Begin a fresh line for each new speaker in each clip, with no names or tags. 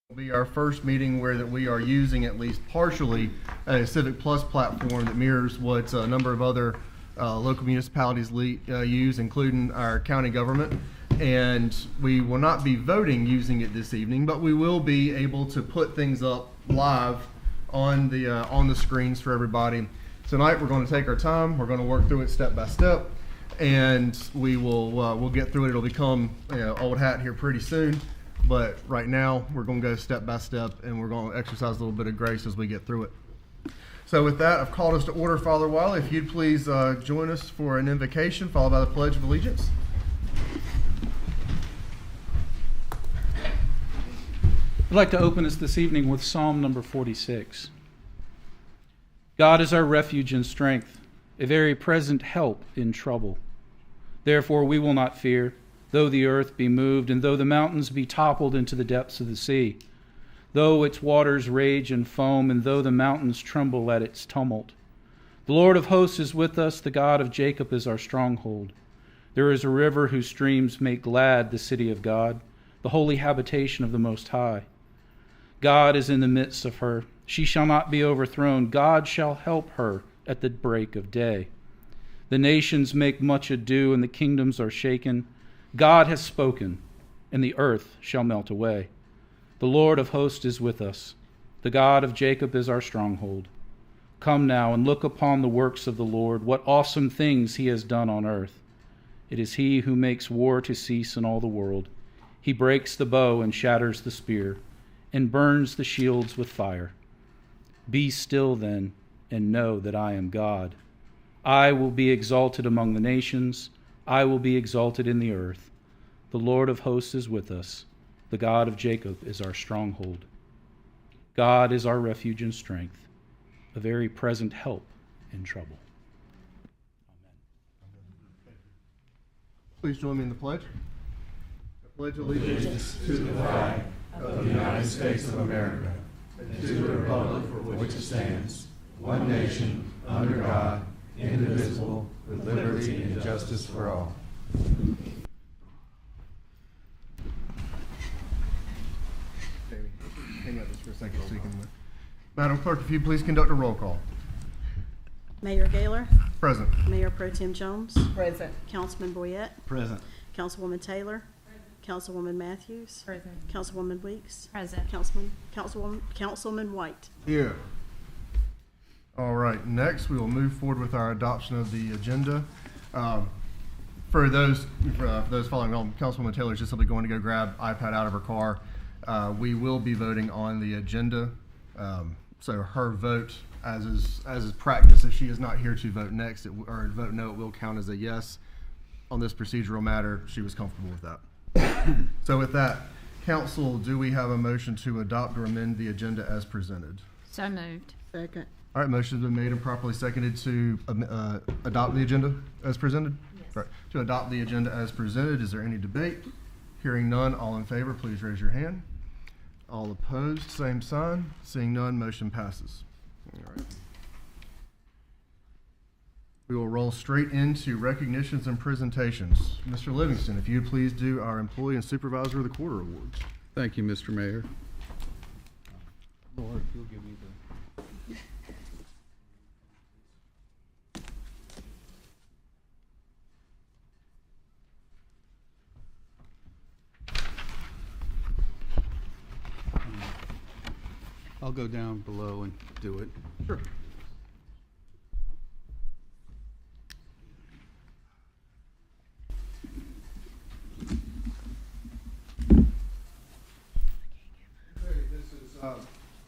Will be our first meeting where that we are using at least partially a Civic Plus platform that mirrors what a number of other local municipalities use, including our county government. And we will not be voting using it this evening, but we will be able to put things up live on the screens for everybody. Tonight we're going to take our time. We're going to work through it step by step, and we'll get through it. It'll become old hat here pretty soon. But right now, we're going to go step by step, and we're going to exercise a little bit of grace as we get through it. So with that, I've called us to order. Father Wiley, if you'd please join us for an invocation, followed by the Pledge of Allegiance.
I'd like to open us this evening with Psalm number 46. God is our refuge and strength, a very present help in trouble. Therefore we will not fear, though the earth be moved, and though the mountains be toppled into the depths of the sea, though its waters rage and foam, and though the mountains tremble at its tumult. The Lord of hosts is with us, the God of Jacob is our stronghold. There is a river whose streams make glad the city of God, the holy habitation of the Most High. God is in the midst of her. She shall not be overthrown. God shall help her at the break of day. The nations make much ado, and the kingdoms are shaken. God has spoken, and the earth shall melt away. The Lord of hosts is with us. The God of Jacob is our stronghold. Come now and look upon the works of the Lord, what awesome things he has done on earth. It is he who makes war to cease in all the world. He breaks the bow and shatters the spear, and burns the shields with fire. Be still then, and know that I am God. I will be exalted among the nations. I will be exalted in the earth. The Lord of hosts is with us. The God of Jacob is our stronghold. God is our refuge and strength, a very present help in trouble. Amen.
Please join me in the pledge. I pledge allegiance
to the flag of the United States of America and to the republic for which it stands, one nation, under God, indivisible, with liberty and justice for all.
Jamie, hang out just for a second so you can. Madam Clerk, if you please conduct a roll call.
Mayor Gaylor.
Present.
Mayor Pro Tem Jones.
Present.
Councilman Boyette.
Present.
Councilwoman Taylor. Councilwoman Matthews.
Present.
Councilwoman Weeks.
Present.
Councilman White.
Here. All right, next we will move forward with our adoption of the agenda. For those following along, Councilwoman Taylor is just simply going to go grab iPad out of her car. We will be voting on the agenda, so her vote, as is practice, if she is not here to vote next or vote no, it will count as a yes. On this procedural matter, she was comfortable with that. So with that, Council, do we have a motion to adopt or amend the agenda as presented?
So moved.
Second.
All right, motion's been made and properly seconded to adopt the agenda as presented?
Yes.
All right, to adopt the agenda as presented, is there any debate? Hearing none, all in favor, please raise your hand. All opposed, same sign. Seeing none, motion passes. All right. We will roll straight into recognitions and presentations. Mr. Livingston, if you'd please do our Employee and Supervisor of the Quarter Awards.
Thank you, Mr. Mayor.
Lord, you'll give me the...
I'll go down below and do it.
Sure.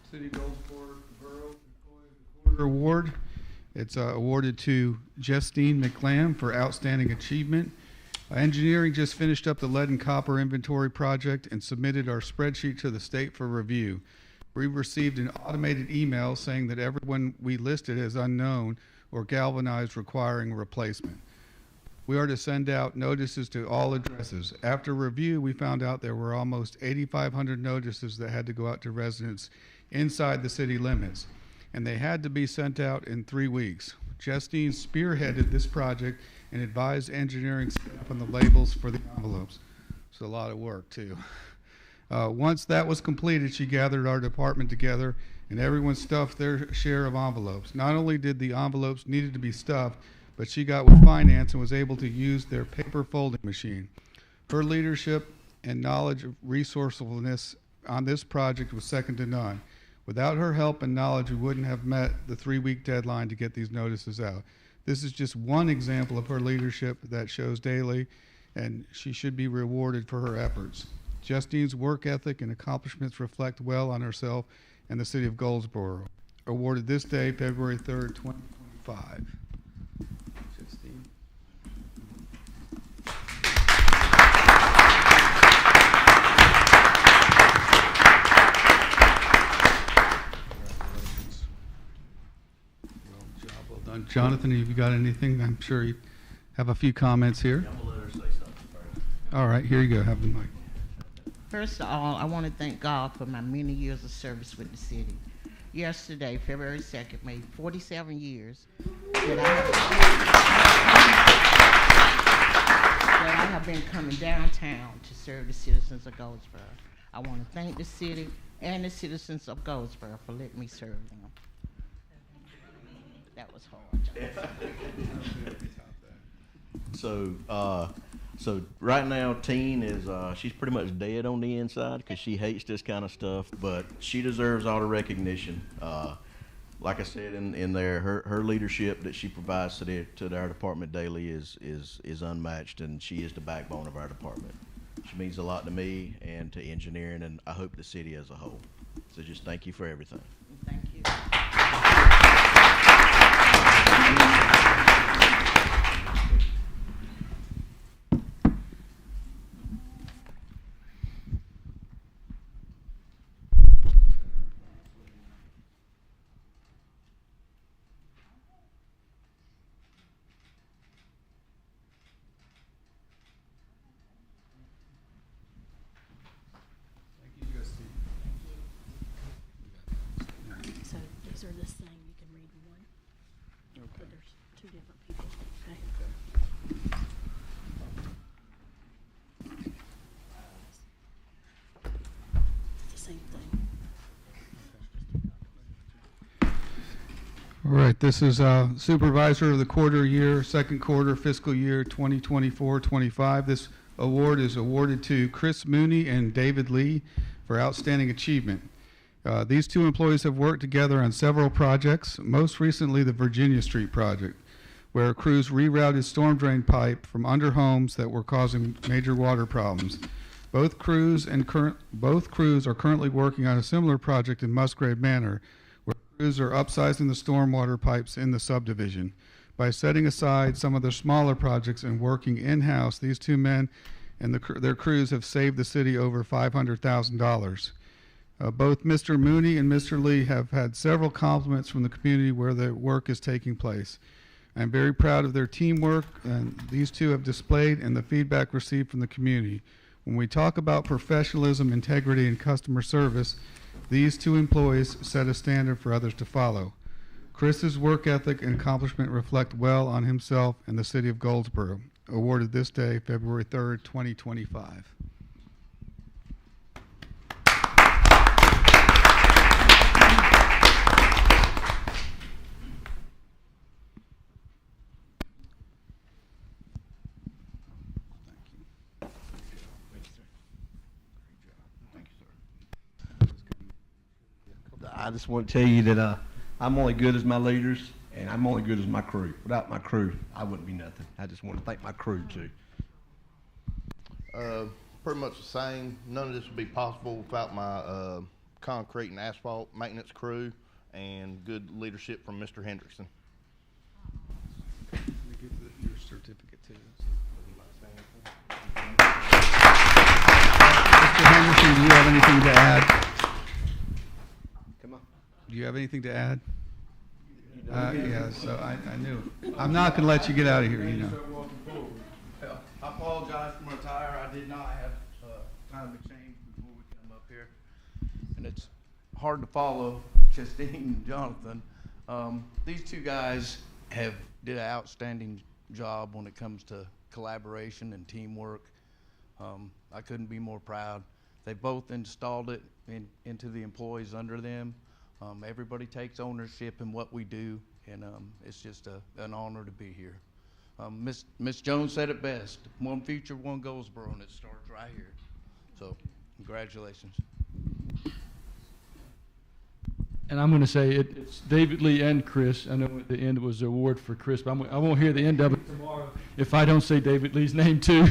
City Goldsboro Quarter Award. It's awarded to Justine McLam for outstanding achievement. Engineering just finished up the lead and copper inventory project and submitted our spreadsheet to the state for review. We received an automated email saying that everyone we listed as unknown or galvanized requiring replacement. We are to send out notices to all addresses. After review, we found out there were almost 8,500 notices that had to go out to residents inside the city limits, and they had to be sent out in 3 weeks. Justine spearheaded this project and advised engineering staff on the labels for the envelopes. It's a lot of work, too. Once that was completed, she gathered our department together and everyone stuffed their share of envelopes. Not only did the envelopes needed to be stuffed, but she got with finance and was able to use their paper folding machine. Her leadership and knowledge of resourcefulness on this project was second to none. Without her help and knowledge, we wouldn't have met the 3-week deadline to get these notices out. This is just one example of her leadership that shows daily, and she should be rewarded for her efforts. Justine's work ethic and accomplishments reflect well on herself and the city of Goldsboro. Awarded this day, February 3rd, 2025. Justine. Congratulations. Well done. Jonathan, have you got anything? I'm sure you have a few comments here.
I'm gonna let her say something first.
All right, here you go. Have the mic.
First of all, I want to thank God for my many years of service with the city. Yesterday, February 2nd, made 47 years that I have been coming downtown to serve the citizens of Goldsboro. I want to thank the city and the citizens of Goldsboro for letting me serve them. That was hard.
So right now, Teen is she's pretty much dead on the inside because she hates this kind of stuff. But she deserves all the recognition. Like I said in there, her leadership that she provides to our department daily is unmatched, and she is the backbone of our department. She means a lot to me and to engineering, and I hope the city as a whole. So just thank you for everything.
Thank you.
So these are the same, you can read one, but there's two different people, okay? It's the same thing.
All right, this is Supervisor of the Quarter Year, Second Quarter, Fiscal Year 2024-25. This award is awarded to Chris Mooney and David Lee for outstanding achievement. These two employees have worked together on several projects, most recently the Virginia Street project, where crews rerouted storm drain pipe from under homes that were causing major water problems. Both crews are currently working on a similar project in Musgrave Manor, where crews are upsizing the stormwater pipes in the subdivision. By setting aside some of their smaller projects and working in-house, these two men and their crews have saved the city over $500,000. Both Mr. Mooney and Mr. Lee have had several compliments from the community where their work is taking place. I'm very proud of their teamwork and these two have displayed and the feedback received from the community. When we talk about professionalism, integrity, and customer service, these two employees set a standard for others to follow. Chris's work ethic and accomplishment reflect well on himself and the city of Goldsboro. Awarded this day, February 3rd, 2025.
I just want to tell you that I'm only good as my leaders, and I'm only good as my crew. Without my crew, I wouldn't be nothing. I just want to thank my crew, too.
Pretty much the same. None of this would be possible without my concrete and asphalt maintenance crew and good leadership from Mr. Hendrickson.
Let me get your certificate too. Mr. Henderson, do you have anything to add?
Come on.
Do you have anything to add? Yeah, so I knew. I'm not going to let you get out of here, you know.
I apologize for my tire. I did not have time to change before we come up here. And it's hard to follow Justine and Jonathan. These two guys did an outstanding job when it comes to collaboration and teamwork. I couldn't be more proud. They both installed it into the employees under them. Everybody takes ownership in what we do, and it's just an honor to be here. Miss Jones said it best: one future, one Goldsboro, and it starts right here. So, congratulations.
And I'm going to say it's David Lee and Chris. I know at the end it was the award for Chris, but I won't hear the end of it tomorrow if I don't say David Lee's name too.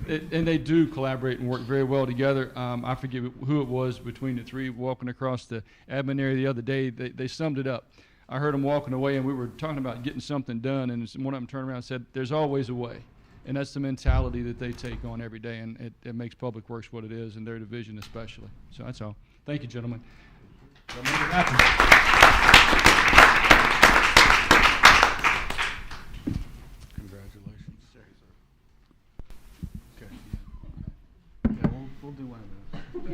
And they do collaborate and work very well together. I forget who it was between the three walking across the admin area the other day. They summed it up. I heard them walking away, and we were talking about getting something done, and one of them turned around and said, "There's always a way." And that's the mentality that they take on every day, and it makes Public Works what it is, and their division especially. So that's all. Thank you, gentlemen. Make it happen.
Congratulations. Okay. Yeah, we'll do one of those.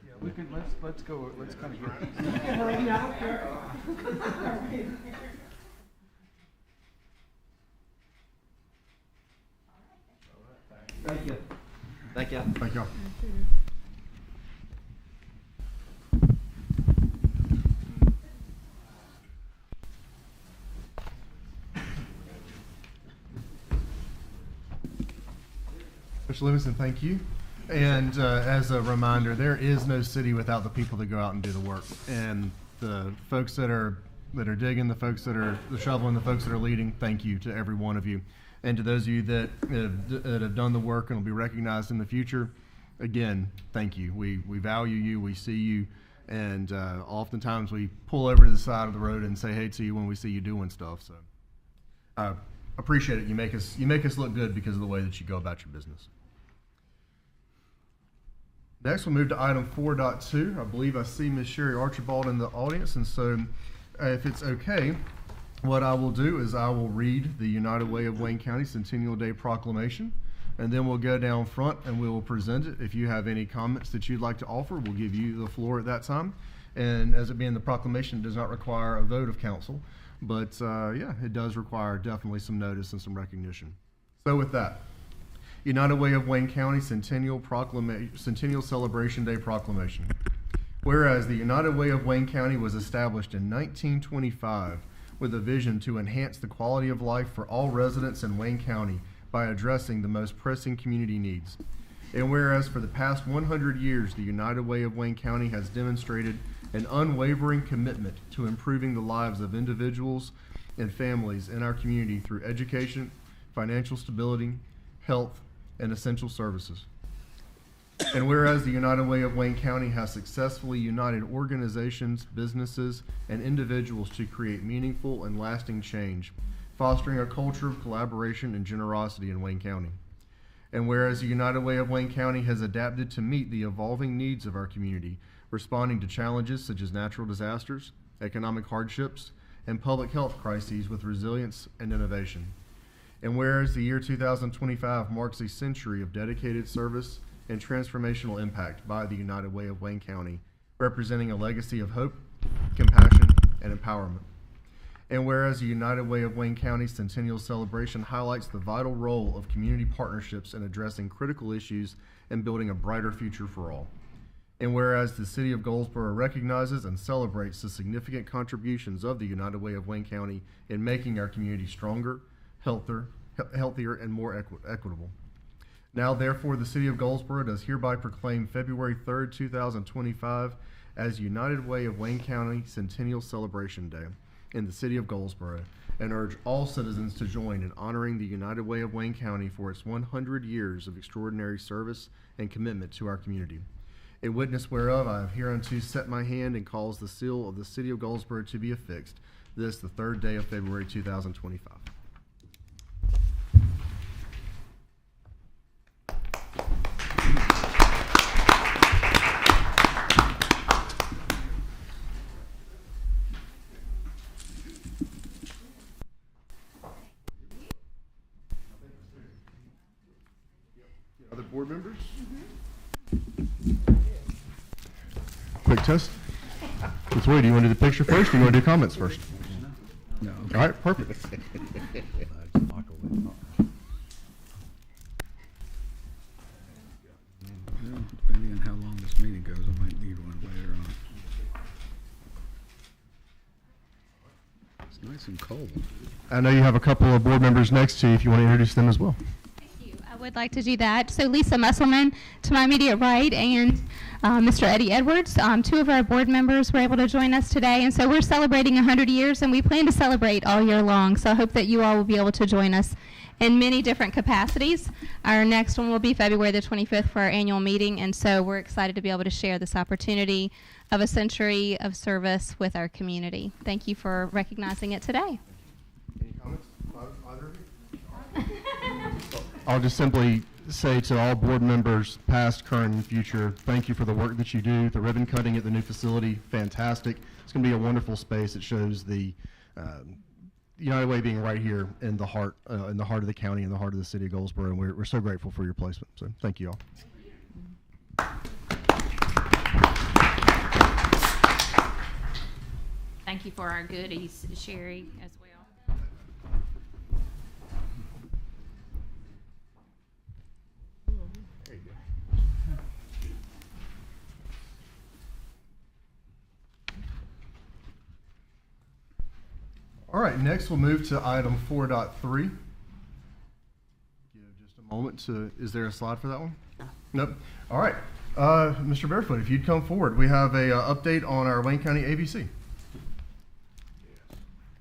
Yeah, we can let's go. Let's kind of get.
Thank you. Thank you.
Thank y'all. Mr. Livingston, thank you. And as a reminder, there is no city without the people that go out and do the work. And the folks that are digging, the folks that are shoveling, the folks that are leading, thank you to every one of you. And to those of you that have done the work and will be recognized in the future, again, thank you. We value you, we see you, and oftentimes we pull over to the side of the road and say hey to you when we see you doing stuff. So I appreciate it. You make us look good because of the way that you go about your business. Next, we'll move to item 4.2. I believe I see Ms. Sherry Archibald in the audience, and so if it's okay, what I will do is I will read the United Way of Wayne County Centennial Day Proclamation, and then we'll go down front and we will present it. If you have any comments that you'd like to offer, we'll give you the floor at that time. And as it being the proclamation, it does not require a vote of council, but yeah, it does require definitely some notice and some recognition. So with that, United Way of Wayne County Centennial Celebration Day Proclamation. Whereas the United Way of Wayne County was established in 1925 with a vision to enhance the quality of life for all residents in Wayne County by addressing the most pressing community needs. And whereas for the past 100 years, the United Way of Wayne County has demonstrated an unwavering commitment to improving the lives of individuals and families in our community through education, financial stability, health, and essential services. And whereas the United Way of Wayne County has successfully united organizations, businesses, and individuals to create meaningful and lasting change, fostering a culture of collaboration and generosity in Wayne County. And whereas the United Way of Wayne County has adapted to meet the evolving needs of our community, responding to challenges such as natural disasters, economic hardships, and public health crises with resilience and innovation. And whereas the year 2025 marks a century of dedicated service and transformational impact by the United Way of Wayne County, representing a legacy of hope, compassion, and empowerment. And whereas the United Way of Wayne County Centennial Celebration highlights the vital role of community partnerships in addressing critical issues and building a brighter future for all. And whereas the City of Goldsboro recognizes and celebrates the significant contributions of the United Way of Wayne County in making our community stronger, healthier, and more equitable. Now, therefore, the City of Goldsboro does hereby proclaim February 3rd, 2025 as United Way of Wayne County Centennial Celebration Day in the City of Goldsboro, and urge all citizens to join in honoring the United Way of Wayne County for its 100 years of extraordinary service and commitment to our community. In witness whereof, I have hereunto set my hand and cause the seal of the City of Goldsboro to be affixed, this the 3rd day of February 2025. Other board members? Quick test. Ms. Wade, do you want to do the picture first or do you want to do comments first?
No.
All right, perfect.
meeting goes, I might need one later on. It's nice and cold.
I know you have a couple of board members next to you if you want to introduce them as well.
I would like to do that. So Lisa Musselman to my immediate right, and Mr. Eddie Edwards. Two of our board members were able to join us today, and so we're celebrating 100 years, and we plan to celebrate all year long. So I hope that you all will be able to join us in many different capacities. Our next one will be February the 25th for our annual meeting, and so we're excited to be able to share this opportunity of a century of service with our community. Thank you for recognizing it today.
Any comments, either of you? I'll just simply say to all board members, past, current, and future, thank you for the work that you do. The ribbon cutting at the new facility, fantastic. It's going to be a wonderful space. It shows the United Way being right here in the heart of the county, in the heart of the city of Goldsboro, and we're so grateful for your placement. So thank you all.
Thank you for our goodies, Sherry, as well.
All right, next we'll move to item 4.3. Give just a moment to, is there a slide for that one? No. Nope. All right, Mr. Barefoot, if you'd come forward. We have a update on our Wayne County ABC.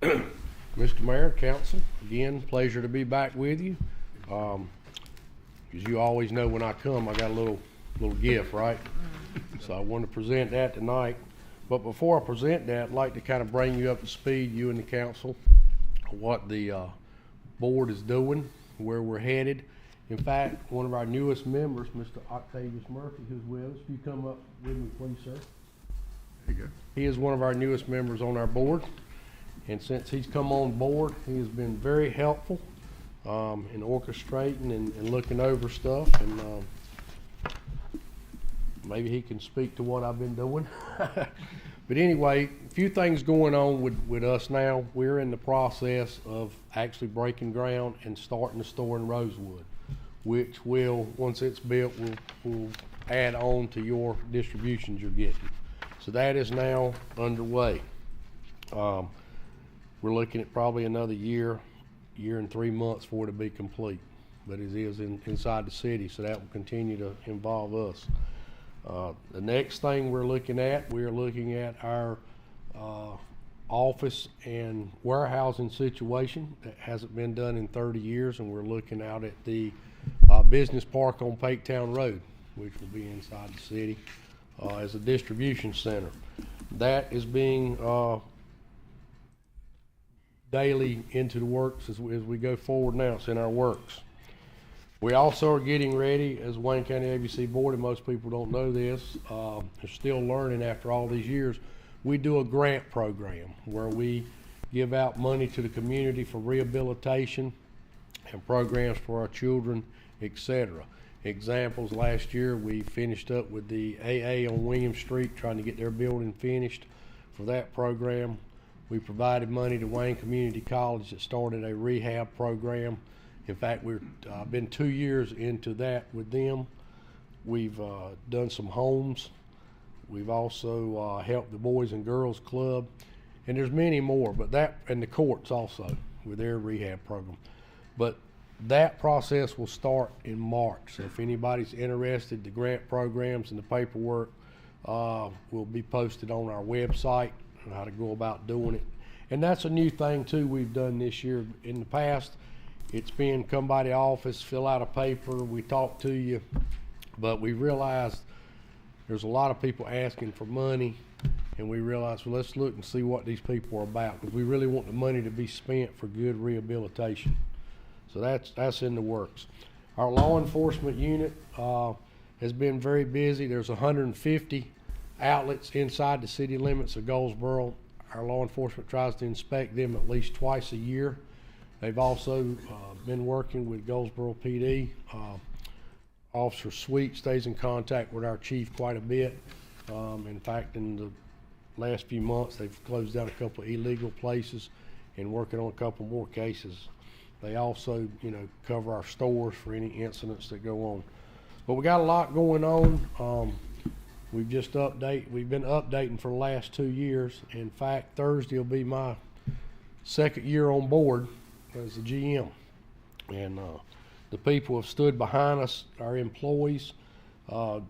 Mr. Mayor, Council, again, pleasure to be back with you. As you always know, when I come, I got a little gift, right? So I want to present that tonight. But before I present that, I'd like to kind of bring you up to speed, you and the council, what the board is doing, where we're headed. In fact, one of our newest members, Mr. Octavius Murphy, who's with us, if you come up with me, please, sir.
There you go.
He is one of our newest members on our board. And since he's come on board, he has been very helpful in orchestrating and looking over stuff. And maybe he can speak to what I've been doing. But anyway, a few things going on with us now. We're in the process of actually breaking ground and starting the store in Rosewood, which will, once it's built, will add on to your distributions you're getting. So that is now underway. We're looking at probably another year and 3 months for it to be complete, but it is inside the city, so that will continue to involve us. The next thing we're looking at our office and warehousing situation that hasn't been done in 30 years, and we're looking out at the business park on Paketown Road, which will be inside the city as a distribution center. That is being daily into the works as we go forward now. It's in our works. We also are getting ready as Wayne County ABC Board, and most people don't know this, they're still learning after all these years. We do a grant program where we give out money to the community for rehabilitation and programs for our children, etc. Examples, last year we finished up with the AA on William Street, trying to get their building finished. For that program, we provided money to Wayne Community College that started a rehab program. In fact, we've been 2 years into that with them. We've done some homes. We've also helped the Boys and Girls Club, and there's many more, but that, and the courts also with their rehab program. But that process will start in March. So if anybody's interested, the grant programs and the paperwork will be posted on our website and how to go about doing it. And that's a new thing too we've done this year. In the past, it's been come by the office, fill out a paper, we talk to you, but we realized there's a lot of people asking for money, and we realized, well, let's look and see what these people are about, because we really want the money to be spent for good rehabilitation. So that's in the works. Our law enforcement unit has been very busy. There's 150 outlets inside the city limits of Goldsboro. Our law enforcement tries to inspect them at least twice a year. They've also been working with Goldsboro PD. Officer Sweet stays in contact with our chief quite a bit. In fact, in the last few months, they've closed down a couple of illegal places and working on a couple more cases. They also, cover our stores for any incidents that go on. But we got a lot going on. We've been updating for the last 2 years. In fact, Thursday will be my second year on board as a GM. And the people have stood behind us, our employees.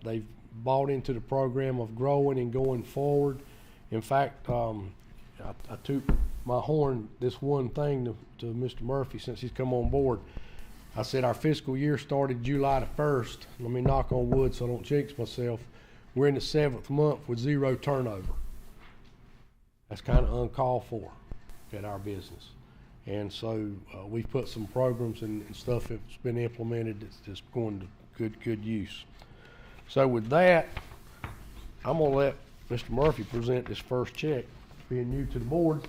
They've bought into the program of growing and going forward. In fact, I took my horn this one thing to Mr. Murphy since he's come on board. I said our fiscal year started July the 1st. Let me knock on wood so I don't jinx myself. We're in the 7th month with 0 turnover. That's kind of uncalled for at our business. And so we've put some programs and stuff that's been implemented that's going to good use. So with that, I'm going to let Mr. Murphy present this first check. Being new to the board,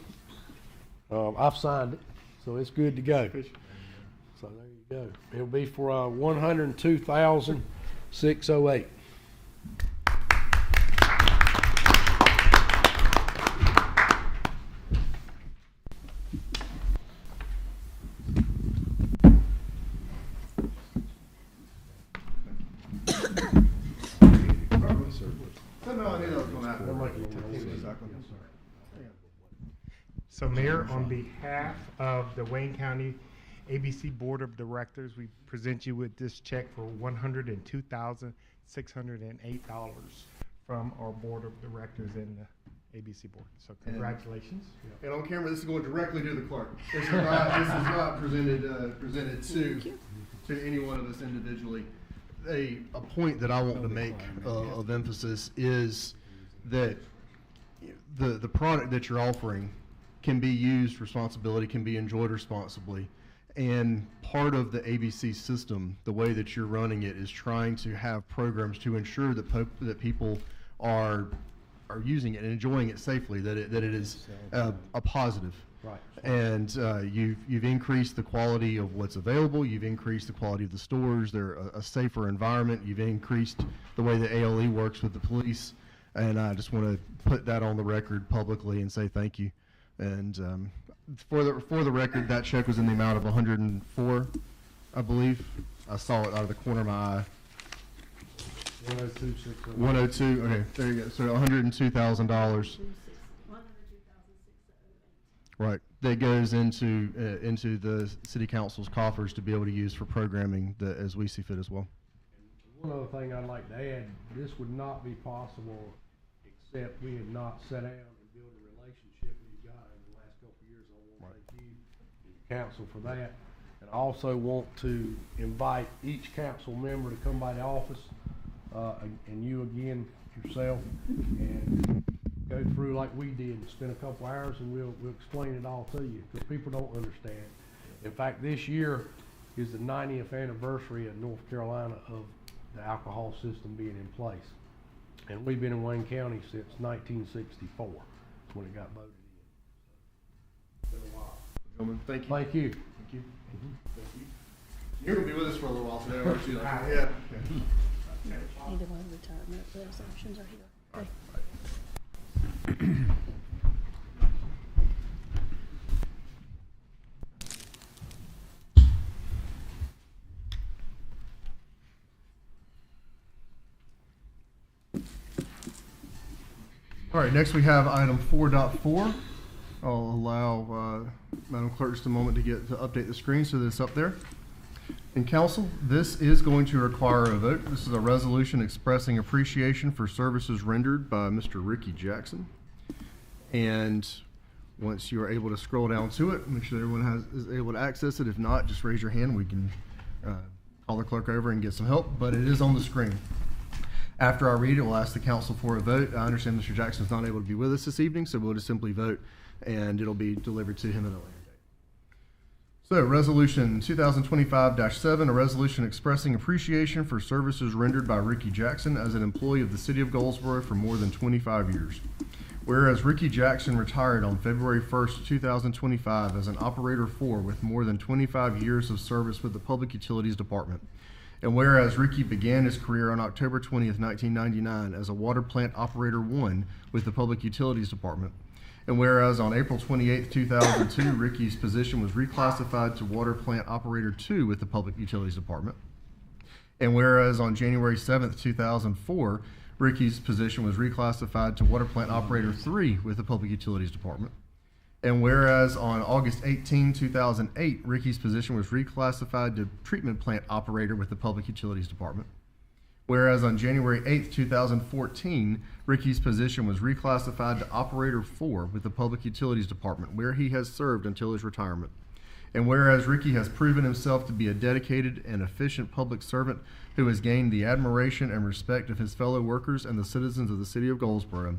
I've signed it, so it's good to go. So there you go. It'll be for $102,608.
So Mayor, on behalf of the Wayne County ABC Board of Directors, we present you with this check for $102,608 from our Board of Directors and the ABC Board. So congratulations.
And on camera, this is going directly to the clerk. This is not presented to any one of us individually. A point that I want to make of emphasis is that the product that you're offering can be used responsibly, can be enjoyed responsibly. And part of the ABC system, the way that you're running it, is trying to have programs to ensure that people are using it and enjoying it safely, that it is a positive.
Right.
And you've increased the quality of what's available. You've increased the quality of the stores. They're a safer environment. You've increased the way that ALE works with the police. And I just want to put that on the record publicly and say thank you. And for the record, that check was in the amount of 104, I believe. I saw it out of the corner of my eye.
102,608.
102. Okay, there you go. So $102,000. Right, that goes into the city council's coffers to be able to use for programming as we see fit as well.
One other thing I'd like to add: this would not be possible except we had not sat down and built a relationship with you guys in the last couple of years. I want to thank you and the council for that, and I also want to invite each council member to come by the office, and you again yourself, and go through like we did and spend a couple hours, and we'll explain it all to you, because people don't understand. In fact, this year is the 90th anniversary in North Carolina of the alcohol system being in place, and we've been in Wayne County since 1964 when it got voted in. It's been a while.
Gentlemen, thank you.
Thank you.
Thank you. Thank you. You're gonna be with us for a little while today, aren't you? Yeah.
Either one, retirement resolutions are here. Okay.
All right, next we have item 4.4. I'll allow Madam Clerk just a moment to update the screen so that it's up there. In council, this is going to require a vote. This is a resolution expressing appreciation for services rendered by Mr. Ricky Jackson. And once you are able to scroll down to it, make sure everyone is able to access it. If not, just raise your hand. We can call the clerk over and get some help, but it is on the screen. After I read it, we'll ask the council for a vote. I understand Mr. Jackson is not able to be with us this evening, so we'll just simply vote, and it'll be delivered to him at a later date. So, Resolution 2025-7, a resolution expressing appreciation for services rendered by Ricky Jackson as an employee of the City of Goldsboro for more than 25 years. Whereas Ricky Jackson retired on February 1st, 2025 as an Operator 4 with more than 25 years of service with the Public Utilities Department. And whereas Ricky began his career on October 20th, 1999 as a Water Plant Operator 1 with the Public Utilities Department. And whereas on April 28th, 2002, Ricky's position was reclassified to Water Plant Operator 2 with the Public Utilities Department. And whereas on January 7th, 2004, Ricky's position was reclassified to Water Plant Operator 3 with the Public Utilities Department. And whereas on August 18, 2008, Ricky's position was reclassified to Treatment Plant Operator with the Public Utilities Department. Whereas on January 8, 2014, Ricky's position was reclassified to Operator 4 with the Public Utilities Department, where he has served until his retirement. And whereas Ricky has proven himself to be a dedicated and efficient public servant who has gained the admiration and respect of his fellow workers and the citizens of the City of Goldsboro.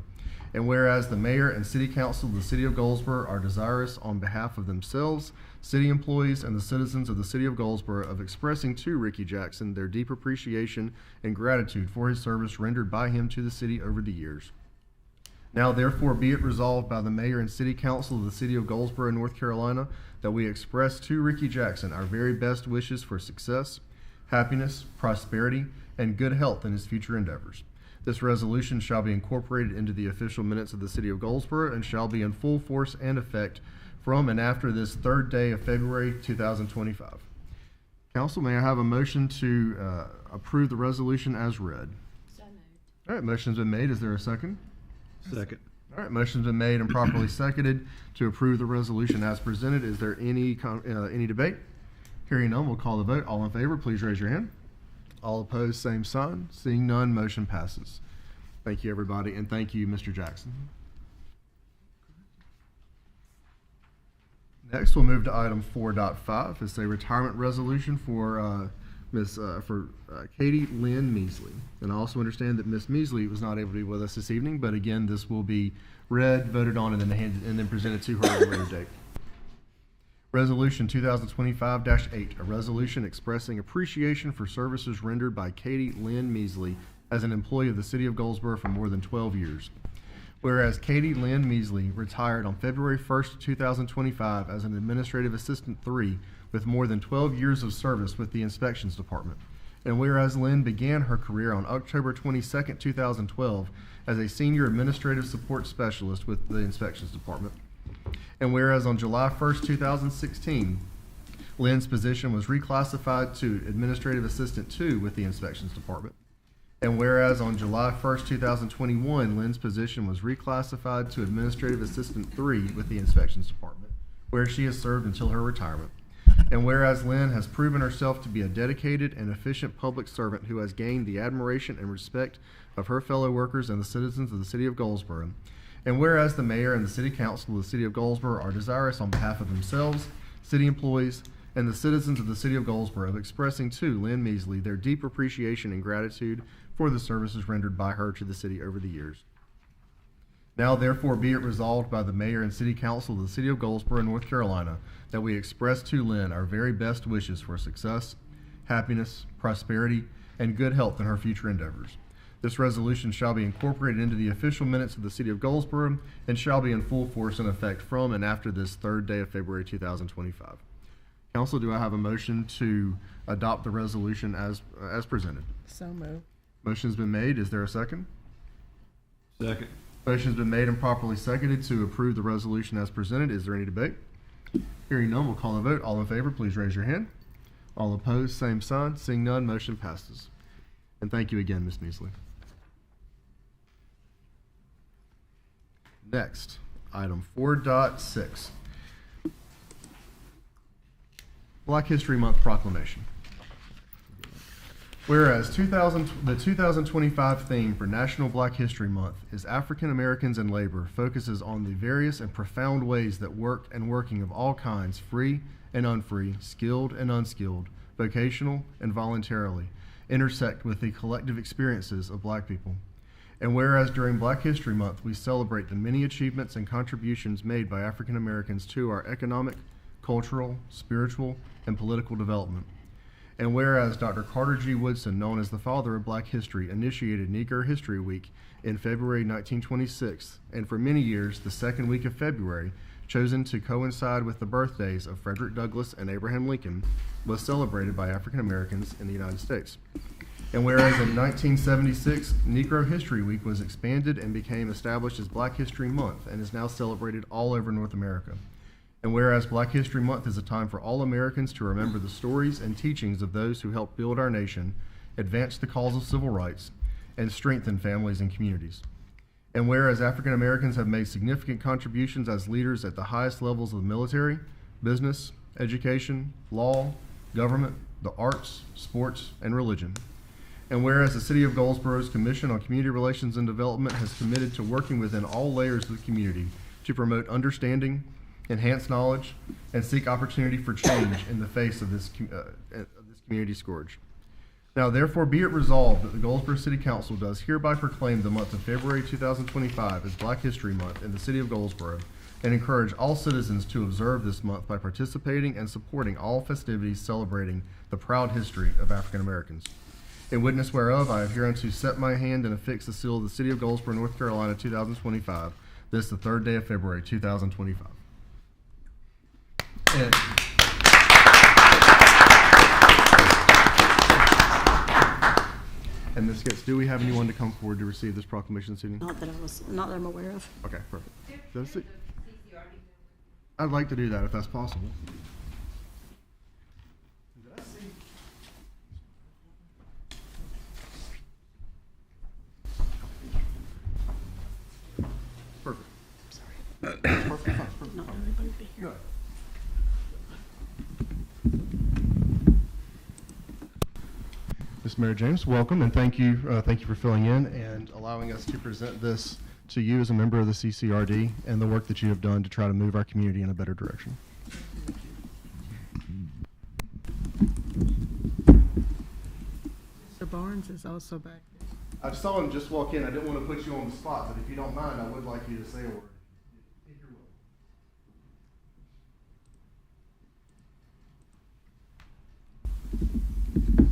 And whereas the Mayor and City Council of the City of Goldsboro are desirous on behalf of themselves, city employees, and the citizens of the City of Goldsboro of expressing to Ricky Jackson their deep appreciation and gratitude for his service rendered by him to the city over the years. Now therefore be it resolved by the Mayor and City Council of the City of Goldsboro, North Carolina, that we express to Ricky Jackson our very best wishes for success, happiness, prosperity, and good health in his future endeavors. This resolution shall be incorporated into the official minutes of the City of Goldsboro and shall be in full force and effect from and after this third day of February 2025. Council, may I have a motion to approve the resolution as read?
So moved.
All right, motion's been made. Is there a second?
Second.
All right, motion's been made and properly seconded to approve the resolution as presented. Is there any debate? Hearing none, we'll call the vote. All in favor, please raise your hand. All opposed, same sign. Seeing none, motion passes. Thank you, everybody, and thank you, Mr. Jackson. Next, we'll move to item 4.5. It's a retirement resolution for Katie Lynn Measley. And I also understand that Ms. Measley was not able to be with us this evening, but again, this will be read, voted on, and then presented to her at a later date. Resolution 2025-8, a resolution expressing appreciation for services rendered by Katie Lynn Measley as an employee of the City of Goldsboro for more than 12 years. Whereas Katie Lynn Measley retired on February 1st, 2025 as an Administrative Assistant 3 with more than 12 years of service with the Inspections Department. And whereas Lynn began her career on October 22nd, 2012 as a Senior Administrative Support Specialist with the Inspections Department. And whereas on July 1st, 2016, Lynn's position was reclassified to Administrative Assistant 2 with the Inspections Department. And whereas on July 1st, 2021, Lynn's position was reclassified to Administrative Assistant 3 with the Inspections Department, where she has served until her retirement. And whereas Lynn has proven herself to be a dedicated and efficient public servant who has gained the admiration and respect of her fellow workers and the citizens of the City of Goldsboro. And whereas the Mayor and the City Council of the City of Goldsboro are desirous on behalf of themselves, city employees, and the citizens of the City of Goldsboro of expressing to Lynn Measley their deep appreciation and gratitude for the services rendered by her to the city over the years. Now therefore be it resolved by the Mayor and City Council of the City of Goldsboro, North Carolina, that we express to Lynn our very best wishes for success, happiness, prosperity, and good health in her future endeavors. This resolution shall be incorporated into the official minutes of the City of Goldsboro and shall be in full force and effect from and after this third day of February 2025. Council, do I have a motion to adopt the resolution as presented?
So moved.
Motion's been made. Is there a second?
Second.
Motion's been made and properly seconded to approve the resolution as presented. Is there any debate? Hearing none, we'll call a vote. All in favor, please raise your hand. All opposed, same sign. Seeing none, motion passes. And thank you again, Ms. Measley. Next, item 4.6. Black History Month Proclamation. Whereas the 2025 theme for National Black History Month is African Americans and Labor, focuses on the various and profound ways that work and working of all kinds, free and unfree, skilled and unskilled, vocational and voluntarily, intersect with the collective experiences of Black people. And whereas during Black History Month we celebrate the many achievements and contributions made by African Americans to our economic, cultural, spiritual, and political development. And whereas Dr. Carter G. Woodson, known as the father of Black history, initiated Negro History Week in February 1926, and for many years, the second week of February, chosen to coincide with the birthdays of Frederick Douglass and Abraham Lincoln, was celebrated by African Americans in the United States. And whereas in 1976, Negro History Week was expanded and became established as Black History Month and is now celebrated all over North America. And whereas Black History Month is a time for all Americans to remember the stories and teachings of those who helped build our nation, advance the cause of civil rights, and strengthen families and communities. And whereas African Americans have made significant contributions as leaders at the highest levels of the military, business, education, law, government, the arts, sports, and religion. And whereas the City of Goldsboro's Commission on Community Relations and Development has committed to working within all layers of the community to promote understanding, enhance knowledge, and seek opportunity for change in the face of this community scourge. Now, therefore, be it resolved that the Goldsboro City Council does hereby proclaim the month of February 2025 as Black History Month in the City of Goldsboro, and encourage all citizens to observe this month by participating and supporting all festivities celebrating the proud history of African Americans. In witness whereof, I have hereunto set my hand and affix the seal of the City of Goldsboro, North Carolina, 2025, this the 3rd day of February, 2025. And Ms. Getz, do we have anyone to come forward to receive this proclamation this evening?
Not that I'm aware of.
Okay, perfect. That's it. I'd like to do that if that's possible. Perfect.
Sorry.
Perfect.
Not everybody will be here.
No. Ms. Mary James, welcome, and thank you for filling in and allowing us to present this to you as a member of the CCRD and the work that you have done to try to move our community in a better direction.
Mr. Barnes is also back there.
I saw him just walk in. I didn't want to put you on the spot, but if you don't mind, I would like you to say a word. If you're willing.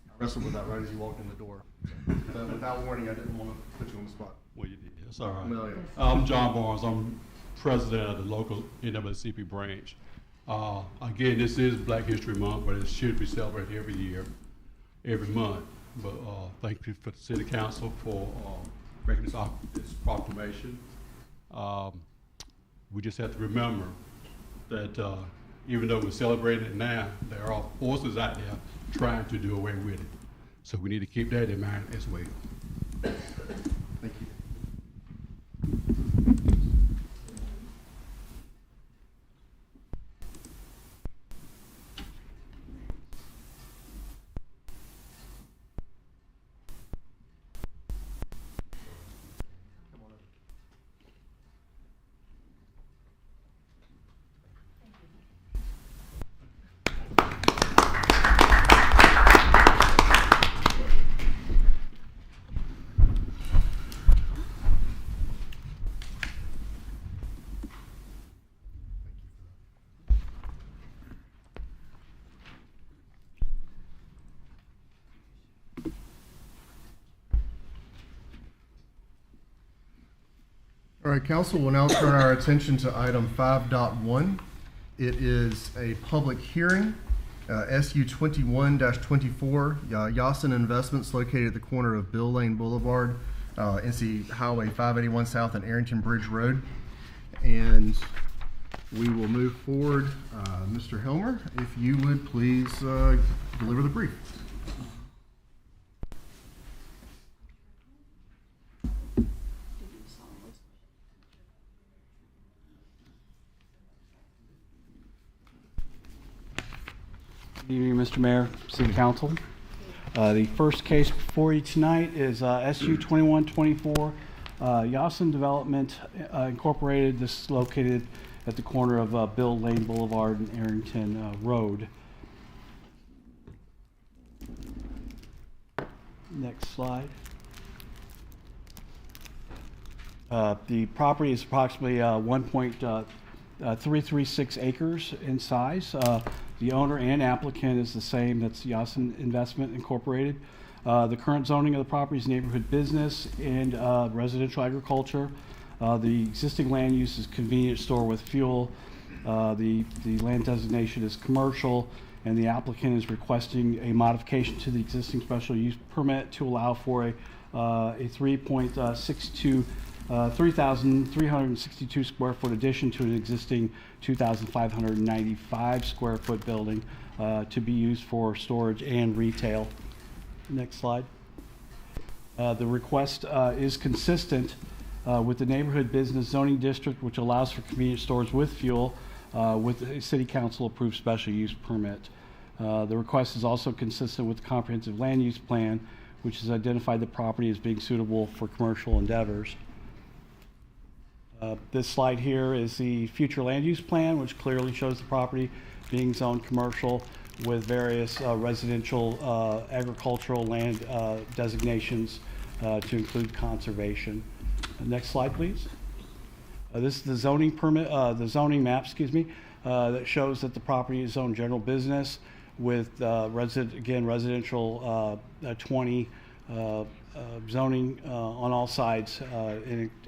I wrestled with that right as you walked in the door. But without warning, I didn't want to put you on the spot.
Well, you did. That's all right.
No, yeah.
I'm John Barnes. I'm president of the local NAACP branch. Again, this is Black History Month, but it should be celebrated every year, every month. But thank you for the City Council for making this proclamation. We just have to remember that even though we're celebrating it now, there are forces out there trying to do away with it. So we need to keep that in mind as well.
Thank you. All right, Council will now turn our attention to item 5.1. It is a public hearing, SU 21-24, Yasin Investments located at the corner of Bill Lane Boulevard, NC Highway 581 South and Arrington Bridge Road. And we will move forward. Mr. Helmer, if you would please deliver the brief.
Good evening, Mr. Mayor, City Council. The first case before you tonight is SU 2124, Yasin Development Incorporated. This is located at the corner of Bill Lane Boulevard and Arrington Road. Next slide. The property is approximately 1.336 acres in size. The owner and applicant is the same. That's Yasin Investment Incorporated. The current zoning of the property is neighborhood business and residential agriculture. The existing land use is convenience store with fuel. The land designation is commercial, and the applicant is requesting a modification to the existing special use permit to allow for a 3,362 square foot addition to an existing 2,595 square foot building to be used for storage and retail. Next slide. The request is consistent with the neighborhood business zoning district, which allows for convenience stores with fuel with a city council approved special use permit. The request is also consistent with the comprehensive land use plan, which has identified the property as being suitable for commercial endeavors. This slide here is the future land use plan, which clearly shows the property being zoned commercial with various residential, agricultural land designations to include conservation. Next slide, please. This is the zoning permit, the zoning map, excuse me, that shows that the property is zoned general business with residential 20 zoning on all sides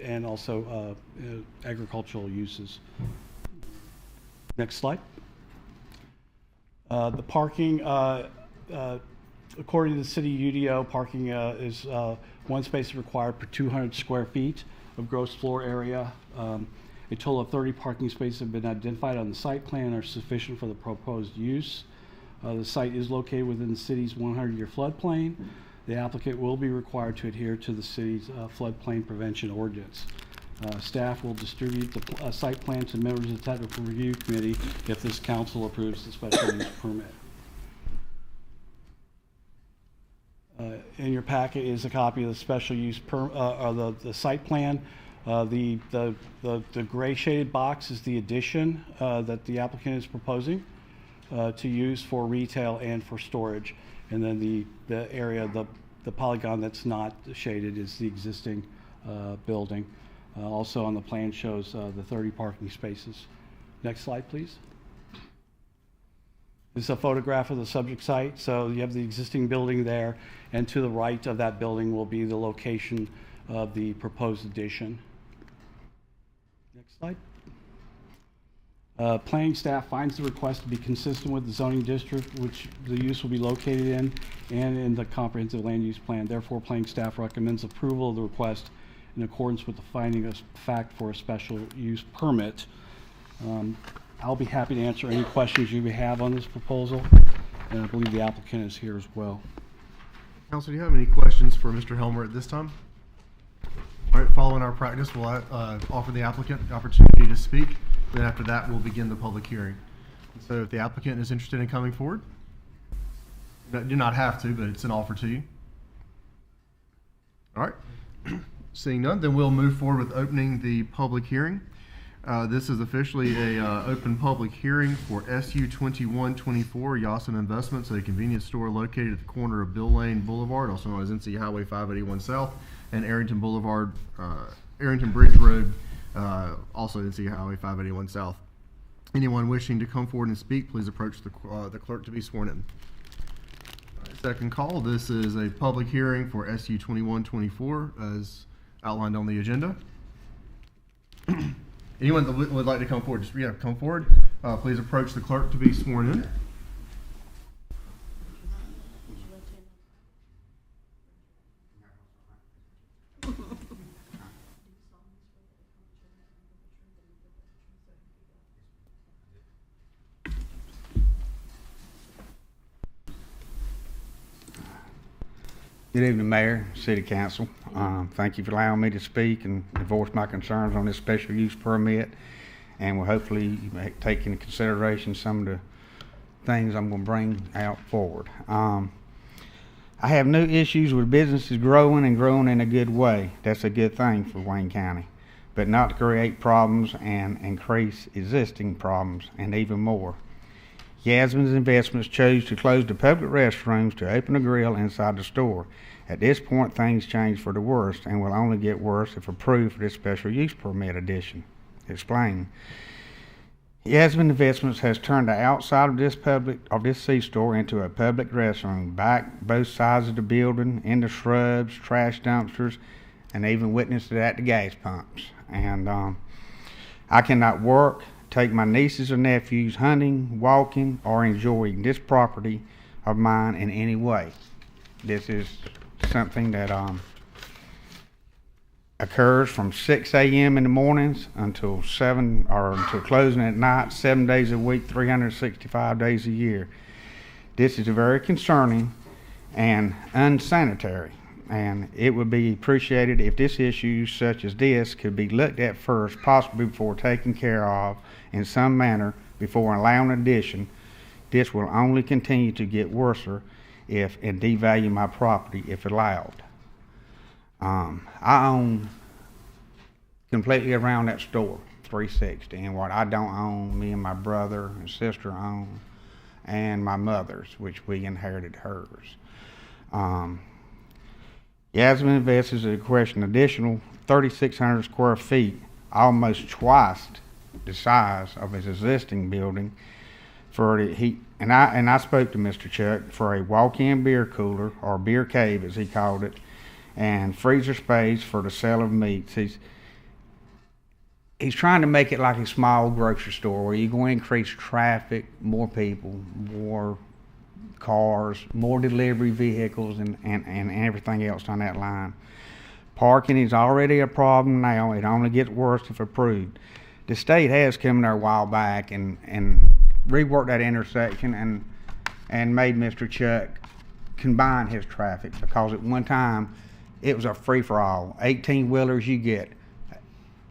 and also agricultural uses. Next slide. The parking, according to the city UDO, parking is one space required per 200 square feet of gross floor area. A total of 30 parking spaces have been identified on the site plan and are sufficient for the proposed use. The site is located within the city's 100-year floodplain. The applicant will be required to adhere to the city's floodplain prevention ordinance. Staff will distribute the site plan to members of the technical review committee if this council approves the special use permit. In your packet is a copy of the special use or the site plan. The gray shaded box is the addition that the applicant is proposing to use for retail and for storage. And then the area, the polygon that's not shaded is the existing building. Also on the plan shows the 30 parking spaces. Next slide, please. This is a photograph of the subject site. So you have the existing building there, and to the right of that building will be the location of the proposed addition. Next slide. Planning staff finds the request to be consistent with the zoning district which the use will be located in and in the comprehensive land use plan. Therefore, planning staff recommends approval of the request in accordance with the finding of fact for a special use permit. I'll be happy to answer any questions you may have on this proposal, and I believe the applicant is here as well.
Council, do you have any questions for Mr. Helmer at this time? All right, following our practice, we'll offer the applicant the opportunity to speak. Then after that, we'll begin the public hearing. So if the applicant is interested in coming forward, you do not have to, but it's an offer to you. All right. Seeing none, then we'll move forward with opening the public hearing. This is officially a open public hearing for SU 2124 Yawson Investments, a convenience store located at the corner of Bill Lane Boulevard, also known as NC Highway 581 South, and Arrington Boulevard, Arrington Bridge Road, also NC Highway 581 South. Anyone wishing to come forward and speak, please approach the clerk to be sworn in. Second call. This is a public hearing for SU 2124 as outlined on the agenda. Anyone that would like to come forward, just come forward. Please approach the clerk to be sworn in.
Good evening, Mayor, City Council. Thank you for allowing me to speak and voice my concerns on this special use permit, and will hopefully take into consideration some of the things I'm going to bring out forward. I have no issues with businesses growing and growing in a good way. That's a good thing for Wayne County, but not to create problems and increase existing problems and even more. Yasmin's Investments chose to close the public restrooms to open a grill inside the store. At this point, things change for the worst and will only get worse if approved for this special use permit addition. Explain. Yasmin Investments has turned the outside of this C-store into a public restroom, back both sides of the building, in the shrubs, trash dumpsters, and even witnessed it at the gas pumps. And I cannot work, take my nieces or nephews hunting, walking, or enjoying this property of mine in any way. This is something that occurs from 6 a.m. in the mornings until 7 or until closing at night, 7 days a week, 365 days a year. This is very concerning and unsanitary. And it would be appreciated if this issue such as this could be looked at first, possibly before taken care of in some manner before allowing addition. This will only continue to get worse if and devalue my property if allowed. I own completely around that store, 360, and what I don't own, me and my brother and sister own, and my mother's, which we inherited hers. Yasmin invests a question additional 3,600 square feet, almost twice the size of his existing building, for the heat. And I spoke to Mr. Chuck for a walk-in beer cooler, or beer cave as he called it, and freezer space for the sale of meats. He's trying to make it like a small grocery store where you're going to increase traffic, more people, more cars, more delivery vehicles, and everything else on that line. Parking is already a problem now. It only gets worse if approved. The state has come there a while back and reworked that intersection and made Mr. Chuck combine his traffic, because at one time it was a free-for-all. 18-wheelers you get,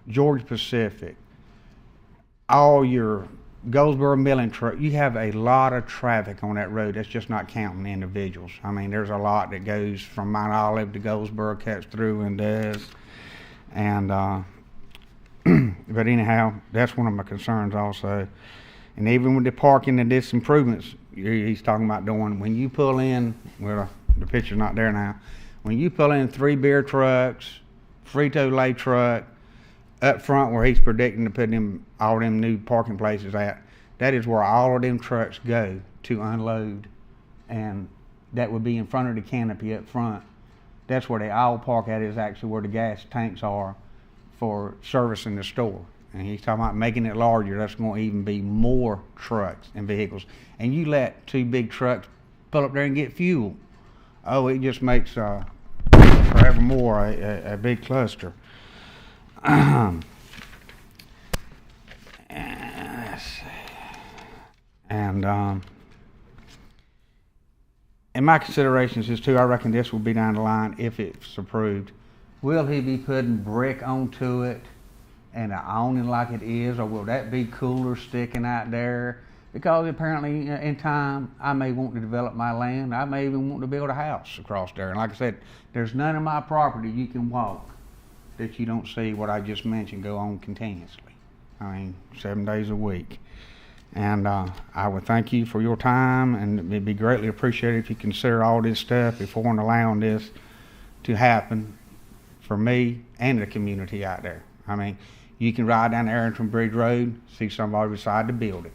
Georgia Pacific, all your Goldsboro milling truck, you have a lot of traffic on that road. That's just not counting individuals. I mean, there's a lot that goes from Mount Olive to Goldsboro, cuts through and does. And, but anyhow, that's one of my concerns also. And even with the parking and disimprovements he's talking about doing, when you pull in, well, the picture's not there now, when you pull in 3 beer trucks, Frito-Lay truck, up front where he's predicting to put all them new parking places at, that is where all of them trucks go to unload, and that would be in front of the canopy up front. That's where they all park at, is actually where the gas tanks are for servicing the store. And he's talking about making it larger. That's going to even be more trucks and vehicles. And you let 2 big trucks pull up there and get fuel. Oh, it just makes forevermore a big cluster. And in my considerations is too, I reckon this will be down the line if it's approved. Will he be putting brick onto it and an awning like it is, or will that be cooler sticking out there? Because apparently in time I may want to develop my land. I may even want to build a house across there. And like I said, there's none of my property you can walk that you don't see what I just mentioned go on continuously. I mean, 7 days a week. And I would thank you for your time, and it'd be greatly appreciated if you consider all this stuff before allowing this to happen for me and the community out there. I mean, you can ride down Arrington Bridge Road, see somebody beside the building,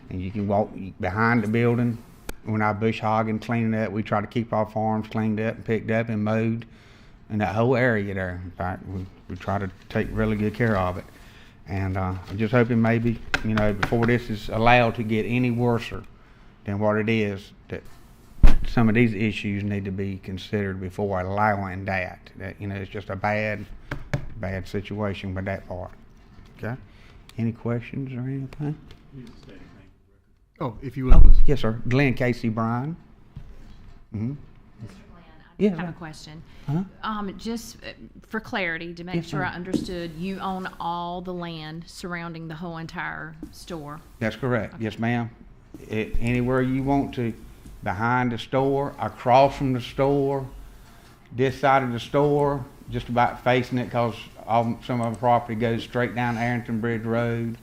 and you can walk behind the building. When I bush hog and clean it up, we try to keep our farms cleaned up and picked up and mowed, and that whole area there. In fact, we try to take really good care of it. And I'm just hoping maybe, you know, before this is allowed to get any worse than what it is, that some of these issues need to be considered before allowing that. That, you know, it's just a bad situation with that part. Okay? Any questions or anything?
Oh, if you would.
Oh, yes, sir. Glenn Casey Bryan. Mm-hmm.
I have a question.
Uh-huh.
Just for clarity, to make
Yes,
sure
ma'am.
I understood, you own all the land surrounding the whole entire store.
That's correct. Yes, ma'am. Anywhere you want to, behind the store, across from the store, this side of the store, just about facing it, because some of the property goes straight down Arrington Bridge Road,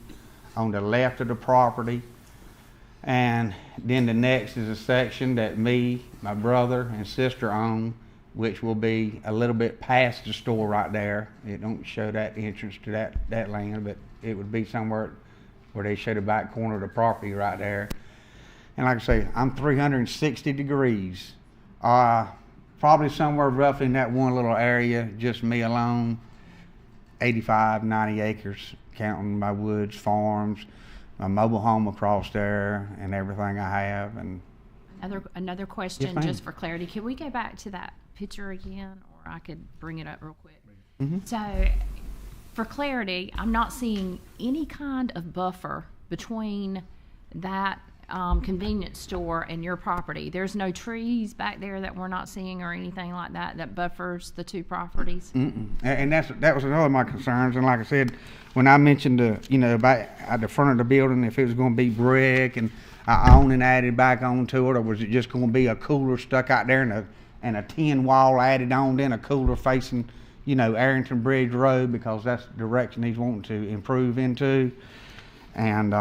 on the left of the property. And then the next is a section that me, my brother, and sister own, which will be a little bit past the store right there. It don't show that entrance to that land, but it would be somewhere where they show the back corner of the property right there. And like I say, I'm 360 degrees. Probably somewhere roughly in that one little area, just me alone, 85, 90 acres, counting my woods, farms, my mobile home across there, and everything I have. And
Another question,
Yes, ma'am.
just for clarity. Can we go back to that picture again, or I could bring it up real quick?
Mhm.
So, for clarity, I'm not seeing any kind of buffer between that convenience store and your property, there's no trees back there that we're not seeing or anything like that that buffers the two properties?
And that was another of my concerns. And like I said, when I mentioned about at the front of the building, if it was going to be brick and I own and added back onto it, or was it just going to be a cooler stuck out there and a tin wall added on, then a cooler facing Arrington Bridge Road, because that's the direction he's wanting to improve into. And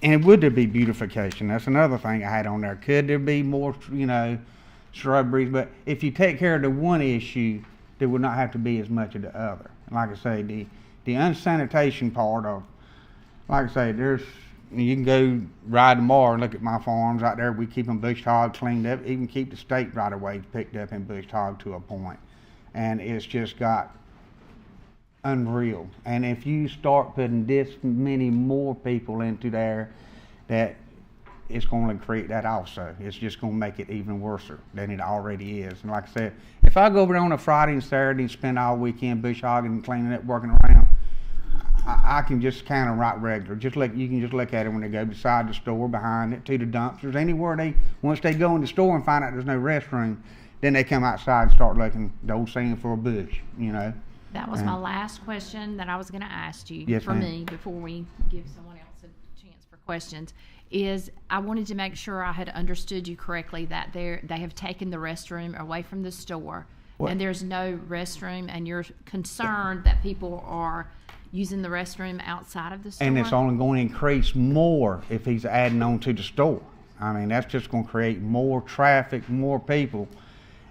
and would there be beautification? That's another thing I had on there. Could there be more, shrubberies? But if you take care of the one issue, there would not have to be as much of the other. Like I say, the unsanitation part of, like I say, you can go ride tomorrow and look at my farms out there. We keep them bush hog cleaned up, even keep the state right away picked up and bush hog to a point. And it's just got unreal. And if you start putting this many more people into there, that it's going to create that also. It's just going to make it even worse than it already is. And like I said, if I go over there on a Friday and Saturday and spend all weekend bush hogging and cleaning up, working around, I can just kind of right regular. You can just look at it when they go beside the store, behind it, to the dumpsters, anywhere once they go in the store and find out there's no restroom, then they come outside and start looking, the old saying, for a bush,
That was my last question that I was going to ask you.
Yes,
for
ma'am.
me, before we give someone else a chance for questions, is I wanted to make sure I had understood you correctly, that they have taken the restroom away from the store, and there's no restroom, and you're concerned that people are using the restroom outside of the store?
And it's only going to increase more if he's adding on to the store. I mean, that's just going to create more traffic, more people.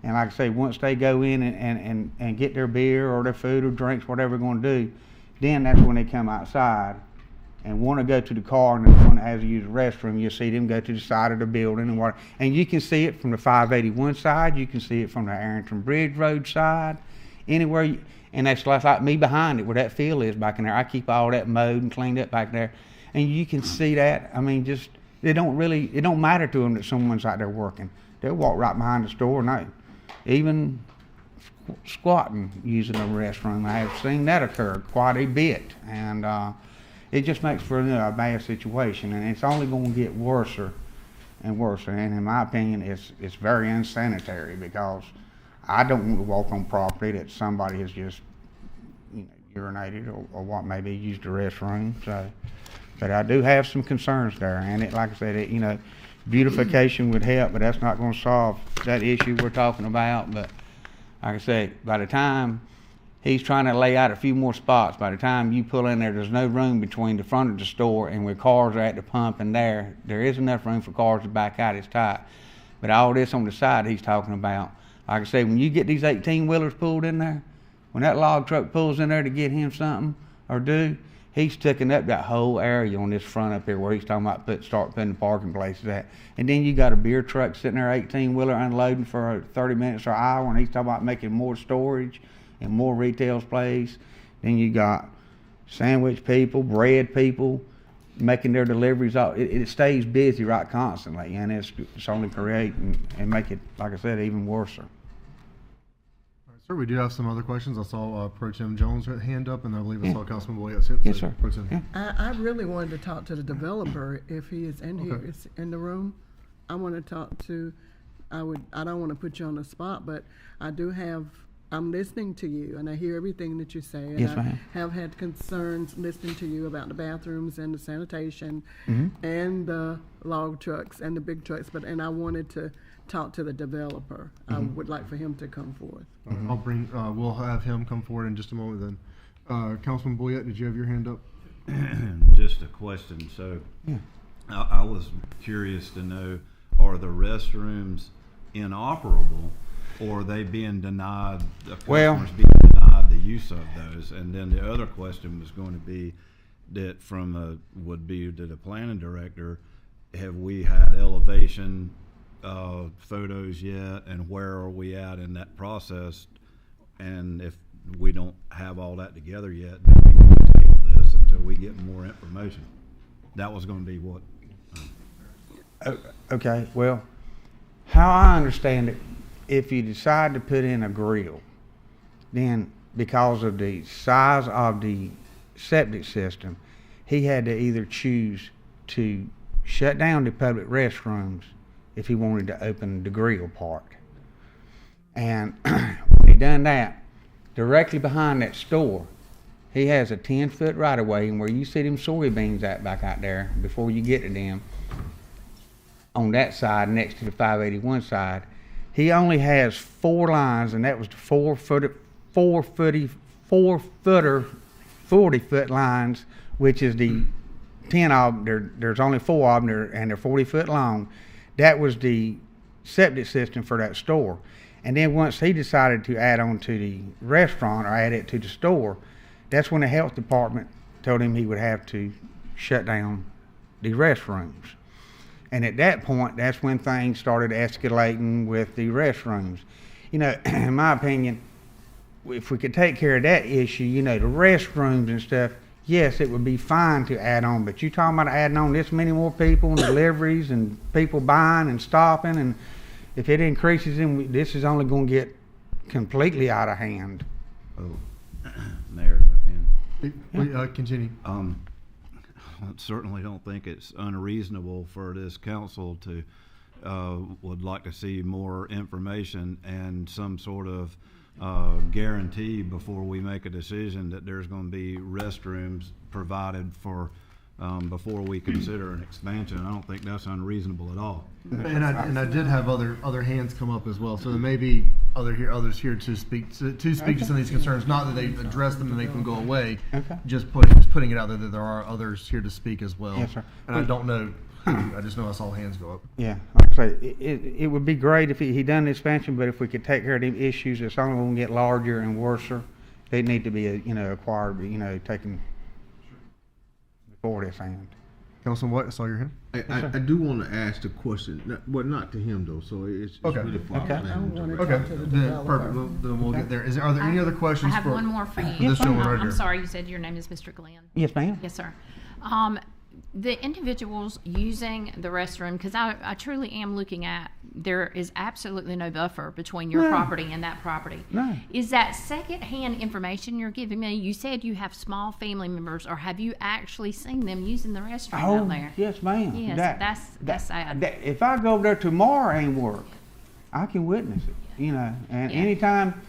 And like I say, once they go in and get their beer or their food or drinks, whatever they're going to do, then that's when they come outside and want to go to the car and want to have to use the restroom. You see them go to the side of the building and you can see it from the 581 side, you can see it from the Arrington Bridge Road side, anywhere. And that's like me behind it, where that field is back in there. I keep all that mowed and cleaned up back there, and you can see that. I mean, it don't matter to them that someone's out there working. They'll walk right behind the store and even squatting using the restroom. I have seen that occur quite a bit, and it just makes for a bad situation, and it's only going to get worse and worse. And in my opinion, it's very unsanitary, because I don't want to walk on property that somebody has just urinated or what, maybe used the restroom. So, but I do have some concerns there, and like I said, beautification would help, but that's not going to solve that issue we're talking about. But like I say, by the time he's trying to lay out a few more spots, by the time you pull in there's no room between the front of the store and where cars are at the pump, and there is enough room for cars to back out. It's tight. But all this on the side he's talking about, like I say, when you get these 18-wheelers pulled in there, when that log truck pulls in there to get him something or do, he's taking up that whole area on this front up here where he's talking about start putting the parking places at. And then you got a beer truck sitting there, 18-wheeler, unloading for 30 minutes or an hour, and he's talking about making more storage and more retail space. Then you got sandwich people, bread people, making their deliveries. It stays busy right constantly, and it's only create and make it, like I said, even worse.
All right, sir, we do have some other questions. I saw Pro Tem Jones' hand up, and I believe I saw Councilman Boyette's hip.
Yes, sir.
Pro Tem.
Yeah.
I really wanted to talk to the developer if he is in here, is in the room. I want to talk to, I don't want to put you on the spot, but I'm listening to you, and I hear everything that you say. And
Yes, ma'am.
I have had concerns listening to you about the bathrooms and the sanitation and the log trucks and the big trucks, and I wanted to talk to the developer. I would like for him to come forth.
We'll have him come forward in just a moment then. Councilman Boyette, did you have your hand up?
Just a question. So I was curious to know, are the restrooms inoperable, or are they being denied, the customers being denied the use of those? And then the other question was going to be that would be to the planning director, have we had elevation photos yet, and where are we at in that process? And if we don't have all that together yet, then we need to table this until we get more information. That was going to be what?
Okay, well, how I understand it, if you decide to put in a grill, then because of the size of the septic system, he had to either choose to shut down the public restrooms if he wanted to open the grill part. And when he done that, directly behind that store, he has a 10-foot right-of-way, and where you see them soybeans at back out there before you get to them, on that side next to the 581 side, he only has 4 lines, and that was the 4-footer 40-foot lines, which is the 10 of them. There's only 4 of them, and they're 40 foot long. That was the septic system for that store. And then once he decided to add on to the restaurant or add it to the store, that's when the health department told him he would have to shut down the restrooms. And at that point, that's when things started escalating with the restrooms. You know, in my opinion, if we could take care of that issue, you know, the restrooms and stuff, yes, it would be fine to add on. But you're talking about adding on this many more people and deliveries and people buying and stopping, and if it increases, this is only going to get completely out of hand.
Oh, Mayor, if I can.
Continue.
I certainly don't think it's unreasonable for this council to would like to see more information and some sort of guarantee before we make a decision that there's going to be restrooms provided for before we consider an expansion. I don't think that's unreasonable at all.
And I did have other hands come up as well, so there may be others here to speak to some of these concerns. Not that they've addressed them and make them go away.
Okay.
Just putting it out there that there are others here to speak as well.
Yes, sir.
And I don't know who. I just know I saw hands go up.
Yeah, like I say, it would be great if he done the expansion, but if we could take care of the issues, it's only going to get larger and worser. They need to be, acquired, taken before this end.
Councilman White, I saw your hand.
I do want to ask the question, not to him though, so it's
okay.
really for our plan.
Okay, then perfect. Then we'll get there. Are there any other questions?
I have one more for you.
This gentleman right here.
I'm sorry, you said your name is Mr. Glenn.
Yes, ma'am.
Yes, sir. The individuals using the restroom, because I truly am looking at, there is absolutely no buffer between your property and that property.
No.
Is that secondhand information you're giving me? You said you have small family members, or have you actually seen them using the restroom out there?
Yes, ma'am.
Yes, that's sad.
If I go over there tomorrow and work, I can witness it, and anytime,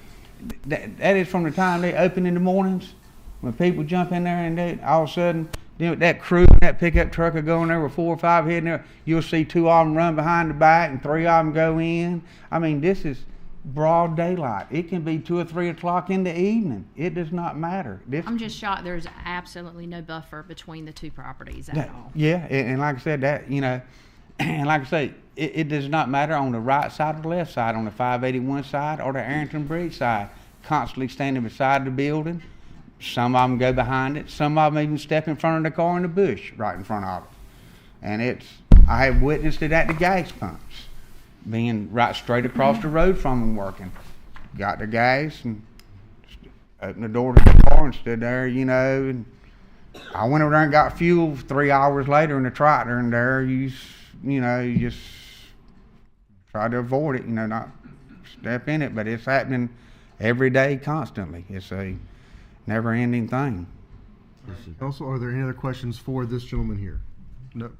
that is from the time they open in the mornings, when people jump in there and all of a sudden, that crew, that pickup truck will go in there with 4 or 5 head in there. You'll see 2 of them run behind the back and 3 of them go in. I mean, this is broad daylight. It can be 2 or 3 o'clock in the evening. It does not matter.
I'm just shocked there's absolutely no buffer between the 2 properties at all.
Yeah, and like I said, that, and like I say, it does not matter on the right side or the left side, on the 581 side or the Arrington Bridge side, constantly standing beside the building. Some of them go behind it. Some of them even step in front of the car in the bush right in front of it. And I have witnessed it at the gas pumps, being right straight across the road from them working. Got the gas and opened the door to the car and stood there, and I went over there and got fuel 3 hours later in the tractor, and there you just try to avoid it, not step in it, but it's happening every day, constantly. It's a never-ending thing.
Also, are there any other questions for this gentleman here? No.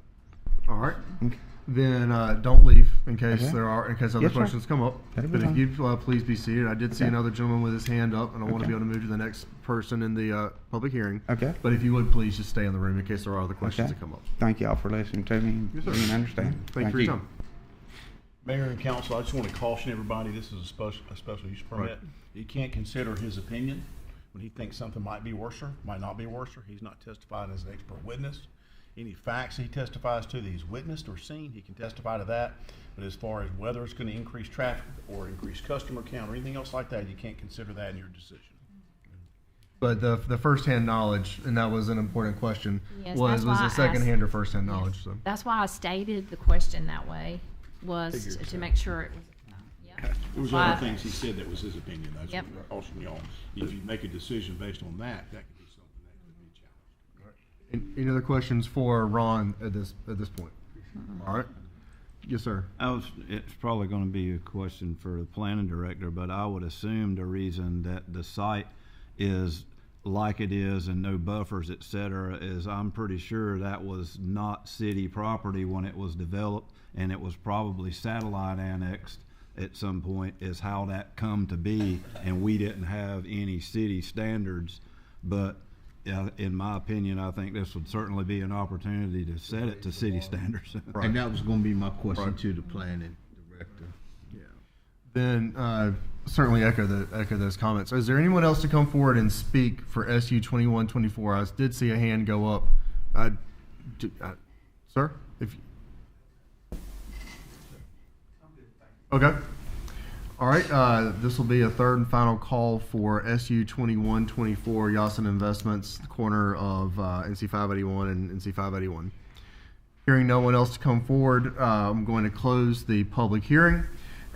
All right. Okay. Then don't leave in case other questions come up. But if you please be seated. I did see another gentleman with his hand up, and I want to be able to move to the next person in the public hearing.
Okay.
But if you would please just stay in the room in case there are other questions that come up.
Thank you all for listening to me and understanding.
Thank you for your time.
Mayor and council, I just want to caution everybody, this is a special use permit.
Right.
You can't consider his opinion when he thinks something might be worser, might not be worser. He's not testifying as an expert witness. Any facts he testifies to that he's witnessed or seen, he can testify to that. But as far as whether it's going to increase traffic or increase customer count or anything else like that, you can't consider that in your decision.
But the first-hand knowledge, and that was an important question,
Yes,
was a second-hand or first-hand knowledge. So.
That's why I stated the question that way, was to make sure it was.
There was other things he said that was his opinion. That's
Yep.
what caution y'all. If you make a decision based on that, that could be something that could be challenged.
Any other questions for Ron at this point? All right. Yes, sir.
It's probably going to be a question for the planning director, but I would assume the reason that the site is like it is and no buffers, et cetera, is I'm pretty sure that was not city property when it was developed, and it was probably satellite annexed at some point, is how that come to be, and we didn't have any city standards. But in my opinion, I think this would certainly be an opportunity to set it to city standards.
Right. And that was going to be my question to the planning director. Yeah.
Then certainly echo those comments. Is there anyone else to come forward and speak for SU 2124? I did see a hand go up. Sir, if okay. All right, this will be a third and final call for SU 2124, Yasin Investments, the corner of NC 581 and NC 581. Hearing no one else to come forward, I'm going to close the public hearing,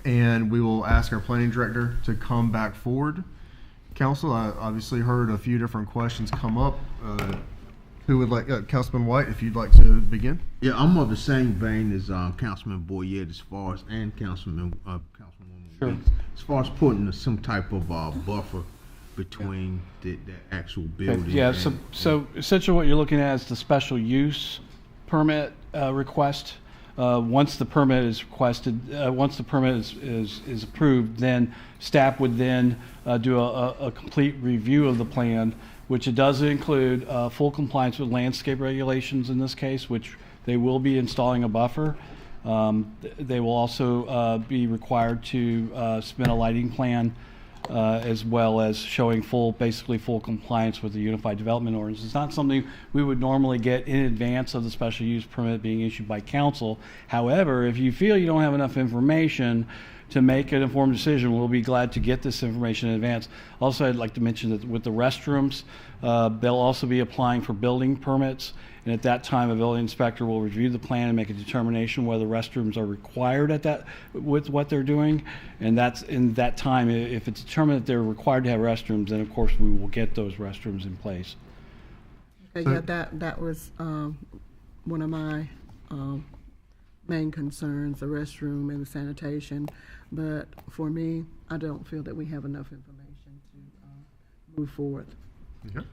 and we will ask our planning director to come back forward. Council, I obviously heard a few different questions come up. Who would like, Councilman White, if you'd like to begin?
Yeah, I'm of the same vein as Councilman Boyette as far as, and Councilwoman
Sure.
as far as putting some type of buffer between the actual building.
Yeah, so essentially what you're looking at is the special use permit request. Once the permit is requested, once the permit is approved, then staff would then do a complete review of the plan, which it does include full compliance with landscape regulations in this case, which they will be installing a buffer. They will also be required to submit a lighting plan as well as showing basically full compliance with the Unified Development Ordinance. It's not something we would normally get in advance of the special use permit being issued by council. However, if you feel you don't have enough information to make an informed decision, we'll be glad to get this information in advance. Also, I'd like to mention that with the restrooms, they'll also be applying for building permits. And at that time, a building inspector will review the plan and make a determination whether restrooms are required with what they're doing. And that's in that time, if it's determined that they're required to have restrooms, then of course we will get those restrooms in place.
Okay, yeah, that was one of my main concerns, the restroom and the sanitation. But for me, I don't feel that we have enough information to move forward.
Okay.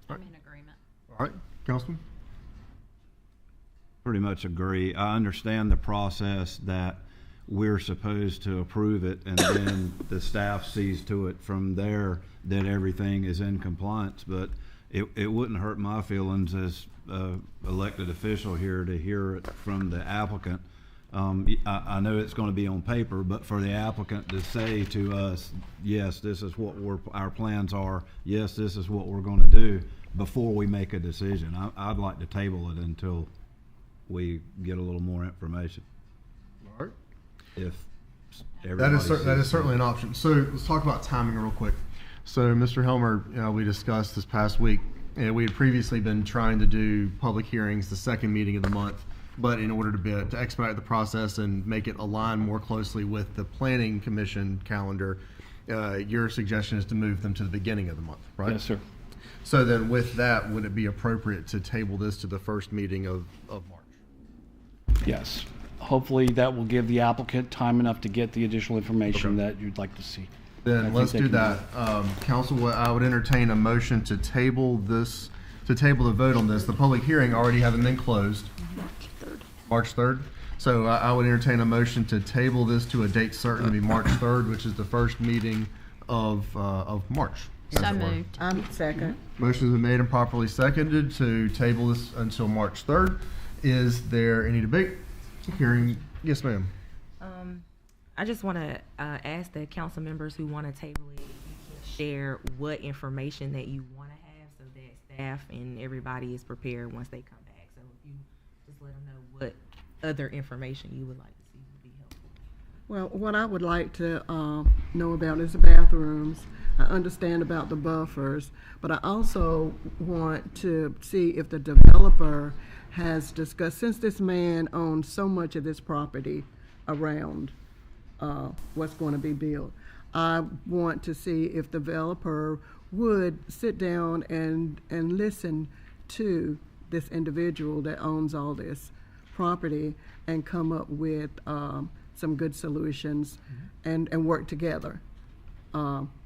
I'm in agreement.
All right, Councilman?
Pretty much agree. I understand the process that we're supposed to approve it, and then the staff sees to it from there that everything is in compliance. But it wouldn't hurt my feelings as elected official here to hear it from the applicant. I know it's going to be on paper, but for the applicant to say to us, yes, this is what our plans are, yes, this is what we're going to do, before we make a decision. I'd like to table it until we get a little more information.
All right.
If
that is certainly an option. So let's talk about timing real quick. So Mr. Helmer, we discussed this past week, we had previously been trying to do public hearings the second meeting of the month, but in order to expedite the process and make it align more closely with the Planning Commission calendar, your suggestion is to move them to the beginning of the month, right?
Yes, sir.
So then with that, would it be appropriate to table this to the first meeting of March?
Yes. Hopefully that will give the applicant time enough to get the additional information that you'd like to see.
Then let's do that. Council, I would entertain a motion to table the vote on this. The public hearing already having been closed. March 3rd. So I would entertain a motion to table this to a date certain to be March 3rd, which is the first meeting of March.
So moved.
I'm second.
Motion has been made and properly seconded to table this until March 3rd. Is there any debate? Hearing, yes, ma'am.
I just want to ask the council members who want to table it, if you can share what information that you want to have so that staff and everybody is prepared once they come back. So if you just let them know what other information you would like to see would be helpful.
Well, what I would like to know about is the bathrooms. I understand about the buffers, but I also want to see if the developer has discussed, since this man owns so much of this property around what's going to be built, I want to see if the developer would sit down and listen to this individual that owns all this property and come up with some good solutions and work together.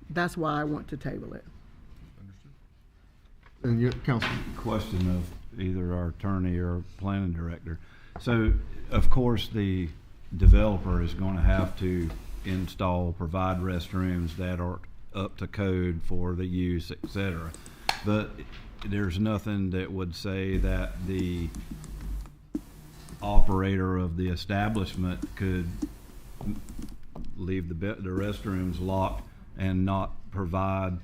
That's why I want to table it.
And you, Council.
Question of either our attorney or planning director. So, of course, the developer is going to have to provide restrooms that are up to code for the use, etc. But there's nothing that would say that the operator of the establishment could leave the restrooms locked and not provide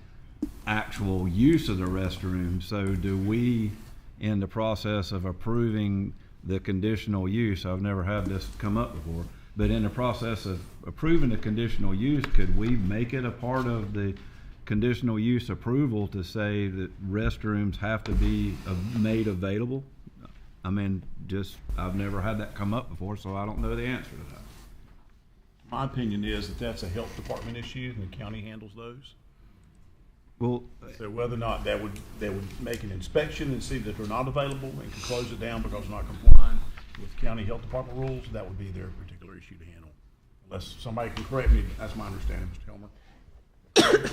actual use of the restroom. So do we, in the process of approving the conditional use, I've never had this come up before, but in the process of approving the conditional use, could we make it a part of the conditional use approval to say that restrooms have to be made available? I mean, I've never had that come up before, so I don't know the answer to that.
My opinion is that that's a health department issue, and the county handles those.
Well,
so whether or not they would make an inspection and see that they're not available and can close it down because they're not complying with county health department rules, that would be their particular issue to handle. Unless somebody can correct me, that's my understanding, Mr. Helmer.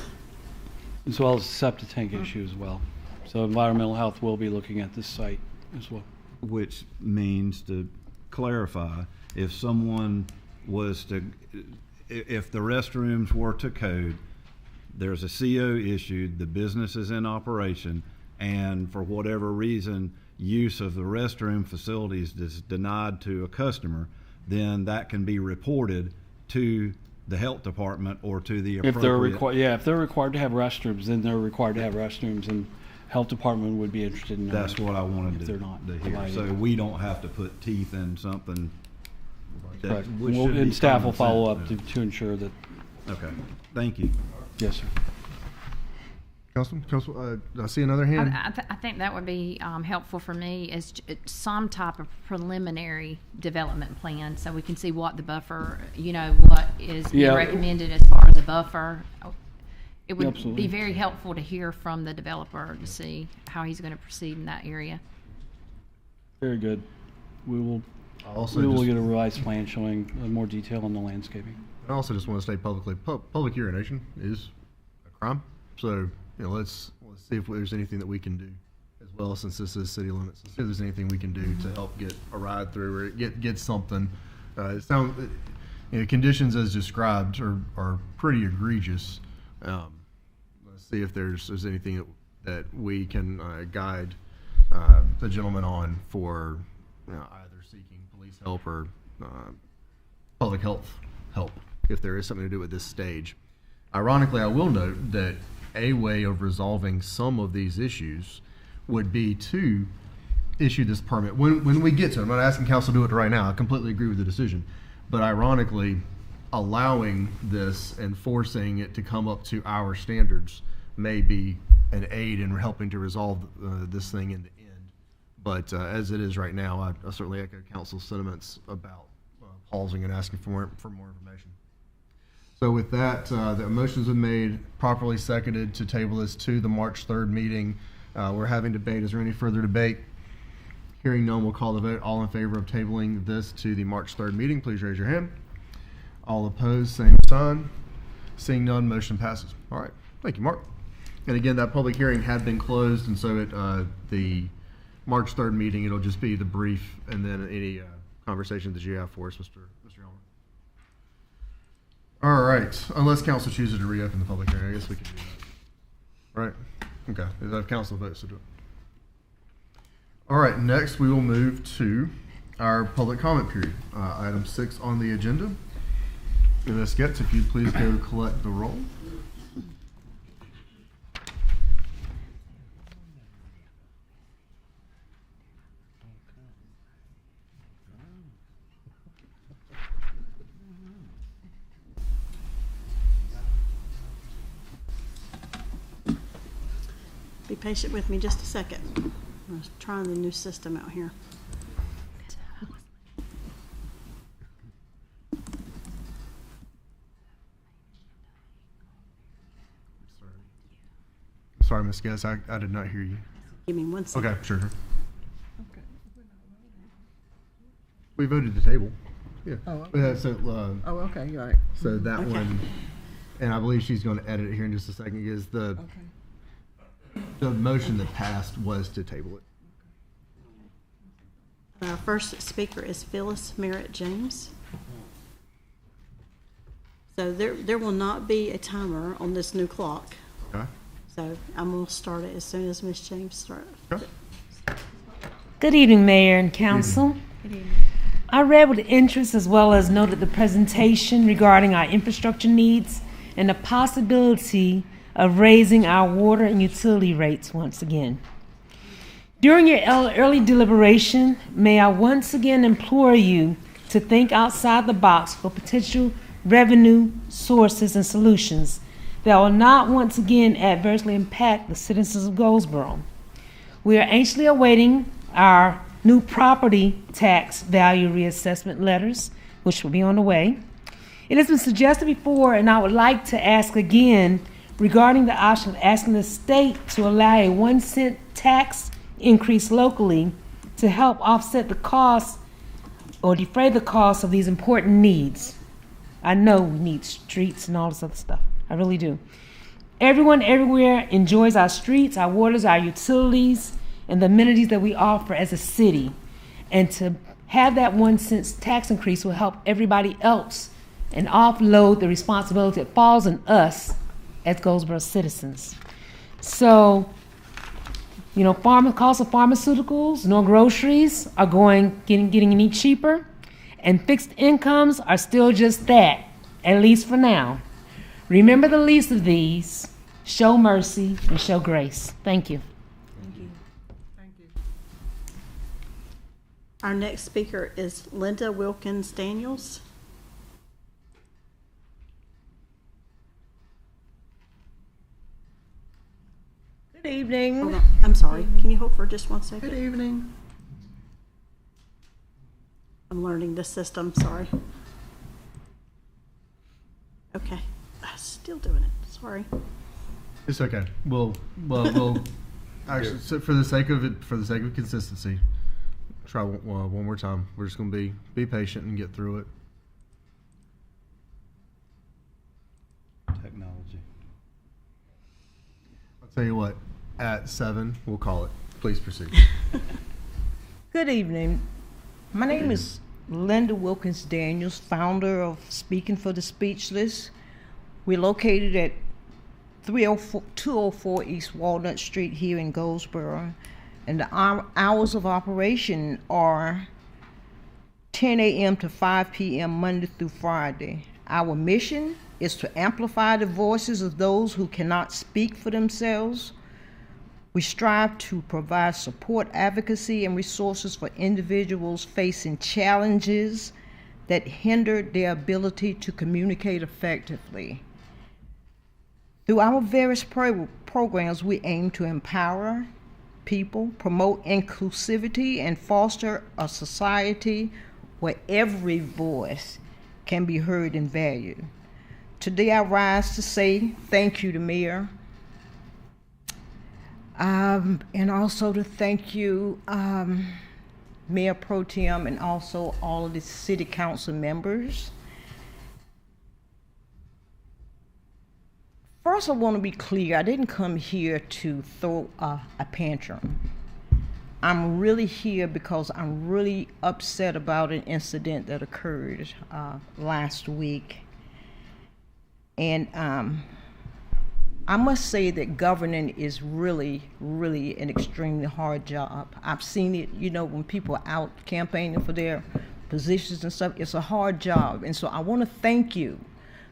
As well as septic tank issue as well. So environmental health will be looking at this site as well.
Which means, to clarify, if someone was to, if the restrooms were to code, there's a CO issued, the business is in operation, and for whatever reason, use of the restroom facilities is denied to a customer, then that can be reported to the health department or to the appropriate.
If they're required to have restrooms, then they're required to have restrooms, and health department would be interested in knowing.
That's what I wanted
to
hear. So
them.
we don't have to put teeth in something.
Correct. And staff will follow up to ensure that.
Okay. Thank you.
Yes, sir.
Council, I see another hand.
I think that would be helpful for me is some type of preliminary development plan, so we can see what the buffer, what is being recommended as far as the buffer. It would be very helpful to hear from the developer to see how he's going to proceed in that area.
Very good. We will get a revised plan showing more detail on the landscaping.
I also just want to state publicly, public urination is a crime. So, let's see if there's anything that we can do as well, since this is city limits. Let's see if there's anything we can do to help get a ride through or get something. Conditions as described are pretty egregious. Let's see if there's anything that we can guide the gentleman on for either seeking police help or public health help, if there is something to do at this stage. Ironically, I will note that a way of resolving some of these issues would be to issue this permit when we get to it. I'm not asking council to do it right now. I completely agree with the decision. But ironically, allowing this and forcing it to come up to our standards may be an aid in helping to resolve this thing in the end. But as it is right now, I certainly echo council's sentiments about pausing and asking for more information. So with that, the motion's been made, properly seconded to table this to the March 3rd meeting. We're having debate. Is there any further debate? Hearing none, we'll call the vote. All in favor of tabling this to the March 3rd meeting, please raise your hand. All opposed, same sign. Seeing none, motion passes. All right. Thank you, Mark. And again, that public hearing had been closed, and so the March 3rd meeting, it'll just be the brief and then any conversation that you have for us, Mr. Helmer. All right. Unless council chooses to reopen the public hearing, I guess we can do that. Right? Okay. If council votes to do it. All right. Next, we will move to our public comment period. Item 6 on the agenda. And Ms. Getz, if you'd please go collect the roll.
Be patient with me just a second. I'm trying the new system out here.
Sorry, Ms. Guess, I did not hear you.
Give me 1 second.
Okay, sure. Okay. We voted the table. Yeah.
Oh, okay. Okay, you're right.
So that one, and I believe she's going to edit it here in just a second, is the The motion that passed was to table it.
Our first speaker is Phyllis Merritt James. So there will not be a timer on this new clock.
Okay.
So I'm going to start it as soon as Ms. James starts.
Okay.
Good evening, Mayor and Council.
Good evening.
I read with interest as well as noted the presentation regarding our infrastructure needs and the possibility of raising our water and utility rates once again. During your early deliberation, may I once again implore you to think outside the box for potential revenue sources and solutions that will not once again adversely impact the citizens of Goldsboro. We are anxiously awaiting our new property tax value reassessment letters, which will be on the way. It has been suggested before, and I would like to ask again regarding the option of asking the state to allow a 1 cent tax increase locally to help offset the cost or defray the cost of these important needs. I know we need streets and all this other stuff. I really do. Everyone everywhere enjoys our streets, our waters, our utilities, and the amenities that we offer as a city. And to have that 1 cent tax increase will help everybody else and offload the responsibility that falls on us as Goldsboro citizens. So, you know, costs of pharmaceuticals, no groceries are getting any cheaper, and fixed incomes are still just that, at least for now. Remember the least of these, show mercy and show grace. Thank you.
Thank you. Thank you. Our next speaker is Linda Wilkins Daniels.
Good evening.
Hold on. I'm sorry. Can you hold for just 1 second?
Good evening.
I'm learning this system. Sorry. Okay. Still doing it. Sorry.
It's okay. We'll actually, so for the sake of consistency, try one more time. We're just going to be patient and get through it.
Technology.
I'll tell you what. At 7, we'll call it. Please proceed.
Good evening. My name is Linda Wilkins Daniels, founder of Speaking for the Speechless. We're located at 204 East Walnut Street here in Goldsboro. And the hours of operation are 10 a.m. to 5 p.m. Monday through Friday. Our mission is to amplify the voices of those who cannot speak for themselves. We strive to provide support, advocacy, and resources for individuals facing challenges that hinder their ability to communicate effectively. Through our various programs, we aim to empower people, promote inclusivity, and foster a society where every voice can be heard and valued. Today I rise to say thank you to Mayor, and also to thank you, Mayor Pro Tem, and also all of the City Council members. First, I want to be clear. I didn't come here to throw a tantrum. I'm really here because I'm really upset about an incident that occurred last week. And I must say that governing is really, really an extremely hard job. I've seen it, you know, when people are out campaigning for their positions and stuff, it's a hard job. And so I want to thank you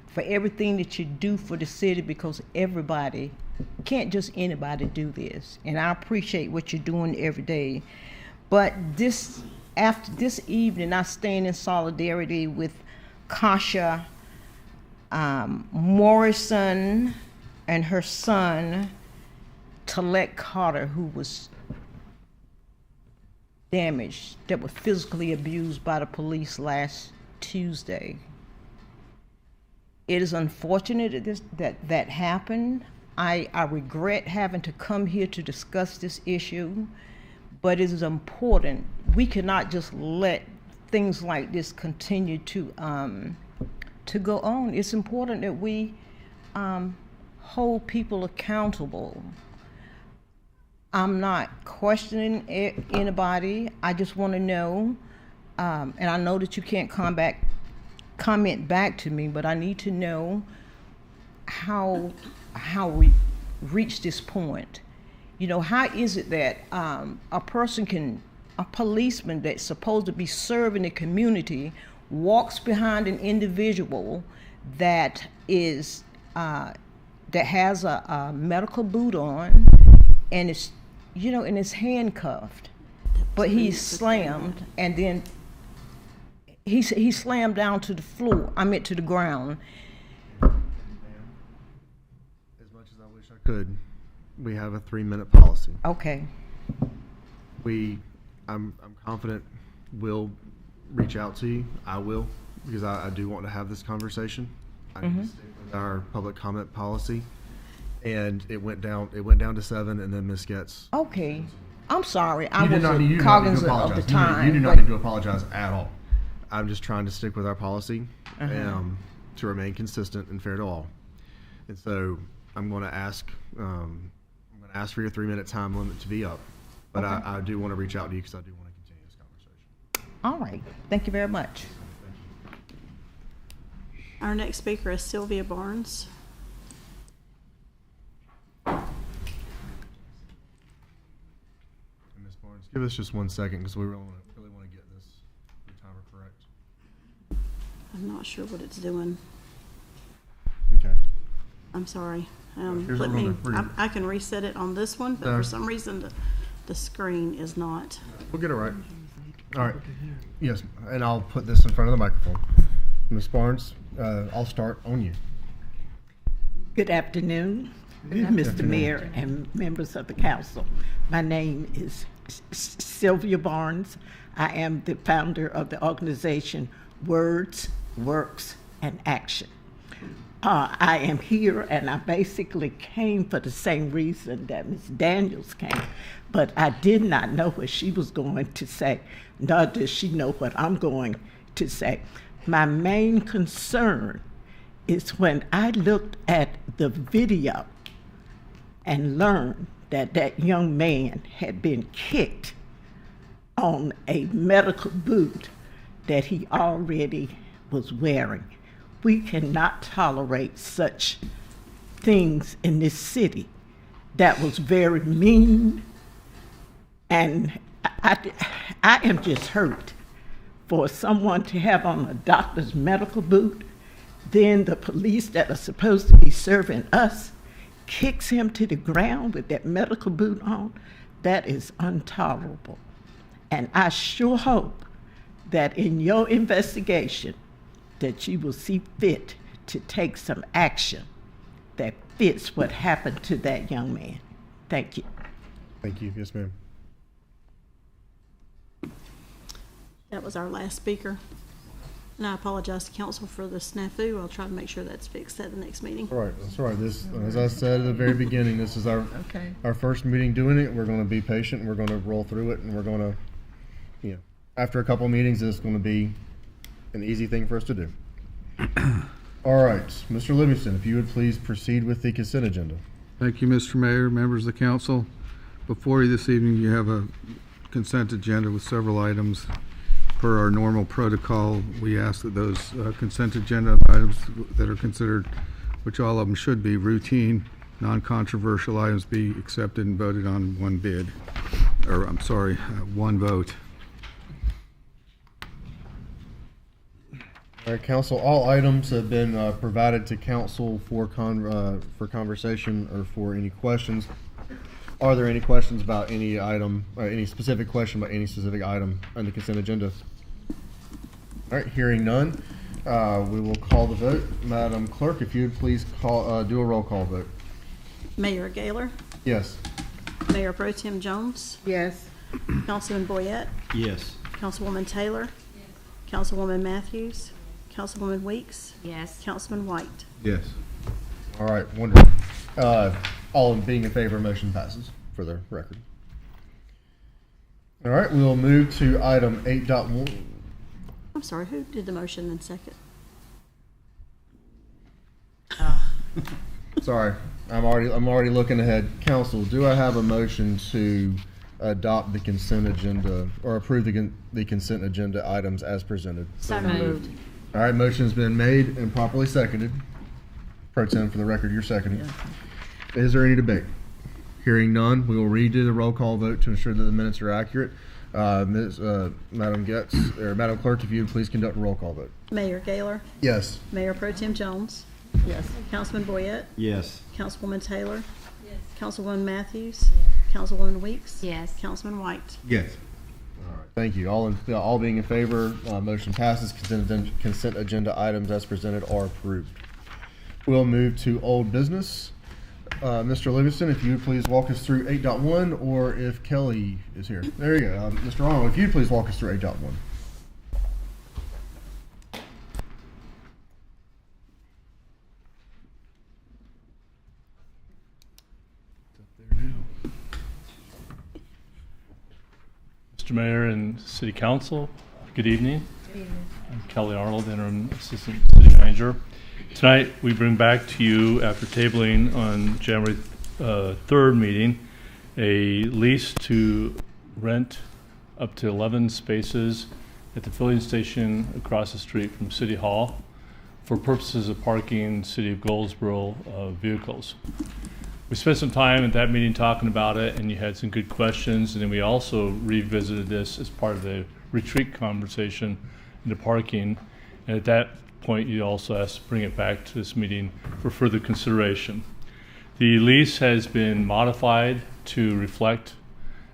for everything that you do for the city, because everybody, can't just anybody do this. And I appreciate what you're doing every day. But after this evening, I stand in solidarity with Kasha Morrison and her son, Talette Carter, who was damaged, that was physically abused by the police last Tuesday. It is unfortunate that happened. I regret having to come here to discuss this issue, but it is important. We cannot just let things like this continue to go on. It's important that we hold people accountable. I'm not questioning anybody. I just want to know, and I know that you can't comment back to me, but I need to know how we reach this point. You know, how is it that a policeman that's supposed to be serving the community walks behind an individual that is that has a medical boot on and is, you know, and is handcuffed, but he's slammed, and then he slammed down to the floor. I meant to the ground.
As much as I wish I could, we have a 3-minute policy.
Okay.
I'm confident we'll reach out to you. I will, because I do want to have this conversation. I need to stick with our public comment policy, and it went down to 7, and then Ms. Getz.
Okay. I'm sorry. I
You
was
do not
cognizant
need to
of the
apologize.
time.
You do not need to apologize at all. I'm just trying to stick with our policy to remain consistent and fair to all. And so I'm going to ask for your 3-minute time limit to be up. But
Okay.
I do want to reach out to you because I do want to continue this conversation.
All right. Thank you very much.
Our next speaker is Sylvia Barnes.
Ms. Barnes, give us just 1 second because we really want to get this timer correct.
I'm not sure what it's doing.
Okay.
I'm sorry.
Here's what we're gonna-
I can reset it on this one, but
No.
for some reason the screen is not.
We'll get it right. All right. Yes, and I'll put this in front of the microphone. Ms. Barnes, I'll start on you.
Good afternoon, Mr. Mayor and members of the council. My name is Sylvia Barnes. I am the founder of the organization Words, Works, and Action. I am here, and I basically came for the same reason that Ms. Daniels came, but I did not know what she was going to say, nor does she know what I'm going to say. My main concern is when I looked at the video and learned that that young man had been kicked on a medical boot that he already was wearing. We cannot tolerate such things in this city. That was very mean, and I am just hurt for someone to have on a doctor's medical boot, then the police that are supposed to be serving us kicks him to the ground with that medical boot on. That is intolerable. And I sure hope that in your investigation that you will see fit to take some action that fits what happened to that young man. Thank you.
Thank you. Yes, ma'am.
That was our last speaker. And I apologize to council for the snafu. I'll try to make sure that's fixed at the next meeting.
All right. That's all right. This, as I said at the very beginning, this is our first meeting doing it. We're going to be patient, and we're going to roll through it, and we're going to, after a couple of meetings, it's going to be an easy thing for us to do. All right, Mr. Livingston, if you would please proceed with the consent agenda.
Thank you, Mr. Mayor, members of the council. Before you this evening, you have a consent agenda with several items. Per our normal protocol, we ask that those consent agenda items that are considered, which all of them should be routine, non-controversial items, be accepted and voted on one bid, or I'm sorry, one vote.
All right, council, all items have been provided to council for conversation or for any questions. Are there any questions about any item, any specific question about any specific item on the consent agenda? All right, hearing none, we will call the vote. Madam Clerk, if you would please do a roll call vote.
Mayor Gaylor,
Yes.
Mayor Pro Tem Jones,
Yes.
Councilman Boyette,
Yes.
Councilwoman Taylor, Councilwoman Matthews, Councilwoman Weeks,
Yes.
Councilman White.
Yes. All right, wonderful. All being in favor, motion passes for the record. All right, we will move to item 8.1.
I'm sorry, who did the motion and second?
Sorry, I'm already looking ahead. Council, do I have a motion to adopt the consent agenda or approve the consent agenda items as presented?
So moved.
All right, motion's been made and properly seconded. Pro Tem, for the record, you're seconding. Is there any debate? Hearing none, we will redo the roll call vote to ensure that the minutes are accurate. Madam Clerk, if you would please conduct a roll call vote.
Mayor Gaylor?
Yes.
Mayor Pro Tem Jones?
Yes.
Councilman Boyette?
Yes.
Councilwoman Taylor? Yes. Councilwoman Matthews? Yes. Councilwoman Weeks?
Yes.
Councilman White?
Yes.
All right. Thank you. All being in favor, motion passes. Consent agenda items as presented are approved. We'll move to old business. Mr. Livingston, if you would please walk us through 8.1, or if Kelly is here. There you go. Mr. Arnold, if you'd please walk us through 8.1.
Mr. Mayor and City Council, good evening.
Good evening.
I'm Kelly Arnold, Interim Assistant City Manager. Tonight, we bring back to you, after tabling on January 3rd meeting, a lease to rent up to 11 spaces at the filling station across the street from City Hall for purposes of parking City of Goldsboro vehicles. We spent some time at that meeting talking about it, and you had some good questions, and then we also revisited this as part of the retreat conversation in the parking, and at that point you also asked to bring it back to this meeting for further consideration. The lease has been modified to reflect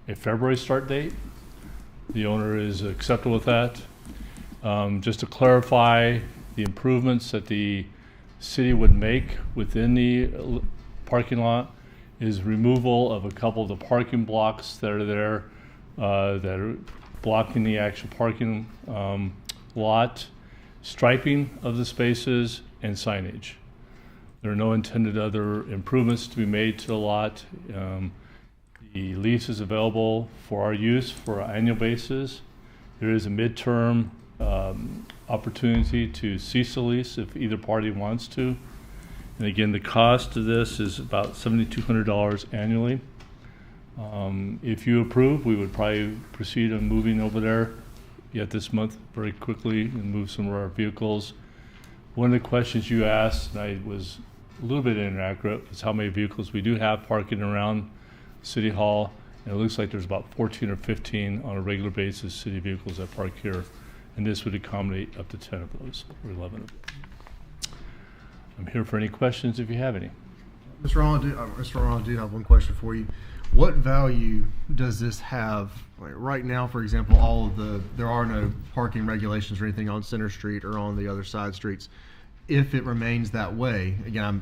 a February start date. The owner is acceptable with that. Just to clarify, the improvements that the city would make within the parking lot is removal of a couple of the parking blocks that are there that are blocking the actual parking lot, striping of the spaces, and signage. There are no intended other improvements to be made to the lot. The lease is available for our use for an annual basis. There is a midterm opportunity to cease the lease if either party wants to. And again, the cost of this is about $7,200 annually. If you approve, we would probably proceed on moving over there yet this month very quickly and move some of our vehicles. One of the questions you asked, and I was a little bit inaccurate, is how many vehicles we do have parking around City Hall. And it looks like there's about 14 or 15 on a regular basis city vehicles that park here. And this would accommodate up to 10 of those, or 11 of them. I'm here for any questions if you have any.
Mr. Arnold, I do have one question for you. What value does this have? Like right now, for example, there are no parking regulations or anything on Center Street or on the other side streets. If it remains that way, again,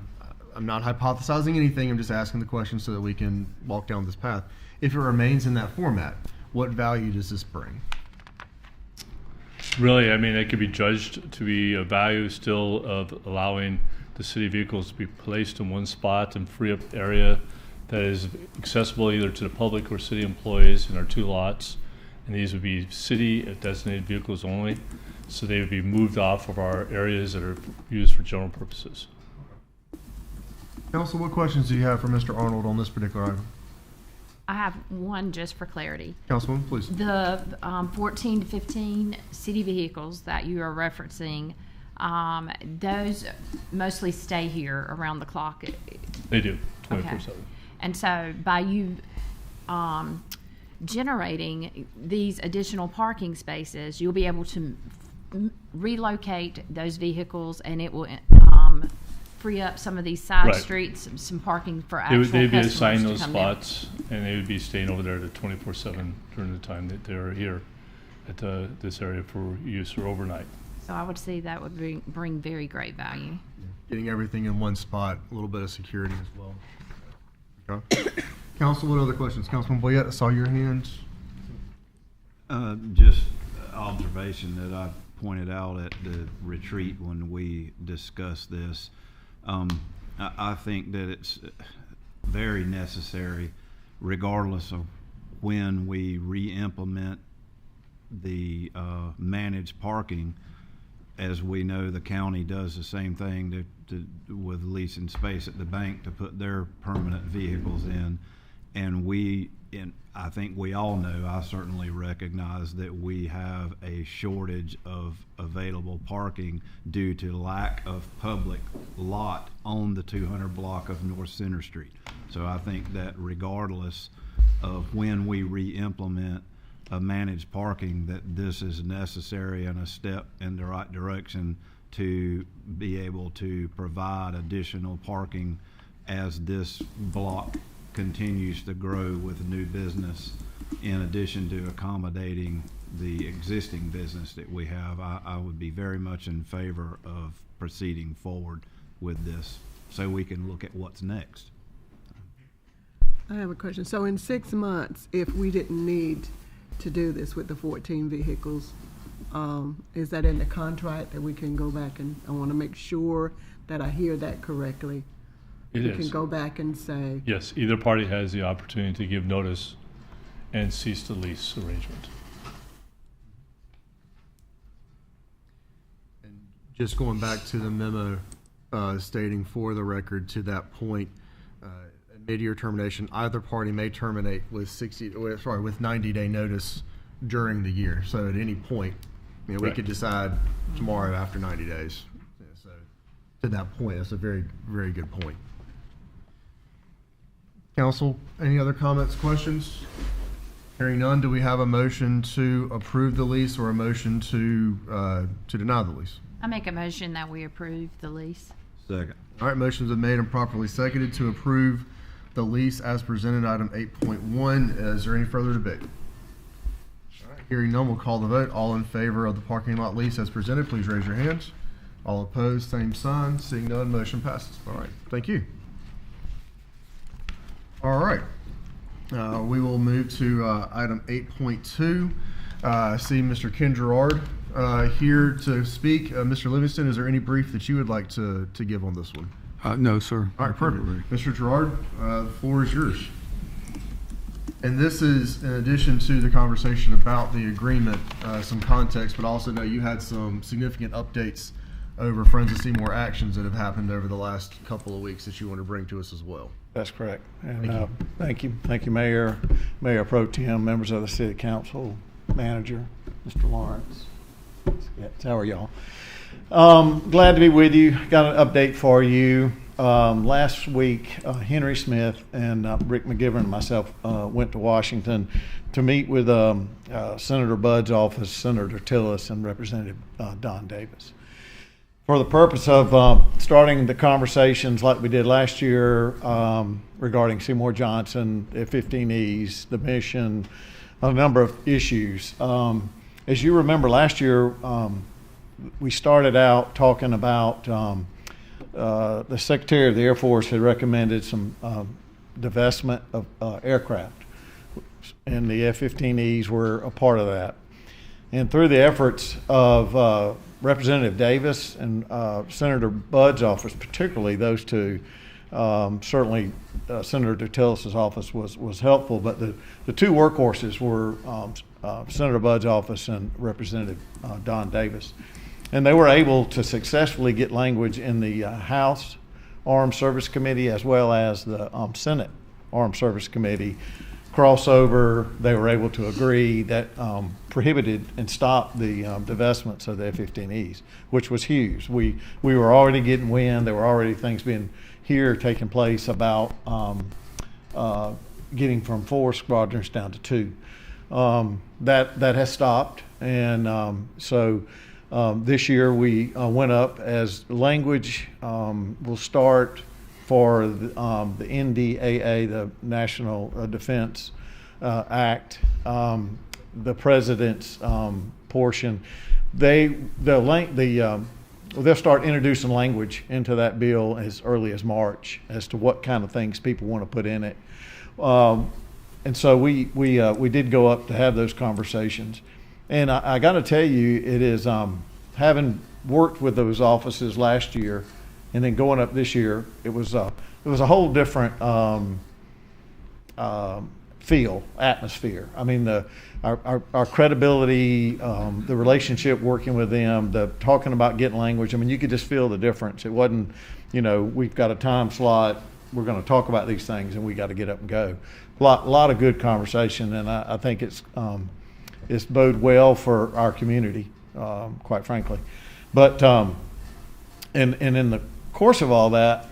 I'm not hypothesizing anything. I'm just asking the question so that we can walk down this path. If it remains in that format, what value does this bring?
Really, I mean, it could be judged to be a value still of allowing the city vehicles to be placed in one spot and free up area that is accessible either to the public or city employees in our two lots. And these would be city designated vehicles only. So they would be moved off of our areas that are used for general purposes.
Council, what questions do you have for Mr. Arnold on this particular item?
I have one just for clarity.
Councilwoman, please.
The 14 to 15 city vehicles that you are referencing, those mostly stay here around the clock.
They do, 24/7.
Okay. And so by you generating these additional parking spaces, you'll be able to relocate those vehicles, and it will free up some of these side streets, some parking for actual customers.
They'd be assigned those
to come
spots, and they would be staying over there at 24/7 during the time that they're here at this area for use or overnight.
So I would say that would bring very great value.
Getting everything in one spot, a little bit of security as well. Okay. Council, what other questions? Councilman Boyette, I saw your hands.
Just observation that I pointed out at the retreat when we discussed this. I think that it's very necessary, regardless of when we re-implement the managed parking, as we know, the county does the same thing with leasing space at the bank to put their permanent vehicles in. And I think we all know, I certainly recognize that we have a shortage of available parking due to lack of public lot on the 200 block of North Center Street. So I think that regardless of when we re-implement managed parking, that this is necessary and a step in the right direction to be able to provide additional parking as this block continues to grow with new business, in addition to accommodating the existing business that we have. I would be very much in favor of proceeding forward with this so we can look at what's next.
I have a question. So in 6 months, if we didn't need to do this with the 14 vehicles, is that in the contract that we can go back and, I want to make sure that I hear that correctly.
It
we
is.
can go back and say,
Yes, either party has the opportunity to give notice and cease the lease arrangement.
And just going back to the memo stating for the record to that point, mid-year termination, either party may terminate with 90-day notice during the year. So at any point, we could decide tomorrow after 90 days. Yeah, so to that point, that's a very, very good point. Council, any other comments, questions? Hearing none, do we have a motion to approve the lease or a motion to deny the lease?
I make a motion that we approve the lease.
Second.
All right, motions are made and properly seconded to approve the lease as presented, item 8.1. Is there any further debate? All right, hearing none, we'll call the vote. All in favor of the parking lot lease as presented, please raise your hands. All opposed, same sign. Seeing none, motion passes. All right, thank you. All right, we will move to item 8.2. I see Mr. Ken Gerard here to speak. Mr. Livingston, is there any brief that you would like to give on this one?
No, sir.
All right, perfect. Mr. Gerard, the floor is yours. And this is in addition to the conversation about the agreement, some context, but also know you had some significant updates over Friends of Seymour actions that have happened over the last couple of weeks that you want to bring to us as well.
That's correct. And thank you, Mayor, Mayor Pro Tem, members of the City Council, Manager, Mr. Lawrence. How are y'all? Glad to be with you. Got an update for you. Last week, Henry Smith and Rick McGivern and myself went to Washington to meet with Senator Budd's office, Senator Tillis, and Representative Don Davis, for the purpose of starting the conversations like we did last year regarding Seymour Johnson, the 15Es, the mission, a number of issues. As you remember, last year we started out talking about the Secretary of the Air Force had recommended some divestment of aircraft, and the F-15Es were a part of that. And through the efforts of Representative Davis and Senator Budd's office, particularly those two, certainly Senator Tillis' office was helpful, but the two workhorses were Senator Budd's office and Representative Don Davis. And they were able to successfully get language in the House Armed Service Committee as well as the Senate Armed Service Committee crossover. They were able to agree that prohibited and stopped the divestments of the F-15Es, which was huge. We were already getting wind. There were already things taking place about getting from 4 squadrons down to 2. That has stopped, and so this year we went up as language will start for the NDAA, the National Defense Act, the President's portion. They'll start introducing language into that bill as early as March as to what kind of things people want to put in it. And so we did go up to have those conversations. And I got to tell you, it is having worked with those offices last year, and then going up this year, it was a whole different atmosphere. I mean, our credibility, the relationship working with them, the talking about getting language. I mean, you could just feel the difference. It wasn't, we've got a time slot, we're going to talk about these things, and we got to get up and go. A lot of good conversation, and I think it's bode well for our community, quite frankly. But and in the course of all that,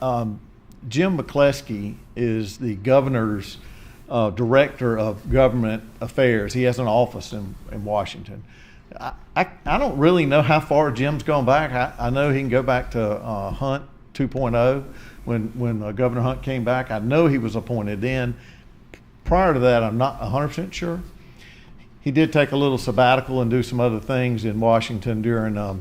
Jim McCleskey is the governor's director of government affairs. He has an office in Washington. I don't really know how far Jim's gone back. I know he can go back to Hunt 2.0 when Governor Hunt came back. I know he was appointed then. Prior to that, I'm not 100% sure. He did take a little sabbatical and do some other things in Washington during a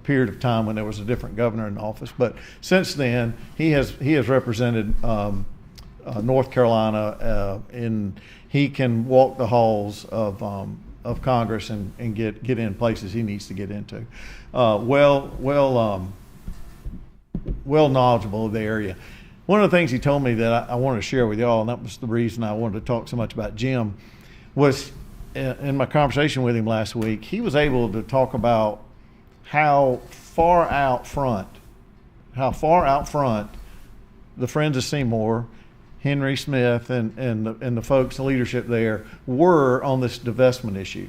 period of time when there was a different governor in office. But since then, he has represented North Carolina, and he can walk the halls of Congress and get in places he needs to get into. Well knowledgeable of the area. One of the things he told me that I wanted to share with y'all, and that was the reason I wanted to talk so much about Jim, was in my conversation with him last week, he was able to talk about how far out front the Friends of Seymour, Henry Smith, and the folks, the leadership there, were on this divestment issue.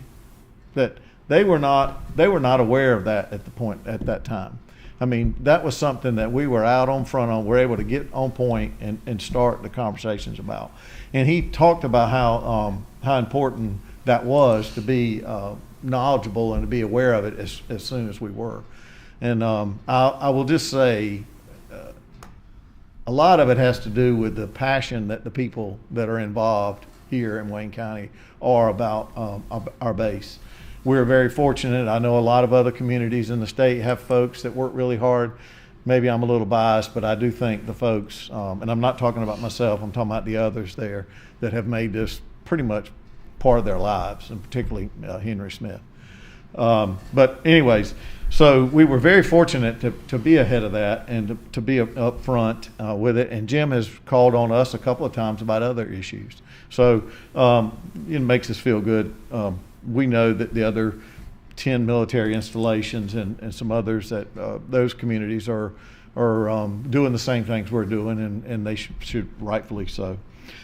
That they were not aware of that at that time. I mean, that was something that we were out on front on. We're able to get on point and start the conversations about. And he talked about how important that was to be knowledgeable and to be aware of it as soon as we were. And I will just say, a lot of it has to do with the passion that the people that are involved here in Wayne County are about our base. We're very fortunate. I know a lot of other communities in the state have folks that work really hard. Maybe I'm a little biased, but I do think the folks, and I'm not talking about myself, I'm talking about the others there that have made this pretty much part of their lives, and particularly Henry Smith. But anyways, so we were very fortunate to be ahead of that and to be up front with it. And Jim has called on us a couple of times about other issues. So it makes us feel good. We know that the other 10 military installations and some others that those communities are doing the same things we're doing, and they should rightfully so.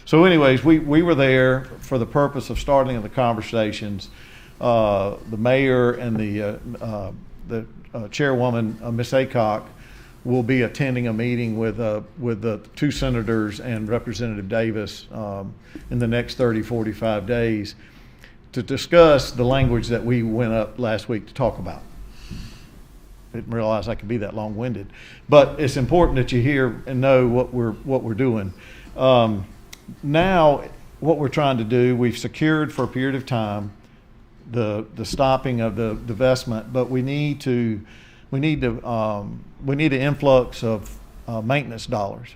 So anyways, we were there for the purpose of starting the conversations. The mayor and the chairwoman, Ms. Aycock, will be attending a meeting with the two senators and Representative Davis in the next 45 days to discuss the language that we went up last week to talk about. Didn't realize I could be that long-winded, but it's important that you hear and know what we're doing. Now, what we're trying to do, we've secured for a period of time the stopping of the divestment, but we need an influx of maintenance dollars.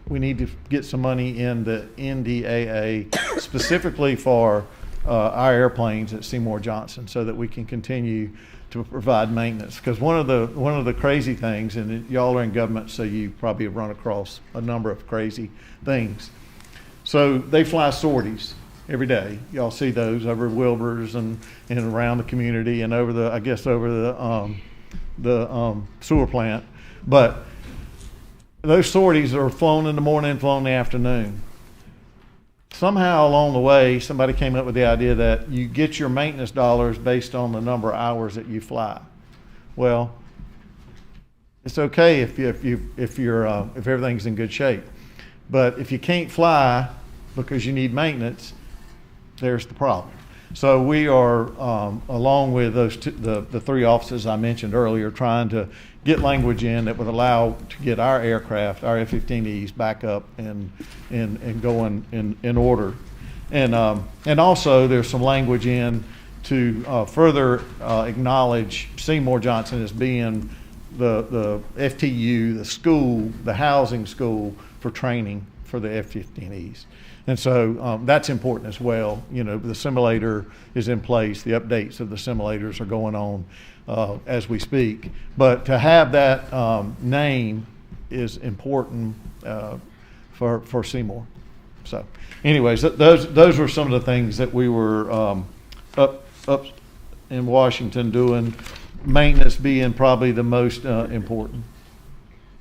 We need to get some money in the NDAA specifically for our airplanes at Seymour Johnson, so that we can continue to provide maintenance. Because one of the crazy things, and y'all are in government, so you probably have run across a number of crazy things. So they fly sorties every day. Y'all see those over Wilbur's and around the community and over the sewer plant. But those sorties are flown in the morning and flown in the afternoon. Somehow along the way, somebody came up with the idea that you get your maintenance dollars based on the number of hours that you fly. Well, it's okay if everything's in good shape, but if you can't fly because you need maintenance, there's the problem. So we are, along with the three offices I mentioned earlier, trying to get language in that would allow to get our aircraft, our F-15Es, back up and going in order. And also there's some language in to further acknowledge Seymour Johnson as being the FTU, the school, the housing school for training for the F-15Es. And so that's important as well. You know, the simulator is in place. The updates of the simulators are going on as we speak. But to have that name is important for Seymour. So, anyways, those were some of the things that we were up in Washington doing. Maintenance being probably the most important.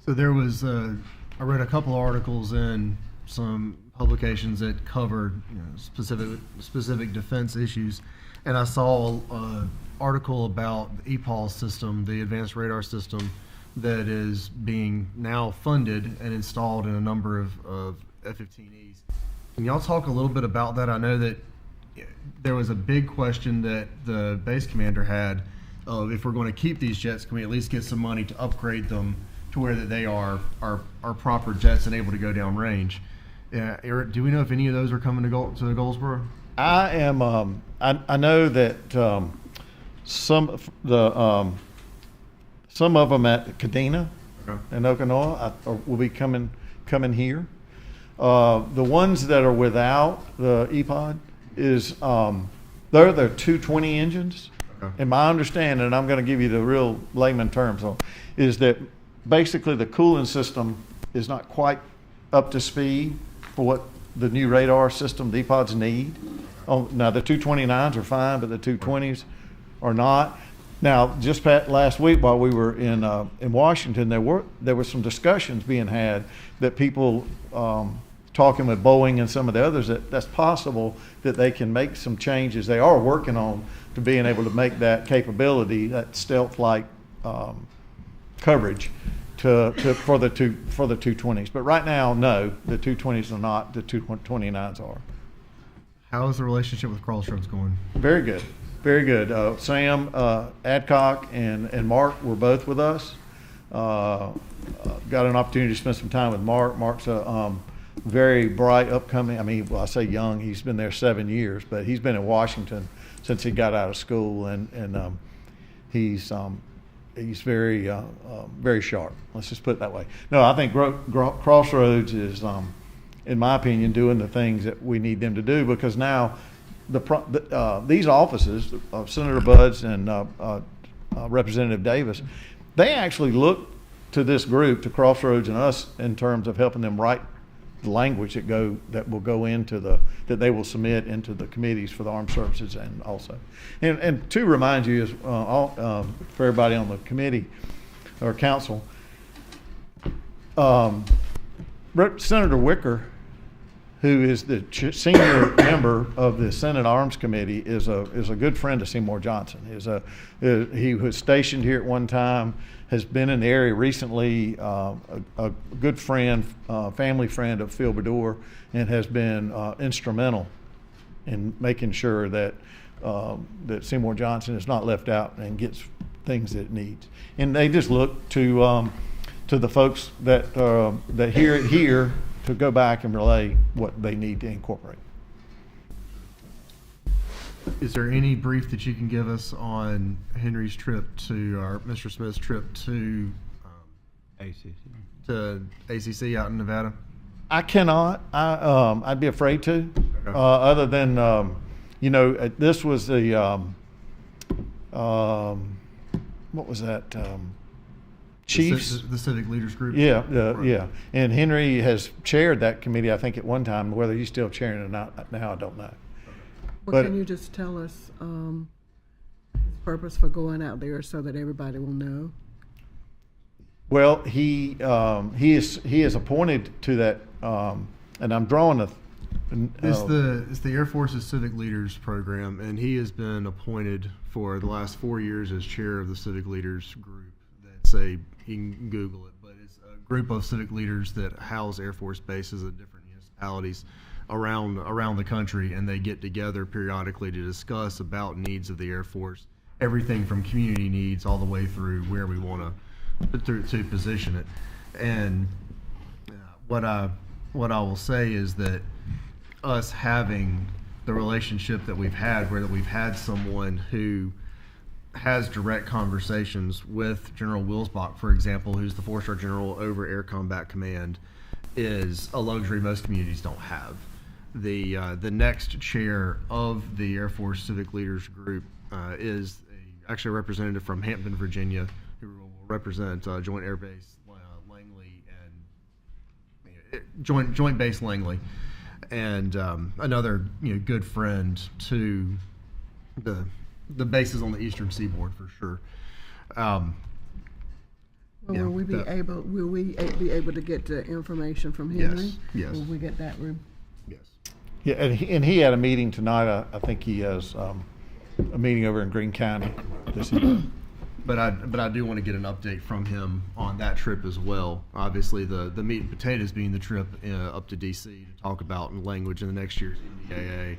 So there was, I read a couple articles in some publications that covered specific defense issues, and I saw an article about the EPAL system, the Advanced Radar System, that is being now funded and installed in a number of F-15Es. Can y'all talk a little bit about that? I know that there was a big question that the base commander had of, if we're going to keep these jets, can we at least get some money to upgrade them to where that they are proper jets and able to go down range? Eric, do we know if any of those are coming to the Goldsboro?
I am. I know that some of them at Kadena and Okinawa will be coming here. The ones that are without the EPOD is they're 220 engines. And my understanding, and I'm going to give you the real layman terms on, is that basically the cooling system is not quite up to speed for what the new radar system, the EPODs, need. Now the 229s are fine, but the 220s are not. Now, just last week while we were in Washington, there were some discussions being had that people talking with Boeing and some of the others that's possible that they can make some changes. They are working on to being able to make that capability, that stealth-like coverage for the 220s. But right now, no, the 220s are not. The 229s are.
How is the relationship with Crossroads going?
Very good. Very good. Sam Adcock and Mark were both with us. Got an opportunity to spend some time with Mark. Mark's a very bright, upcoming, I say young, he's been there 7 years, but he's been in Washington since he got out of school, and he's very very sharp. Let's just put it that way. No, I think Crossroads is, in my opinion, doing the things that we need them to do, because now these offices of Senator Budds and Representative Davis, they actually look to this group, to Crossroads and us, in terms of helping them write the language that will go into that they will submit into the committees for the armed services, and also, and to remind you, for everybody on the committee or council, Senator Wicker, who is the senior member of the Senate Arms Committee, is a good friend of Seymour Johnson. He was stationed here at one time, has been in the area recently, a good friend, family friend of Phil Bedore, and has been instrumental in making sure that Seymour Johnson is not left out and gets things that it needs. And they just look to the folks that hear it here to go back and relay what they need to incorporate.
Is there any brief that you can give us on Henry's trip or Mr. Smith's trip to ACC out in Nevada?
I cannot. I'd be afraid to. Okay. Other than this was the what was that? Chiefs,
the Civic Leaders Group.
Yeah, yeah. And Henry has chaired that committee, I think, at one time. Whether he's still chairing it or not now, I don't know.
Well, can you just tell us his purpose for going out there so that everybody will know?
Well, he is appointed to that, and I'm drawing
it's the Air Force's Civic Leaders Program, and he has been appointed for the last 4 years as chair of the Civic Leaders Group. You can Google it, but it's a group of civic leaders that house Air Force bases at different municipalities around the country, and they get together periodically to discuss about needs of the Air Force, everything from community needs all the way through where we want to position it. And what I will say is that us having the relationship that we've had, where that we've had someone who has direct conversations with General Wilsbach, for example, who's the 4-star general over Air Combat Command, is a luxury most communities don't have. The next chair of the Air Force Civic Leaders Group is actually a representative from Hampton, Virginia, who will represent Joint Air Base Langley and Joint Base Langley. and another good friend to the bases on the Eastern Seaboard for sure.
Well, will we be able to get the information from Henry?
Yes.
Will we get that room?
Yes.
Yeah, and he had a meeting tonight. I think he has a meeting over in Greene County this evening.
But I do want to get an update from him on that trip as well. Obviously, the meat and potatoes being the trip up to DC to talk about in language in the next year's NDAA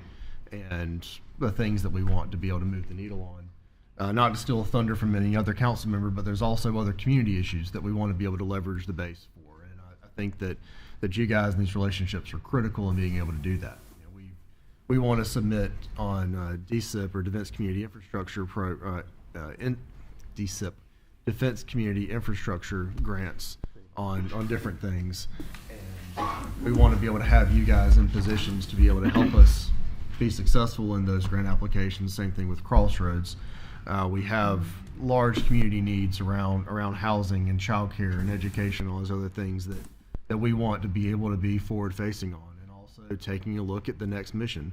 and the things that we want to be able to move the needle on. Not to steal thunder from any other council member, but there's also other community issues that we want to be able to leverage the base for. And I think that you guys in these relationships are critical in being able to do that. We want to submit on DCIP or Defense Community Infrastructure DCIP, Defense Community Infrastructure grants on different things. And we want to be able to have you guys in positions to be able to help us be successful in those grant applications. Same thing with Crossroads. We have large community needs around housing and childcare and education, all those other things that we want to be able to be forward facing on, and also taking a look at the next mission.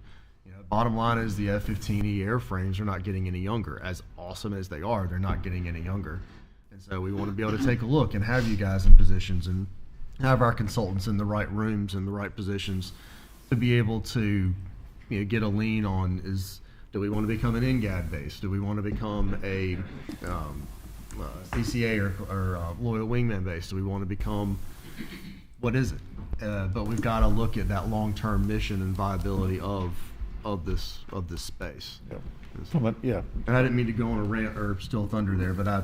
Bottom line is the F-15E airframes are not getting any younger. As awesome as they are, they're not getting any younger. And so we want to be able to take a look and have you guys in positions and have our consultants in the right rooms and the right positions to be able to get a lean on do we want to become an NGAD base? Do we want to become a CCA or Loyal Wingman base? Do we want to become, what is it? But we've got to look at that long-term mission and viability of this space.
Yeah.
And I didn't mean to go on a rant or steal thunder there, but I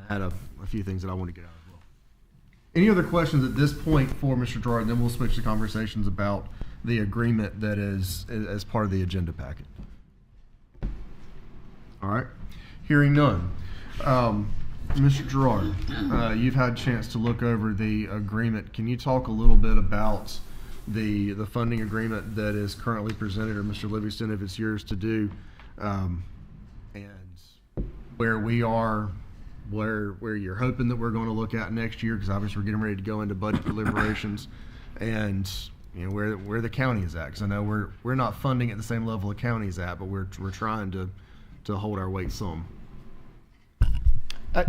had a few things that I want to get out as well. Any other questions at this point for Mr. Gerard? And then we'll switch to conversations about the agreement that is as part of the agenda packet. All right. Hearing none. Mr. Gerard, you've had a chance to look over the agreement. Can you talk a little bit about the funding agreement that is currently presented, or Mr. Livingston, if it's yours to do, and where we are, where you're hoping that we're going to look at next year, because obviously we're getting ready to go into budget deliberations, and where the county is at, because I know we're not funding at the same level the county's at, but we're trying to hold our weight some.
I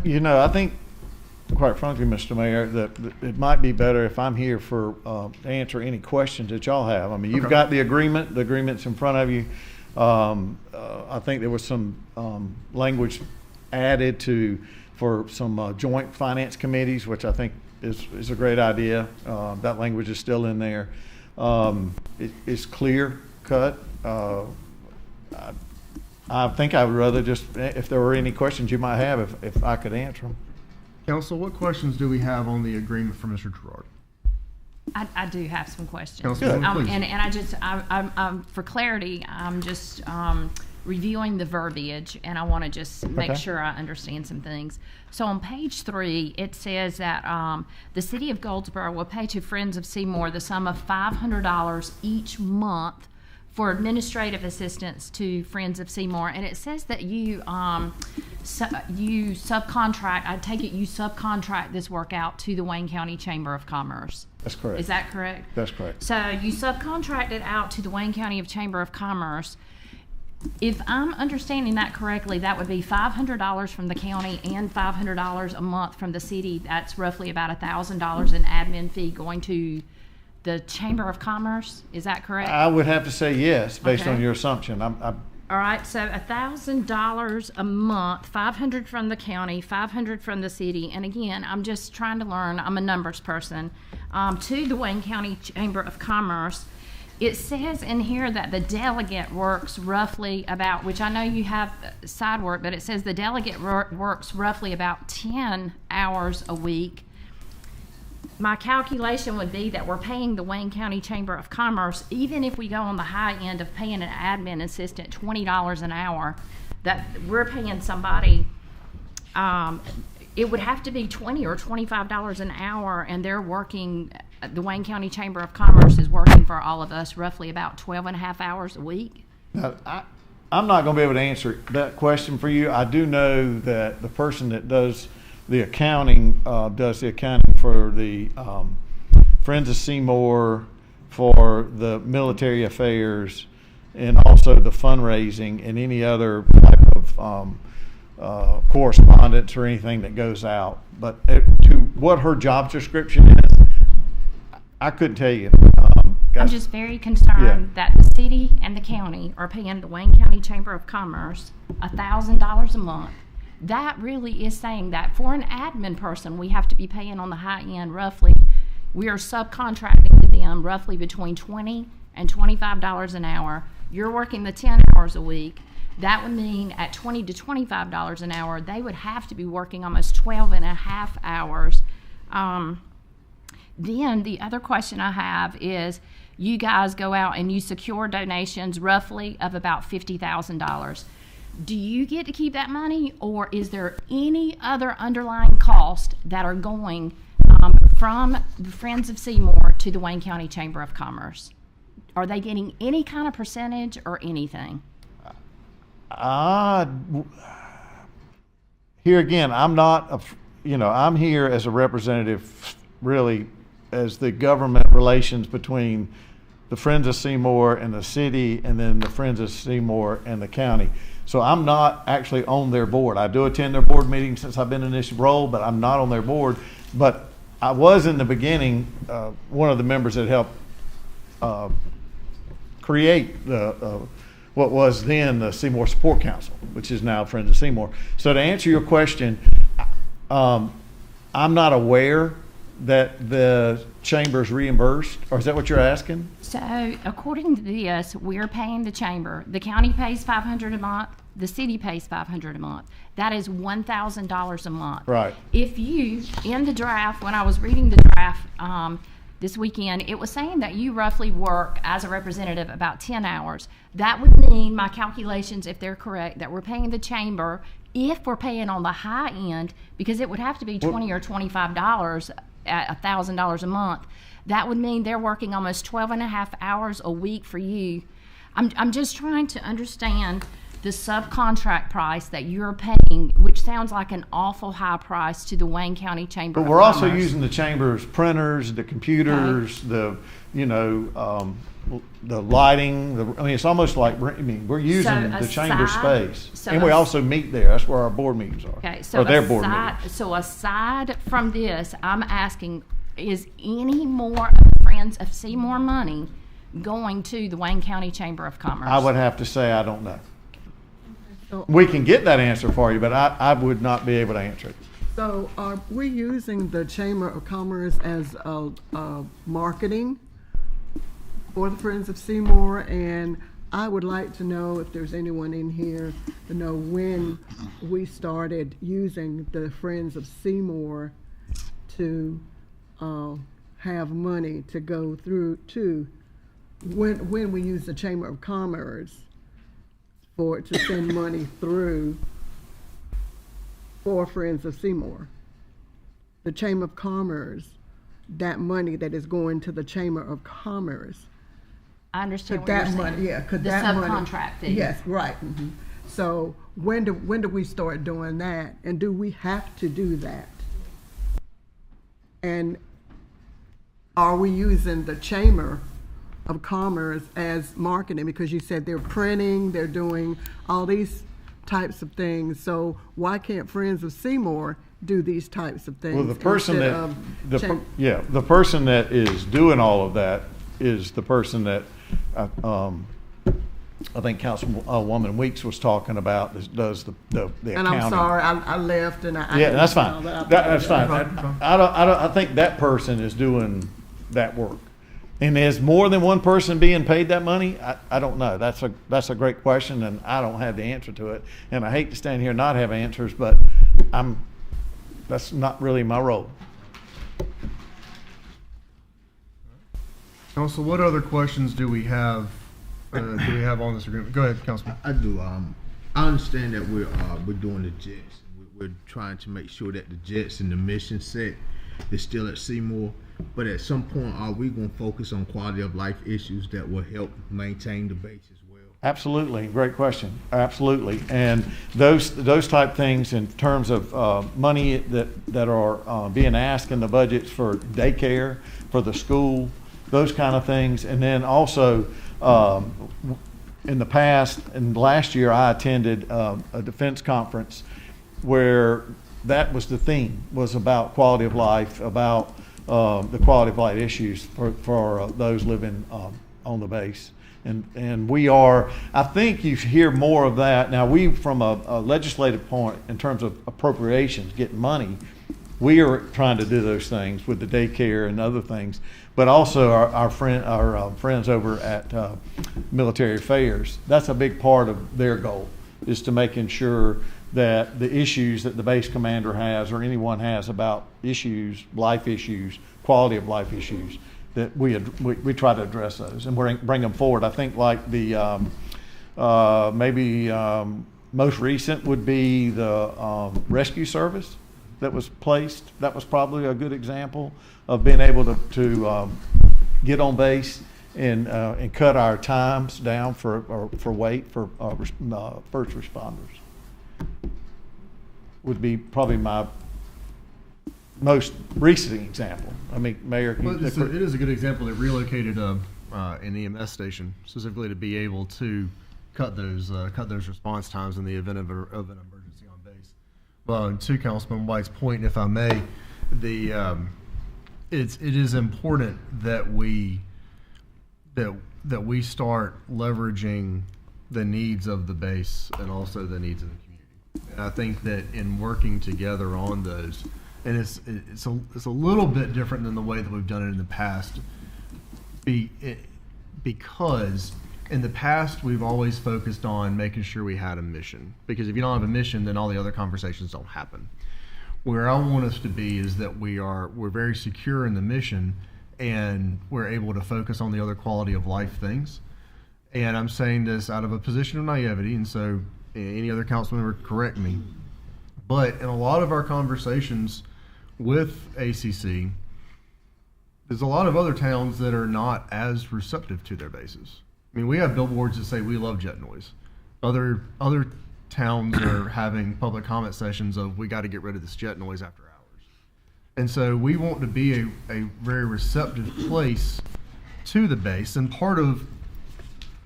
think, quite frankly, Mr. Mayor, that it might be better if I'm here to answer any questions that y'all have. I mean, you've got the agreement. The agreement's in front of you. I think there was some language added for some joint finance committees, which I think is a great idea. That language is still in there. It's clear cut. I think I would rather just, if there were any questions you might have, if I could answer them.
Council, what questions do we have on the agreement for Mr. Gerard?
I do have some questions.
Councilwoman, please.
And I'm for clarity, I'm just reviewing the verbiage, and I want to just make sure I understand some things. So on page 3, it says that the city of Goldsboro will pay to Friends of Seymour the sum of $500 each month for administrative assistance to Friends of Seymour, and it says that you subcontract. I take it you subcontract this work out to the Wayne County Chamber of Commerce.
That's correct.
Is that correct?
That's correct.
So you subcontract it out to the Wayne County Chamber of Commerce. If I'm understanding that correctly, that would be $500 from the county and $500 a month from the city. That's roughly about $1,000 in admin fee going to the Chamber of Commerce. Is that correct?
I would have to say yes, based on your assumption.
All right, so $1,000 a month, $500 from the county, $500 from the city, and again, I'm just trying to learn. I'm a numbers person. To the Wayne County Chamber of Commerce, it says in here that the delegate works roughly about, which I know you have side work, but it says the delegate works roughly about 10 hours a week. My calculation would be that we're paying the Wayne County Chamber of Commerce, even if we go on the high end of paying an admin assistant $20 an hour, that we're paying somebody, it would have to be $20 or $25 an hour, and they're working, the Wayne County Chamber of Commerce is working for all of us roughly about 12 and a half hours a week.
Now, I'm not going to be able to answer that question for you. I do know that the person that does the accounting for the Friends of Seymour for the military affairs and also the fundraising and any other type of correspondence or anything that goes out. But to what her job description is, I couldn't tell you.
I'm just very concerned that the city and the county are paying the Wayne County Chamber of Commerce $1,000 a month. That really is saying that for an admin person, we have to be paying on the high end roughly. We are subcontracting to them roughly between $20 and $25 an hour. You're working the 10 hours a week. That would mean at $20 to $25 an hour, they would have to be working almost 12 and a half hours. Then the other question I have is, you guys go out and you secure donations roughly of about $50,000. Do you get to keep that money, or is there any other underlying cost that are going from the Friends of Seymour to the Wayne County Chamber of Commerce? Are they getting any kind of percentage or anything?
Here again, I'm not, I'm here as a representative, really, as the government relations between the Friends of Seymour and the city, and then the Friends of Seymour and the county. So I'm not actually on their board. I do attend their board meetings since I've been in this role, but I'm not on their board. But I was in the beginning one of the members that helped create the what was then the Seymour Support Council, which is now Friends of Seymour. So to answer your question, I'm not aware that the chamber's reimbursed, or is that what you're asking?
So according to this, we're paying the chamber. The county pays $500 a month. The city pays $500 a month. That is $1,000 a month.
Right.
If you, in the draft, when I was reading the draft this weekend, it was saying that you roughly work as a representative about 10 hours. That would mean, my calculations, if they're correct, that we're paying the chamber, if we're paying on the high end, because it would have to be $20 or $25 at $1,000 a month, that would mean they're working almost 12 and a half hours a week for you. I'm just trying to understand the subcontract price that you're paying, which sounds like an awful high price to the Wayne County Chamber of
But we're
Commerce.
also using the chamber's printers, the computers, the lighting. I mean, it's almost like we're using the chamber space, and we also meet there. That's where our board meetings are.
Okay, so
or their board meetings.
So aside from this, I'm asking, is any more of the Friends of Seymour money going to the Wayne County Chamber of Commerce?
I would have to say I don't know. We can get that answer for you, but I would not be able to answer it.
So are we using the Chamber of Commerce as marketing for the Friends of Seymour? And I would like to know if there's anyone in here to know when we started using the Friends of Seymour to have money to go through to when we use the Chamber of Commerce to send money through for Friends of Seymour. The Chamber of Commerce, that money that is going to the Chamber of Commerce.
I understand
Could
what
that
you're
money,
saying.
yeah, could
the
that
subcontract
money,
fee.
yes, right. Mm-hmm. So when do we start doing that, and do we have to do that? And are we using the Chamber of Commerce as marketing? Because you said they're printing, they're doing all these types of things. So why can't Friends of Seymour do these types of things?
Well, the person
instead
that the person that is doing all of that is the person that I think Councilwoman Weeks was talking about. Does the accounting?
And I'm sorry, I left and I
Yeah, that's fine.
all that.
That's fine. I think that person is doing that work. And is more than one person being paid that money? I don't know. That's a great question, and I don't have the answer to it. And I hate to stand here and not have answers, but that's not really my role.
Council, what other questions do we have? On this agreement? Go ahead, Councilman.
I do. I understand that we're doing the jets. We're trying to make sure that the jets and the mission set is still at Seymour. But at some point, are we going to focus on quality of life issues that will help maintain the base as well?
Absolutely, great question. Absolutely, and those type things in terms of money that are being asked in the budgets for daycare, for the school, those kind of things. And then also, in the past, and last year, I attended a defense conference where that was the theme, was about quality of life, about the quality of life issues for those living on the base. And we are, I think you hear more of that. Now, we, from a legislative point, in terms of appropriations, getting money, we are trying to do those things with the daycare and other things. But also our friends over at Military Affairs, that's a big part of their goal, is to making sure that the issues that the base commander has or anyone has about issues, life issues, quality of life issues, that we try to address those and bring them forward. I think like the most recent would be the rescue service that was placed. That was probably a good example of being able to get on base and cut our times down for wait for first responders. Would be probably my most recent example. I mean, Mayor.
Well, it is a good example that relocated an EMS station specifically to be able to cut those response times in the event of an emergency on base. Well, to Councilman White's point, if I may, it is important that we start leveraging the needs of the base and also the needs of the community. And I think that in working together on those, and it's a little bit different than the way that we've done it in the past, because in the past we've always focused on making sure we had a mission. Because if you don't have a mission, then all the other conversations don't happen. Where I want us to be is that we're very secure in the mission, and we're able to focus on the other quality of life things. And I'm saying this out of a position of naivety, and so any other council member correct me. But in a lot of our conversations with ACC, there's a lot of other towns that are not as receptive to their bases. I mean, we have billboards that say we love jet noise. Other towns are having public comment sessions of we got to get rid of this jet noise after hours. And so we want to be a very receptive place to the base. And part of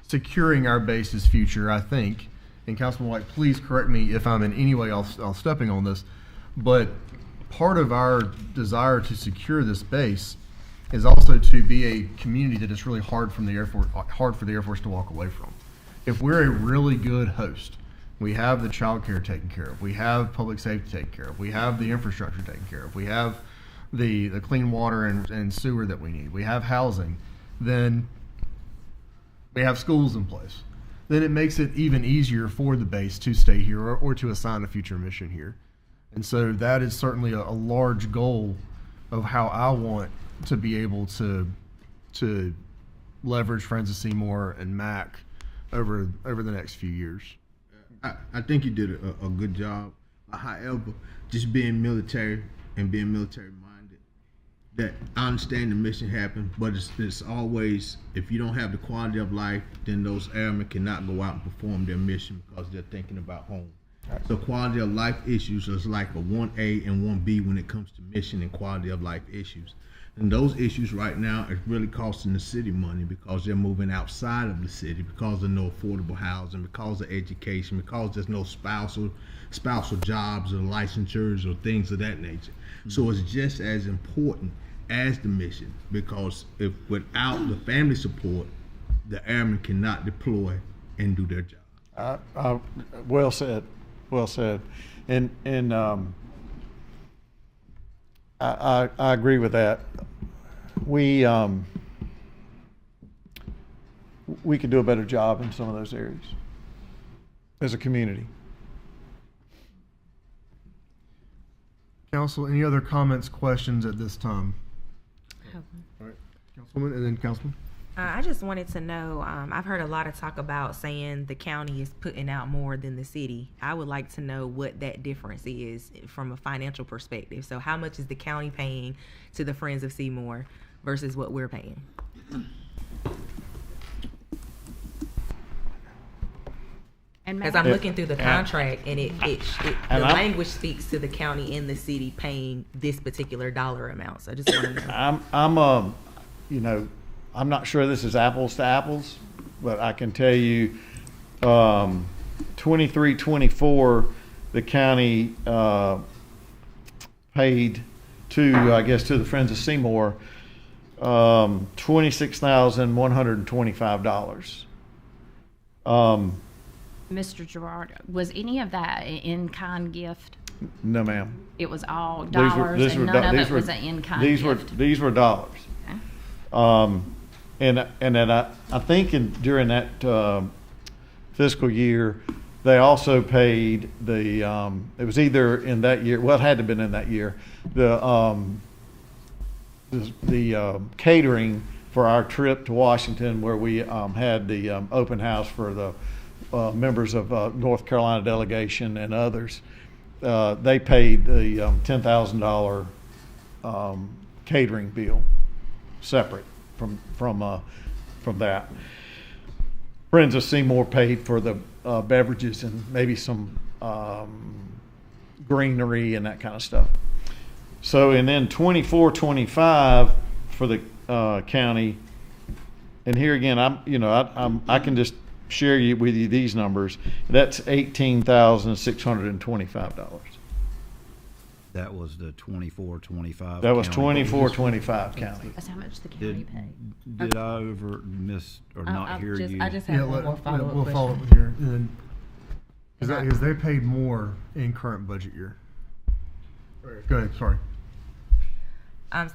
securing our base's future, I think, and Councilman White, please correct me if I'm in any way off stepping on this, but part of our desire to secure this base is also to be a community that is really hard for the Air Force to walk away from. If we're a really good host, we have the child care taken care of, we have public safety taken care of, we have the infrastructure taken care of, we have the clean water and sewer that we need, we have housing, then we have schools in place. Then it makes it even easier for the base to stay here or to assign a future mission here. And so that is certainly a large goal of how I want to be able to leverage Friends of Seymour and MAC over the next few years.
I think you did a good job. However, just being military and being military minded, that I understand the mission happened, but it's always, if you don't have the quality of life, then those airmen cannot go out and perform their mission because they're thinking about home. Right. So quality of life issues is like a 1A and 1B when it comes to mission and quality of life issues. And those issues right now are really costing the city money because they're moving outside of the city because there's no affordable housing, because of education, because there's no spousal jobs or licensures or things of that nature. Mm-hmm. So it's just as important as the mission, because if without the family support, the airmen cannot deploy and do their job.
Well said. And I agree with that. We could do a better job in some of those areas as a community.
Council, any other comments, questions at this time? All right, Councilwoman, and then Councilman.
I just wanted to know, I've heard a lot of talk about saying the county is putting out more than the city. I would like to know what that difference is from a financial perspective. So how much is the county paying to the Friends of Seymour versus what we're paying? Because I'm looking through the contract, and the language speaks to the county and the city paying this particular dollar amount. So I just want to know.
I'm not sure this is apples to apples, but I can tell you 23-24, the county paid to, I guess, to the Friends of Seymour, $26,125.
Mr. Gerard, was any of that an in-kind gift?
No, ma'am.
It was all dollars, and none of it was an in-kind gift?
These were dollars.
Okay.
And then I think during that fiscal year, they also paid the, it was either in that year, well, it had to have been in that year, the catering for our trip to Washington, where we had the open house for the members of North Carolina delegation and others. They paid the $10,000 catering bill separate from that. Friends of Seymour paid for the beverages and maybe some greenery and that kind of stuff. So, and then 24-25 for the county, and here again, I can just share with you these numbers. That's $18,625.
That was the 24-25.
That was 24-25 county.
That's how much the county paid.
Did I over miss or not hear you?
I just have one more follow-up
We'll
question.
follow up with you. Because they paid more in current budget year. Go ahead, sorry.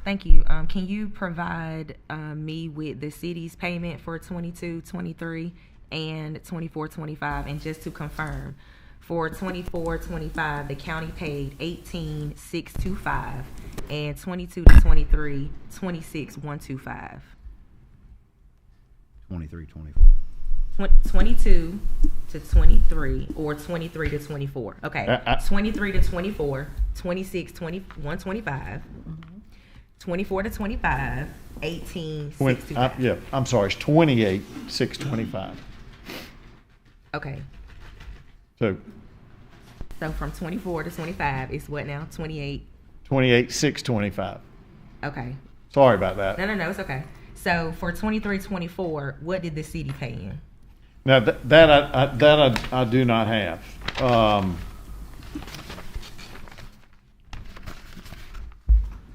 Thank you. Can you provide me with the city's payment for 22-23 and 24-25? And just to confirm, for 24-25, the county paid $18,625, and 22-23, $26,125.
23-24.
22-23 or 23-24. Okay. 23-24, 26,125. 24-25, 18,625.
Yeah, I'm sorry, it's 28,625.
Okay.
So
from 24-25, it's what now? 28.
28,625.
Okay.
Sorry about that.
No, it's okay. So for 23-24, what did the city pay in?
Now that I do not have.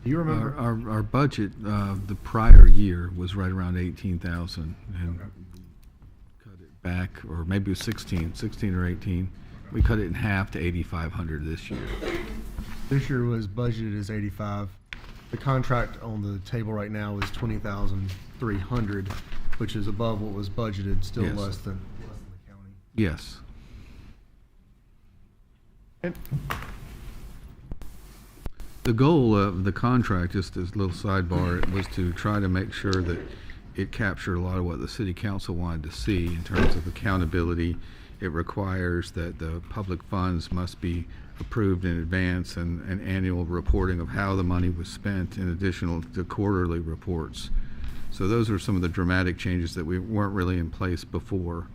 Do you remember?
Our budget the prior year was right around 18,000, and cut it back, or maybe it was 16 or 18. We cut it in half to 8,500 this year.
This year was budgeted as 85. The contract on the table right now is 20,300, which is above what was budgeted, still
Yes.
less than the county.
Yes. The goal of the contract, just as a little sidebar, was to try to make sure that it captured a lot of what the city council wanted to see in terms of accountability. It requires that the public funds must be approved in advance, and an annual reporting of how the money was spent in addition to quarterly reports. So those are some of the dramatic changes that we weren't really in place before.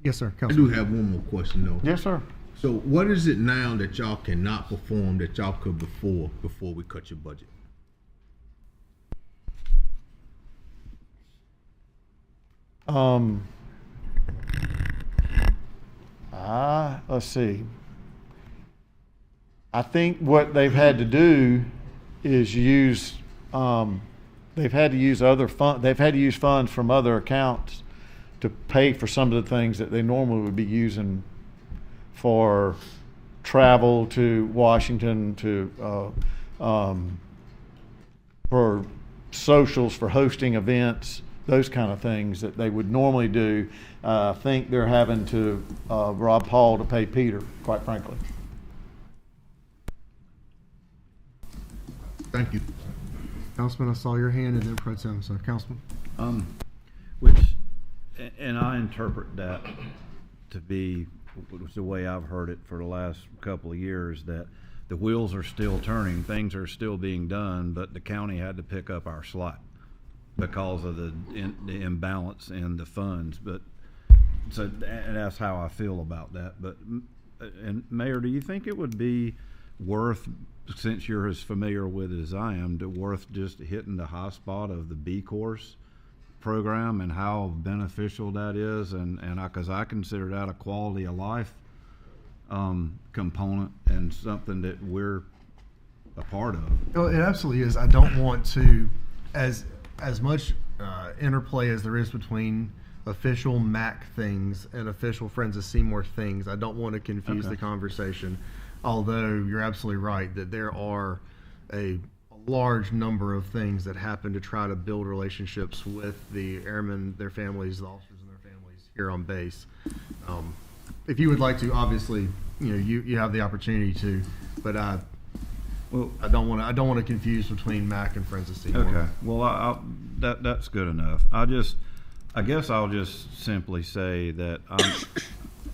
Yes, sir.
I do have one more question though.
Yes, sir.
So what is it now that y'all cannot perform that y'all could before we cut your budget?
Let's see. I think what they've had to do is use, they've had to use funds from other accounts to pay for some of the things that they normally would be using for travel to Washington, for socials, for hosting events, those kind of things that they would normally do. I think they're having to rob Paul to pay Peter, quite frankly.
Thank you. Councilman, I saw your hand, and then Pro Tem, so Councilman.
And I interpret that to be, the way I've heard it for the last couple of years, that the wheels are still turning, things are still being done, but the county had to pick up our slack because of the imbalance in the funds. But so, and that's how I feel about that. But, and Mayor, do you think it would be worth, since you're as familiar with it as I am, worth just hitting the high spot of the B course program and how beneficial that is, and because I consider that a quality of life component and something that we're a part of.
Well, it absolutely is. I don't want to, as much interplay as there is between official MAC things and official Friends of Seymour things, I don't want to confuse the conversation. Although you're absolutely right that there are a large number of things that happen to try to build relationships with the airmen, their families, the officers and their families here on base. If you would like to, obviously, you have the opportunity to, but I don't want to confuse between MAC and Friends of Seymour.
Okay. Well, that's good enough. I guess I'll just simply say that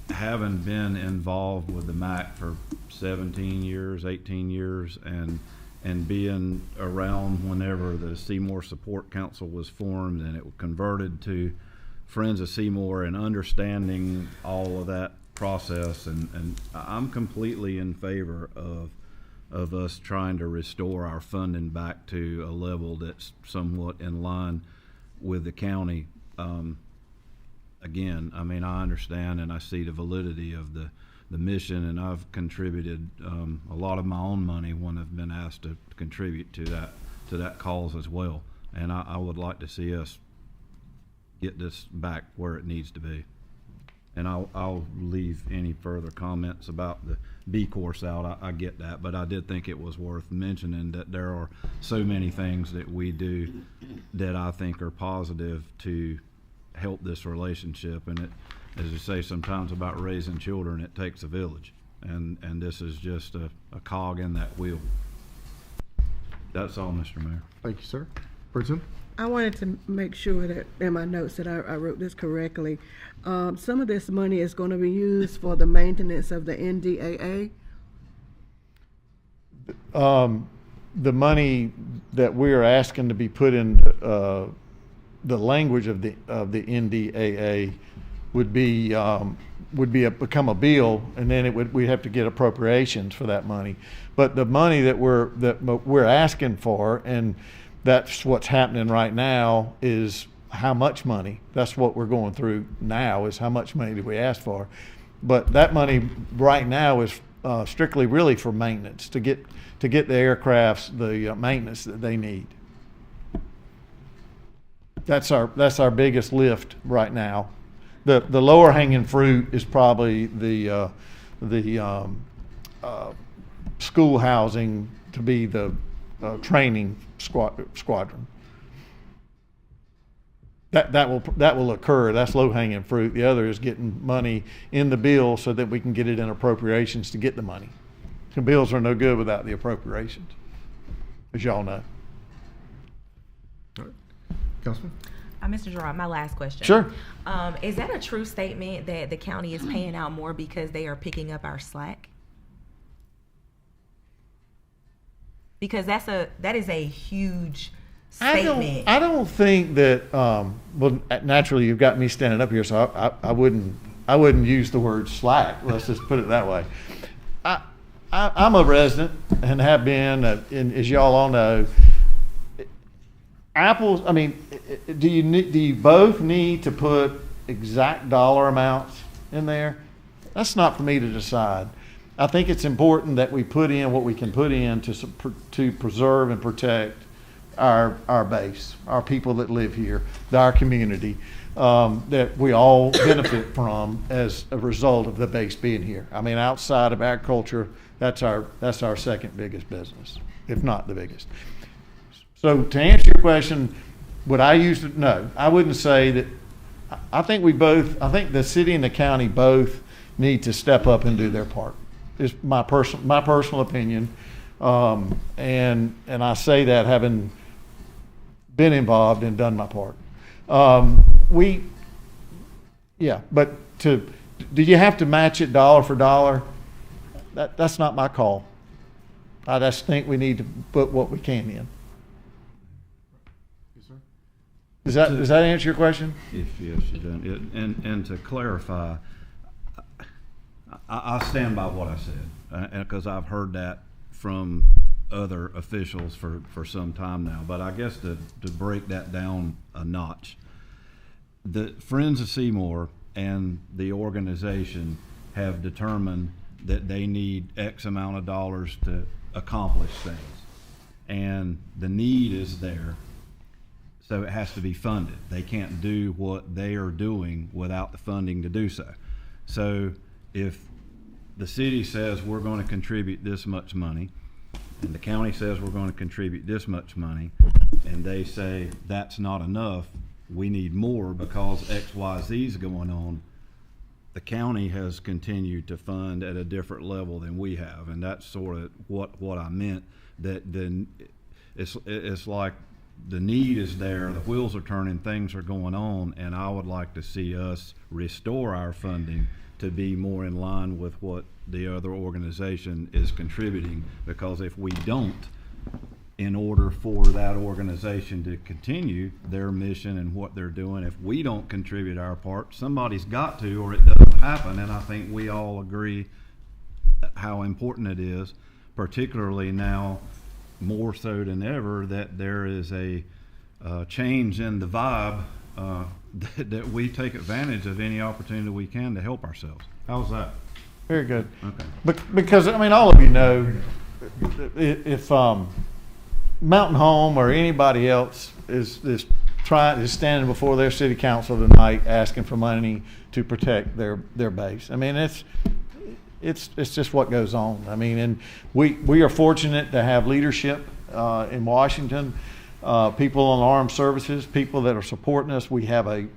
having been involved with the MAC for 17 years, 18 years, and being around whenever the Seymour Support Council was formed and it converted to Friends of Seymour, and understanding all of that process, and I'm completely in favor of us trying to restore our funding back to a level that's somewhat in line with the county. Again, I mean, I understand and I see the validity of the mission, and I've contributed a lot of my own money when I've been asked to contribute to that cause as well. And I would like to see us get this back where it needs to be. And I'll leave any further comments about the B course out. I get that, but I did think it was worth mentioning that there are so many things that we do that I think are positive to help this relationship. And it, as you say sometimes about raising children, it takes a village, and this is just a cog in that wheel. That's all, Mr. Mayor.
Thank you, sir. Bridget?
I wanted to make sure that in my notes that I wrote this correctly. Some of this money is going to be used for the maintenance of the NDAA.
The money that we are asking to be put in the language of the NDAA would become a bill, and then we have to get appropriations for that money. But the money that we're asking for, and that's what's happening right now, is how much money. That's what we're going through now, is how much money do we ask for. But that money right now is strictly really for maintenance, to get the aircrafts the maintenance that they need. That's our biggest lift right now. The lower hanging fruit is probably the school housing to be the training squadron. That will occur. That's low hanging fruit. The other is getting money in the bill so that we can get it in appropriations to get the money. The bills are no good without the appropriations, as y'all know.
All right. Councilman?
Mr. Gerard, my last question.
Sure.
Is that a true statement that the county is paying out more because they are picking up our slack? Because that is a huge statement.
I don't think that. Well, naturally, you've got me standing up here, so I wouldn't use the word slack. Let's just put it that way. I'm a resident and have been, and as y'all all know, apples. I mean, do you both need to put exact dollar amounts in there? That's not for me to decide. I think it's important that we put in what we can put in to preserve and protect our base, our people that live here, our community, that we all benefit from as a result of the base being here. I mean, outside of agriculture, that's our second biggest business, if not the biggest. So to answer your question, would I use it? No, I wouldn't say that. I think the city and the county both need to step up and do their part. Is my personal opinion, and I say that having been involved and done my part. But do you have to match it dollar for dollar? That's not my call. I just think we need to put what we can in. Yes, sir. Does that answer your question?
Yes, it does. And to clarify, I stand by what I said, because I've heard that from other officials for some time now. But I guess to break that down a notch, the Friends of Seymour and the organization have determined that they need X amount of dollars to accomplish things. And the need is there, so it has to be funded. They can't do what they are doing without the funding to do so. So if the city says we're going to contribute this much money, and the county says we're going to contribute this much money, and they say that's not enough, we need more because X, Y, Z is going on, the county has continued to fund at a different level than we have. And that's sort of what I meant, that then it's like the need is there, the wheels are turning, things are going on, and I would like to see us restore our funding to be more in line with what the other organization is contributing, because if we don't, in order for that organization to continue their mission and what they're doing, if we don't contribute our part, somebody's got to, or it doesn't happen. And I think we all agree how important it is, particularly now more so than ever, that there is a change in the vibe, that we take advantage of any opportunity we can to help ourselves. How's that?
Very good.
Okay.
Because, I mean, all of you know, if Mountain Home or anybody else is standing before their city council tonight asking for money to protect their base. I mean, it's just what goes on. I mean, and we are fortunate to have leadership in Washington, people in armed services, people that are supporting us. We have I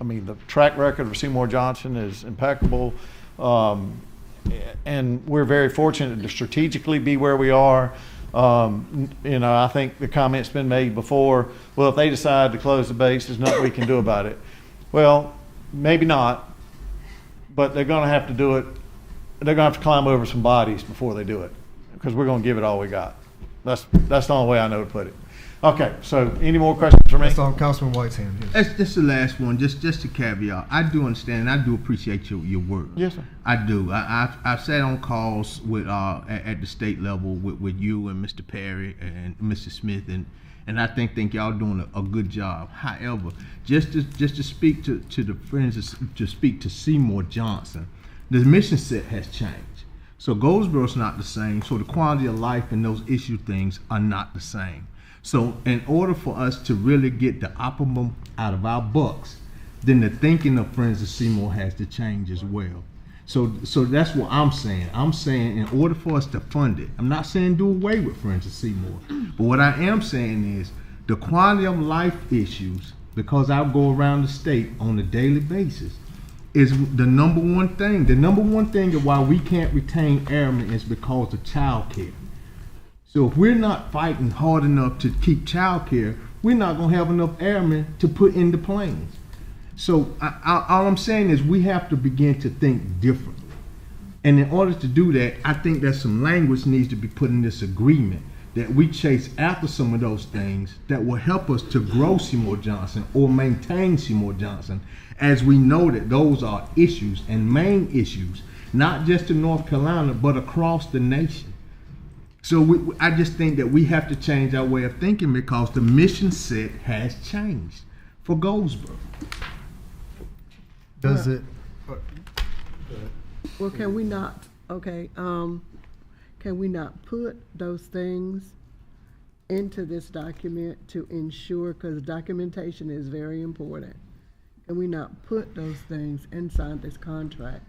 mean, the track record of Seymour Johnson is impeccable, and we're very fortunate to strategically be where we are. You know, I think the comment's been made before, well, if they decide to close the base, there's nothing we can do about it. Well, maybe not, but they're going to have to do it. They're going to have to climb over some bodies before they do it, because we're going to give it all we got. That's the only way I know to put it. Okay, so any more questions for me?
That's on Councilman White's hand. Yes.
That's the last one. Just a caveat. I do understand, and I do appreciate your work.
Yes, sir.
I do. I've sat on calls with at the state level with you and Mr. Perry and Mr. Smith, and I think y'all doing a good job. However, just to speak to the friends, to speak to Seymour Johnson, the mission set has changed. So Goldsboro's not the same. So the quality of life and those issue things are not the same. So in order for us to really get the optimum out of our bucks, then the thinking of Friends of Seymour has to change as well. So that's what I'm saying. I'm saying in order for us to fund it, I'm not saying do away with Friends of Seymour, but what I am saying is the quality of life issues, because I go around the state on a daily basis, is the number one thing. The number one thing of why we can't retain airmen is because of child care. So if we're not fighting hard enough to keep child care, we're not going to have enough airmen to put in the planes. So all I'm saying is we have to begin to think differently. And in order to do that, I think that some language needs to be put in this agreement that we chase after some of those things that will help us to grow Seymour Johnson or maintain Seymour Johnson, as we know that those are issues and main issues, not just in North Carolina, but across the nation. So I just think that we have to change our way of thinking, because the mission set has changed for Goldsboro.
Does it?
Well, can we not? Okay. Can we not put those things into this document to ensure? Because documentation is very important. Can we not put those things inside this contract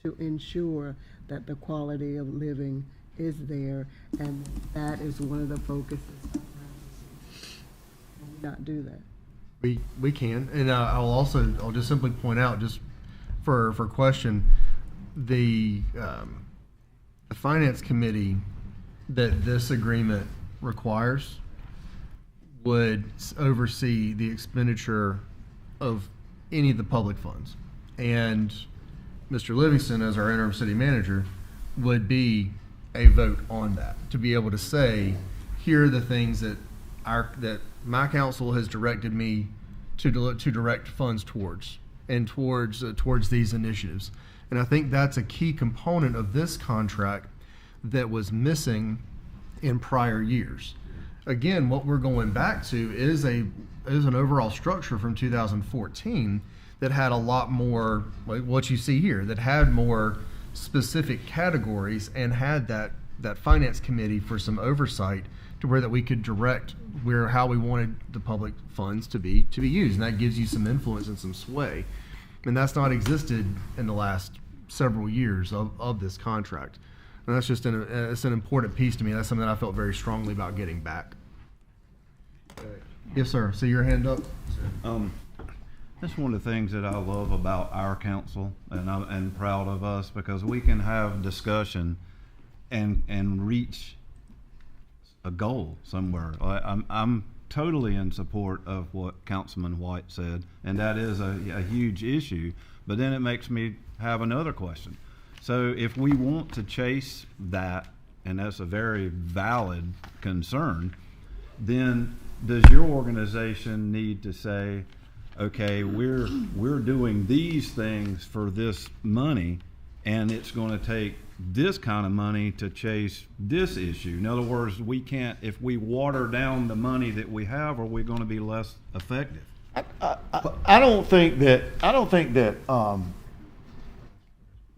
to ensure that the quality of living is there, and that is one of the focuses? Can we not do that?
We can, and I'll just simply point out, just for question, the finance committee that this agreement requires would oversee the expenditure of any of the public funds, and Mr. Livingston, as our interim city manager, would be a vote on that, to be able to say, here are the things that my council has directed me to direct funds towards these initiatives. And I think that's a key component of this contract that was missing in prior years. Again, what we're going back to is an overall structure from 2014 that had a lot more, like what you see here, that had more specific categories and had that finance committee for some oversight to where that we could direct how we wanted the public funds to be used, and that gives you some influence and some sway. And that's not existed in the last several years of this contract. And that's just it's an important piece to me. That's something that I felt very strongly about getting back. Yes, sir. See your hand up.
That's one of the things that I love about our council, and I'm proud of us, because we can have discussion and reach a goal somewhere. I'm totally in support of what Councilman White said, and that is a huge issue. But then it makes me have another question. So if we want to chase that, and that's a very valid concern, then does your organization need to say, okay, we're doing these things for this money, and it's going to take this kind of money to chase this issue? In other words, we can't, if we water down the money that we have, are we going to be less effective?
I don't think that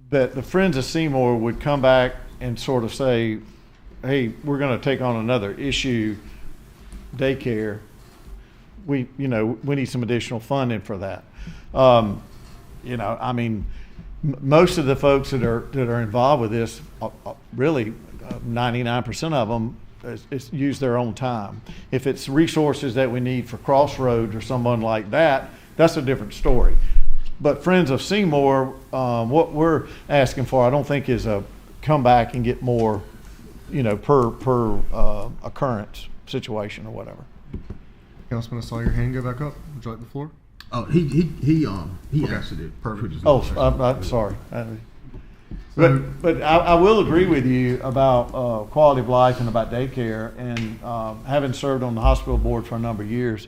that the Friends of Seymour would come back and sort of say, hey, we're going to take on another issue, daycare. We need some additional funding for that. I mean, most of the folks that are involved with this, really 99% of them use their own time. If it's resources that we need for Crossroads or someone like that, that's a different story. But Friends of Seymour, what we're asking for, I don't think is a come back and get more, per occurrence situation or whatever.
Councilman, I saw your hand go back up. Would you like the floor?
Oh, he answered it.
Perfect.
Oh, I'm sorry. But I will agree with you about quality of life and about daycare. And having served on the hospital board for a number of years,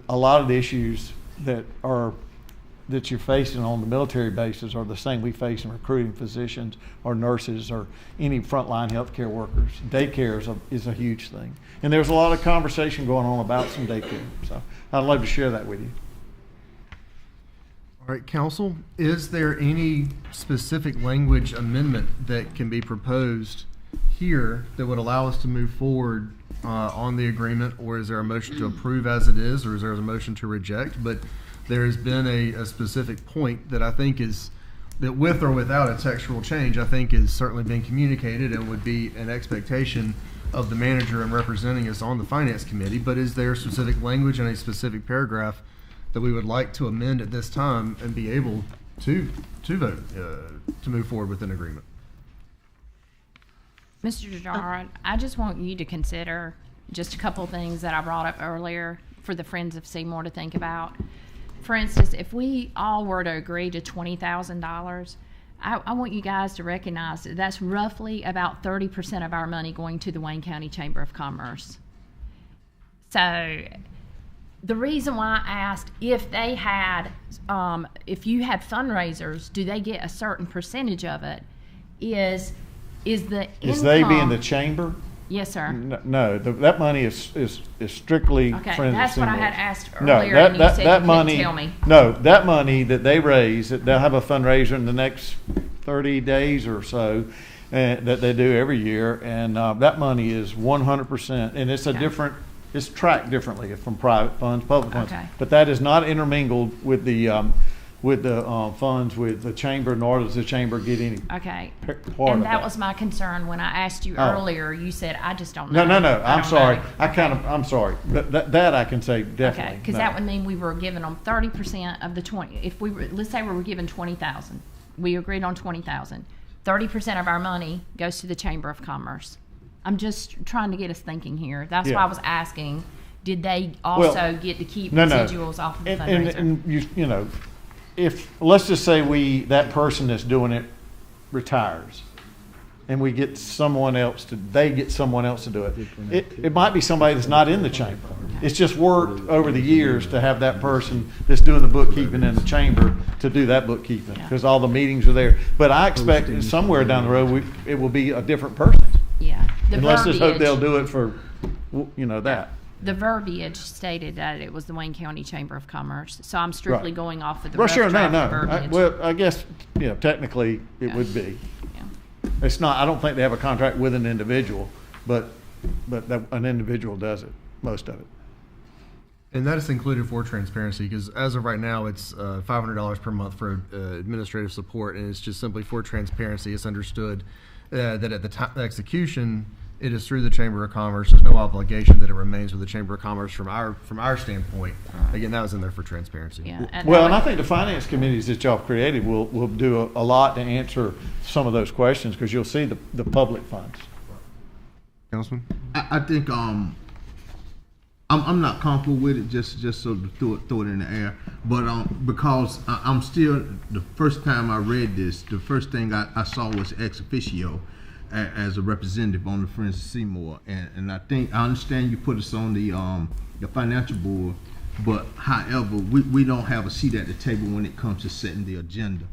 a lot of the issues that you're facing on the military bases are the same we face in recruiting physicians or nurses or any frontline healthcare workers. Daycare is a huge thing. And there's a lot of conversation going on about some daycare. So I'd love to share that with you.
All right, council, is there any specific language amendment that can be proposed here that would allow us to move forward on the agreement, or is there a motion to approve as it is, or is there a motion to reject? But there has been a specific point that I think is, that with or without a textual change, I think is certainly being communicated and would be an expectation of the manager and representing us on the finance committee. But is there specific language in a specific paragraph that we would like to amend at this time and be able to vote to move forward with an agreement?
Mr. Jarrett, I just want you to consider just a couple of things that I brought up earlier for the Friends of Seymour to think about. For instance, if we all were to agree to $20,000, I want you guys to recognize that that's roughly about 30% of our money going to the Wayne County Chamber of Commerce. So the reason why I asked if they had, if you had fundraisers, do they get a certain percentage of it? Is the income?
Is they being the chamber?
Yes, sir.
No, that money is strictly
okay,
Friends
that's
of
what I
Seymour.
had asked earlier, and you said
that
you
money,
couldn't tell me.
No, that money that they raise, they'll have a fundraiser in the next 30 days or so that they do every year, and that money is 100%, and it's a different, it's tracked differently from private funds, public funds.
Okay.
But that is not intermingled with the funds with the chamber, nor does the chamber get any
Okay.
part
And
of
that was my concern when I asked you
Oh.
earlier. You said, I just don't know.
No.
I
I'm
don't
sorry.
know.
I'm sorry. That I can say definitely.
Okay, because that would mean we were giving them 30% of the 20. If we were, let's say we were given 20,000, we agreed on 20,000. 30% of our money goes to the Chamber of Commerce. I'm just trying to get us thinking here. That's why I was asking. Did they also get to keep residuals off of the fundraiser?
And you know, if let's just say that person that's doing it retires, and we get someone else to, they get someone else to do it. It might be somebody that's not in the chamber. It's just worked over the years to have that person that's doing the bookkeeping in the chamber to do that bookkeeping, because all the meetings are there. But I expect somewhere down the road, it will be a different person.
Yeah.
And let's just hope they'll do it for, that.
The verbiage stated that it was the Wayne County Chamber of Commerce, so I'm strictly going off of the
Well,
rough
sure,
draft verbiage.
well, I guess, technically it would be.
Yeah.
It's not, I don't think they have a contract with an individual, but an individual does it, most of it.
And that is included for transparency, because as of right now, it's $500 per month for administrative support, and it's just simply for transparency. It's understood that at the time of execution, it is through the Chamber of Commerce. There's no obligation that it remains with the Chamber of Commerce from our standpoint. Again, that was in there for transparency.
Yeah,
and I think the finance committees that y'all created will do a lot to answer some of those questions, because you'll see the public funds.
Councilman?
I think I'm not comfortable with it, just so to throw it in the air, but because I'm still, the first time I read this, the first thing I saw was ex officio as a representative on the Friends of Seymour, and I understand you put us on the financial board, but however, we don't have a seat at the table when it comes to setting the agenda,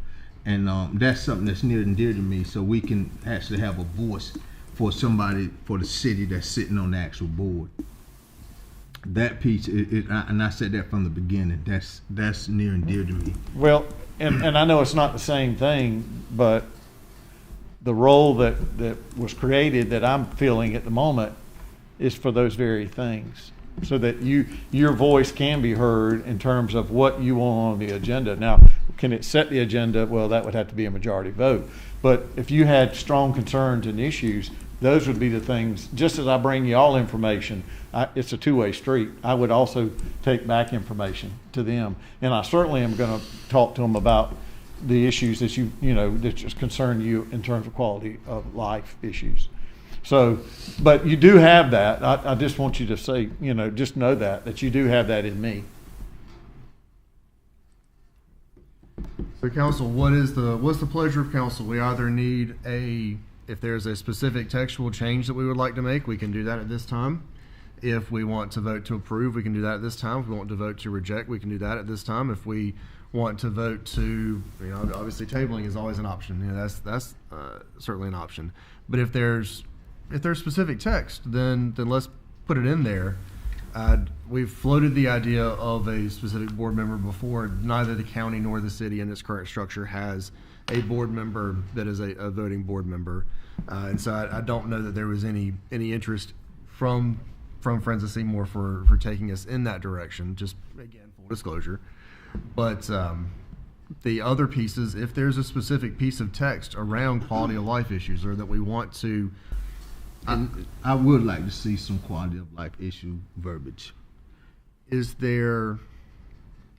and that's something that's near and dear to me, so we can actually have a voice for somebody, for the city that's sitting on the actual board. That piece, and I said that from the beginning, that's near and dear to me.
Well, and I know it's not the same thing, but the role that was created that I'm feeling at the moment is for those very things, so that your voice can be heard in terms of what you want on the agenda. Now, can it set the agenda? Well, that would have to be a majority vote. But if you had strong concerns and issues, those would be the things. Just as I bring you all information, it's a two-way street. I would also take back information to them, and I certainly am going to talk to them about the issues that that just concern you in terms of quality of life issues. So, but you do have that. I just want you to say, just know that you do have that in me.
So, council, what's the pleasure of council? We either need if there's a specific textual change that we would like to make, we can do that at this time. If we want to vote to approve, we can do that at this time. If we want to vote to reject, we can do that at this time. If we want to vote to, obviously tabling is always an option. That's certainly an option. But if there's specific text, then let's put it in there. We've floated the idea of a specific board member before. Neither the county nor the city in its current structure has a board member that is a voting board member, and so I don't know that there was any interest from Friends of Seymour for taking us in that direction. Just again, full disclosure. But the other pieces, if there's a specific piece of text around quality of life issues, or that we want to,
I would like to see some quality of life issue verbiage.
Is there,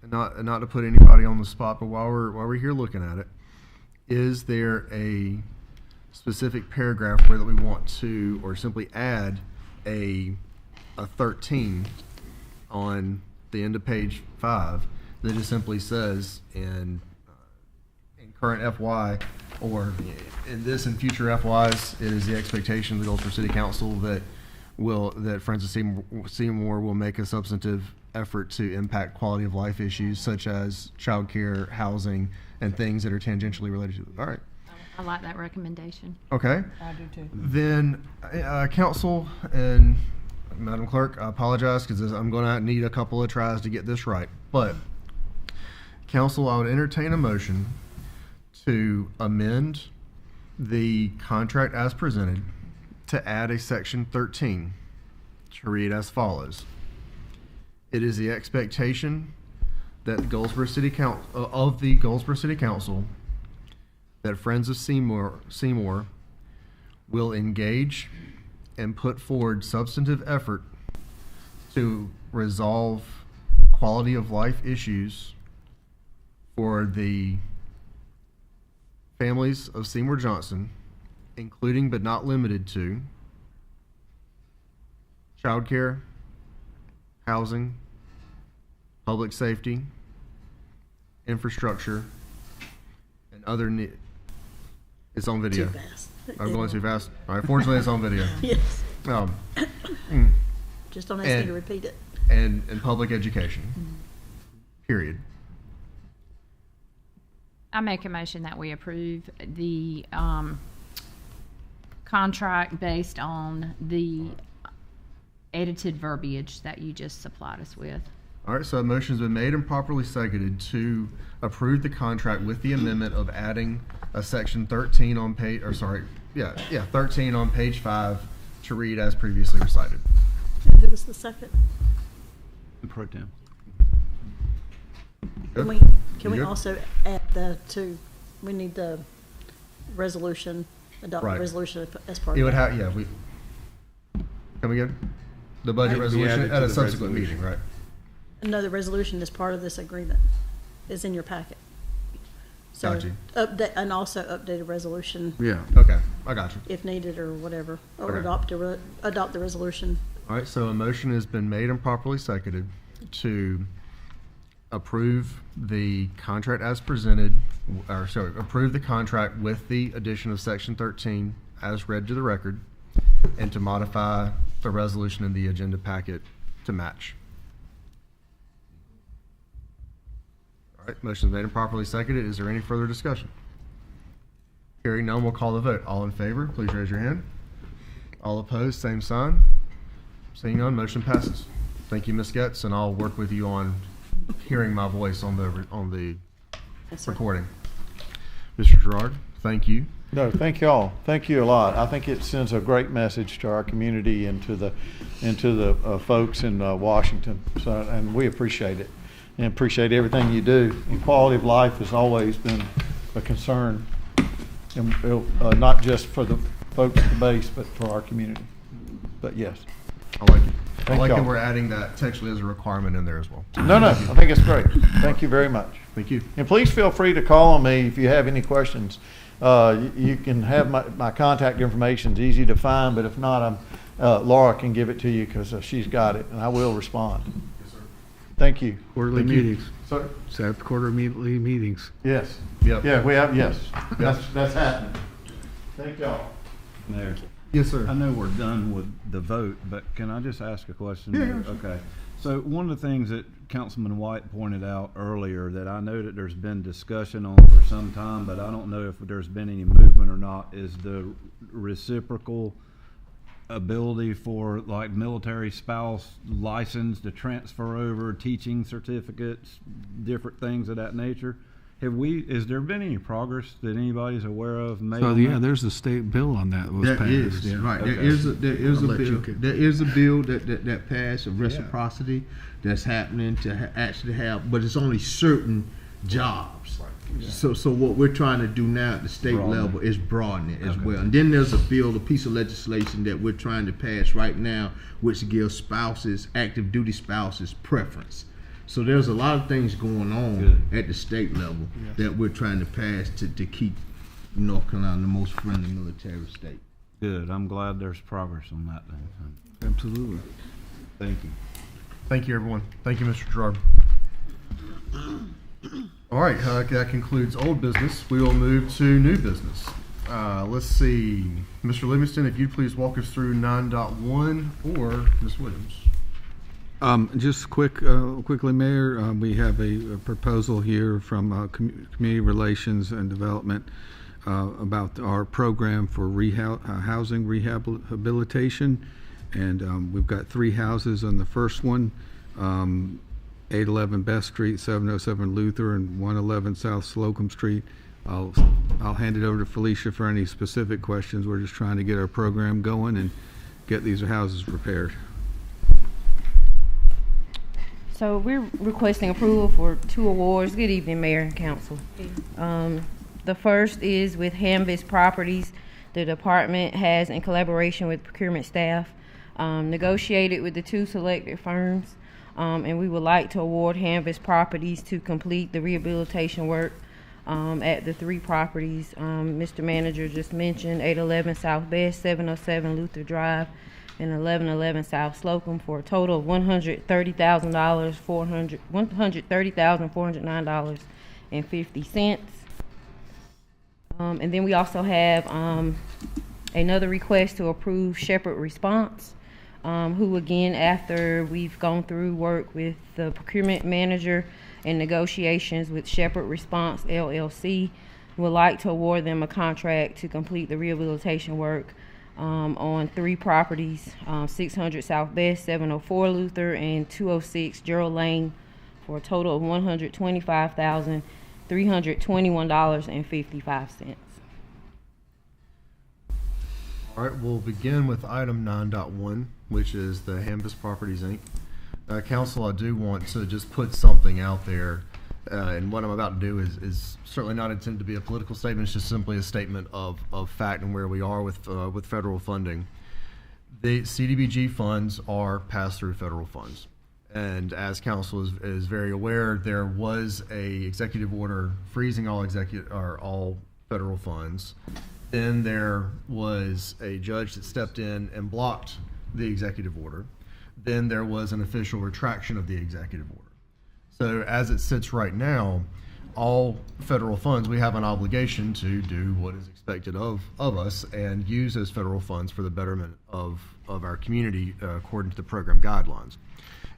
not to put anybody on the spot, but while we're here looking at it, is there a specific paragraph where that we want to, or simply add a 13 on the end of page 5 that just simply says in current FY, or in this and future FYs, it is the expectation of the Goldsboro City Council that Friends of Seymour will make a substantive effort to impact quality of life issues such as child care, housing, and things that are tangentially related to it. All right.
I like that recommendation.
Okay.
I do too.
Then, council and Madam Clerk, I apologize because I'm going to need a couple of tries to get this right. But, council, I would entertain a motion to amend the contract as presented to add a section 13 to read as follows. It is the expectation that the Goldsboro City Council that Friends of Seymour will engage and put forward substantive effort to resolve quality of life issues for the families of Seymour Johnson, including but not limited to childcare, housing, public safety, infrastructure, and other It's on video.
Too fast.
I'm going too fast. All right, fortunately, it's on video.
Yes.
Mm.
Just don't ask me to repeat it.
And public education. Period.
I make a motion that we approve the contract based on the edited verbiage that you just supplied us with.
All right, so a motion's been made and properly seconded to approve the contract with the amendment of adding a section 13 on page, 13 on page 5 to read as previously recited.
And who was the second?
Pro Tem.
Can we also add we need the resolution, adopt the resolution as part
It
of
would
that.
have, come again? The budget resolution at a subsequent meeting, right?
No, the resolution is part of this agreement, is in your packet. So
Got you.
update, and also updated resolution.
Yeah. Okay, I got you.
If needed or whatever, or
Okay.
adopt the resolution.
All right, so a motion has been made and properly seconded to approve the contract as presented, approve the contract with the addition of section 13 as read to the record, and to modify the resolution in the agenda packet to match. All right, motion made and properly seconded. Is there any further discussion? Hearing none, we'll call the vote. All in favor, please raise your hand. All opposed, same sign. Seeing none, motion passes. Thank you, Ms. Getz, and I'll work with you on hearing my voice on the
Yes, sir.
recording. Mr. Gerard, thank you.
No, thank you all. Thank you a lot. I think it sends a great message to our community and to the folks in Washington. So, and we appreciate it and appreciate everything you do. And quality of life has always been a concern, and not just for the folks at the base, but for our community. But yes,
I like it. I like that
y'all.
we're adding that textually as a requirement in there as well.
No, I think it's great. Thank you very much.
Thank you.
And please feel free to call on me if you have any questions. You can have my contact information. It's easy to find, but if not, Laura can give it to you because she's got it, and I will respond.
Yes, sir.
Thank you.
Quarterly
Thank you.
meetings.
Sir?
Set up quarterly meetings.
Yes.
Yep.
Yeah, we have, yes.
Yep.
That's happening. Thank y'all.
Mayor.
Yes, sir.
I know we're done with the vote, but can I just ask a question?
Yeah, sure.
Okay. So one of the things that Councilman White pointed out earlier that I know that there's been discussion on for some time, but I don't know if there's been any movement or not, is the reciprocal ability for like military spouse license to transfer over teaching certificates, different things of that nature. Has there been any progress that anybody's aware of?
So there's a state bill on that was passed.
Is, right.
Okay.
There is a bill. There is a bill that passed of reciprocity that's happening to actually have, but it's only certain jobs.
Right.
Yeah. So what we're trying to do now at the state level is broaden it as well. And then there's a piece of legislation that we're trying to pass right now, which gives spouses, active duty spouses, preference. So there's a lot of things going on at the state level that we're trying to pass to keep North Carolina the most friendly military state.
Good. I'm glad there's progress on that then.
Absolutely.
Thank you.
Thank you, everyone. Thank you, Mr. Gerard. All right, that concludes old business. We will move to new business. Let's see. Mr. Livingston, if you'd please walk us through 9.1, or Ms. Williams.
Just quickly, Mayor, we have a proposal here from Community Relations and Development about our program for housing rehabilitation. And we've got 3 houses on the first one, 811 Best Street, 707 Luther, and 111 South Slocum Street. I'll hand it over to Felicia for any specific questions. We're just trying to get our program going and get these houses repaired.
So we're requesting approval for 2 awards. Good evening, Mayor and Council. The first is with Hamvis Properties. The department has, in collaboration with procurement staff, negotiated with the 2 selected firms, and we would like to award Hamvis Properties to complete the rehabilitation work at the 3 properties Mr. Manager just mentioned, 811 South Best, 707 Luther Drive, and 1111 South Slocum, for a total of $130,409.50. And then we also have another request to approve Shepherd Response, who again, after we've gone through work with the procurement manager and negotiations with Shepherd Response LLC, would like to award them a contract to complete the rehabilitation work on 3 properties, 600 South Best, 704 Luther, and 206 Gerald Lane, for a total of $125,321.55.
All right, we'll begin with item 9.1, which is the Hambus Properties, Inc. Council, I do want to just put something out there, and what I'm about to do is certainly not intended to be a political statement. It's just simply a statement of fact and where we are with federal funding. The CDBG funds are pass-through federal funds. And as council is very aware, there was a executive order freezing all federal funds. Then there was a judge that stepped in and blocked the executive order. Then there was an official retraction of the executive order. So as it sits right now, all federal funds, we have an obligation to do what is expected of us and use those federal funds for the betterment of our community according to the program guidelines.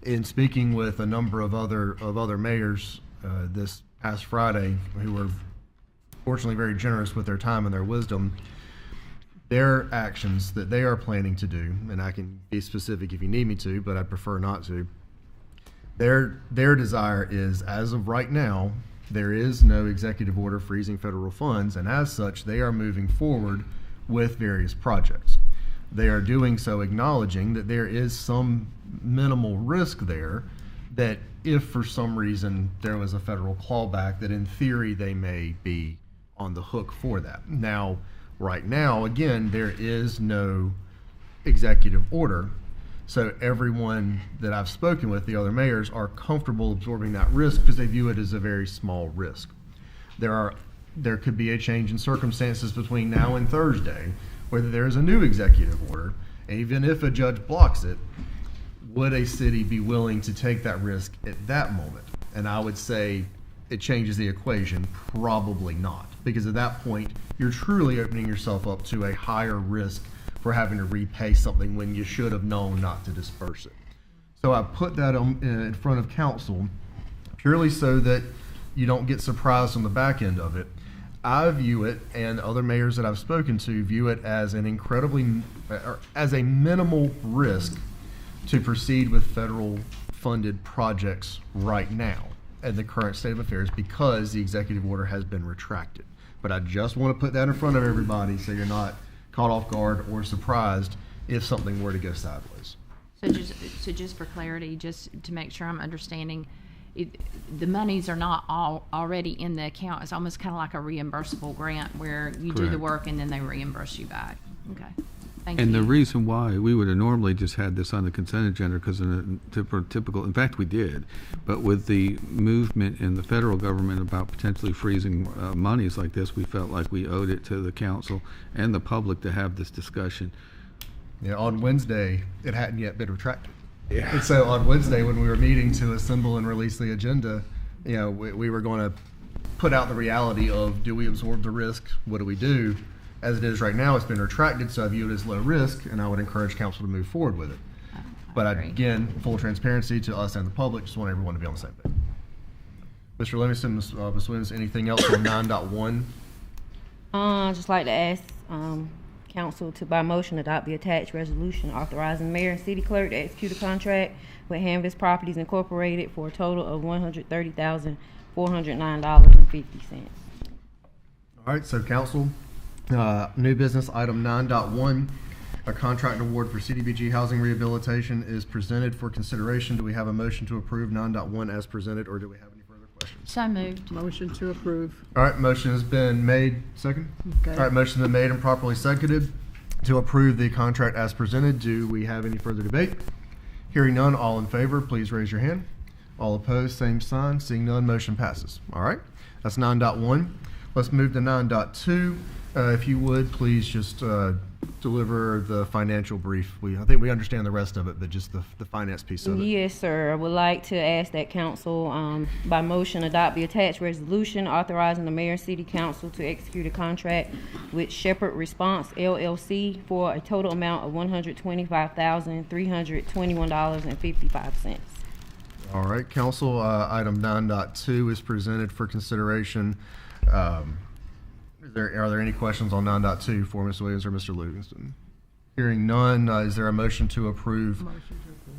In speaking with a number of other mayors this past Friday, who were fortunately very generous with their time and their wisdom, their actions that they are planning to do, and I can be specific if you need me to, but I prefer not to. Their desire is, as of right now, there is no executive order freezing federal funds, and as such, they are moving forward with various projects. They are doing so acknowledging that there is some minimal risk there, that if for some reason there was a federal clawback, that in theory they may be on the hook for that. Now, right now, again, there is no executive order, so everyone that I've spoken with, the other mayors, are comfortable absorbing that risk because they view it as a very small risk. There could be a change in circumstances between now and Thursday, whether there is a new executive order, and even if a judge blocks it, would a city be willing to take that risk at that moment? And I would say it changes the equation. Probably not, because at that point, you're truly opening yourself up to a higher risk for having to repay something when you should have known not to disperse it. So I put that in front of council purely so that you don't get surprised on the back end of it. I view it, and other mayors that I've spoken to view it as as a minimal risk to proceed with federal funded projects right now at the current state of affairs, because the executive order has been retracted. But I just want to put that in front of everybody so you're not caught off guard or surprised if something were to go sideways.
So just for clarity, just to make sure I'm understanding, the monies are not all already in the account. It's almost kind of like a reimbursable grant where you do the work and then they reimburse you back. Okay. Thank you.
And the reason why we would have normally just had this on the consent agenda, because in a typical, in fact we did, but with the movement in the federal government about potentially freezing monies like this, we felt like we owed it to the council and the public to have this discussion.
Yeah, on Wednesday, it hadn't yet been retracted. Yeah. And so on Wednesday, when we were meeting to assemble and release the agenda, we were going to put out the reality of, do we absorb the risk? What do we do? As it is right now, it's been retracted, so I view it as low risk, and I would encourage council to move forward with it. But again, full transparency to us and the public, just want everyone to be on the same page. Mr. Livingston, Ms. Williams, anything else on 9.1?
I'd just like to ask council to, by motion, adopt the attached resolution authorizing the mayor and city clerk to execute a contract with Hanvis Properties Incorporated for a total of $130,409.50.
All right, so council, new business item 9.1, a contract award for CDBG housing rehabilitation is presented for consideration. Do we have a motion to approve 9.1 as presented, or do we have any further questions?
So moved.
Motion to approve.
All right, motion has been made. Second?
Okay.
All right, motion has been made and properly seconded to approve the contract as presented. Do we have any further debate? Hearing none, all in favor, please raise your hand. All opposed, same sign. Seeing none, motion passes. All right, that's 9.1. Let's move to 9.2. If you would, please just deliver the financial brief. I think we understand the rest of it, but just the finance piece of it.
Yes, sir. I would like to ask that council, by motion, adopt the attached resolution authorizing the mayor and city council to execute a contract with Shepherd Response LLC for a total amount of $125,321.55.
All right, council, item 9.2 is presented for consideration. Are there any questions on 9.2 for Mr. Williams or Mr. Livingston? Hearing none, is there a motion to approve?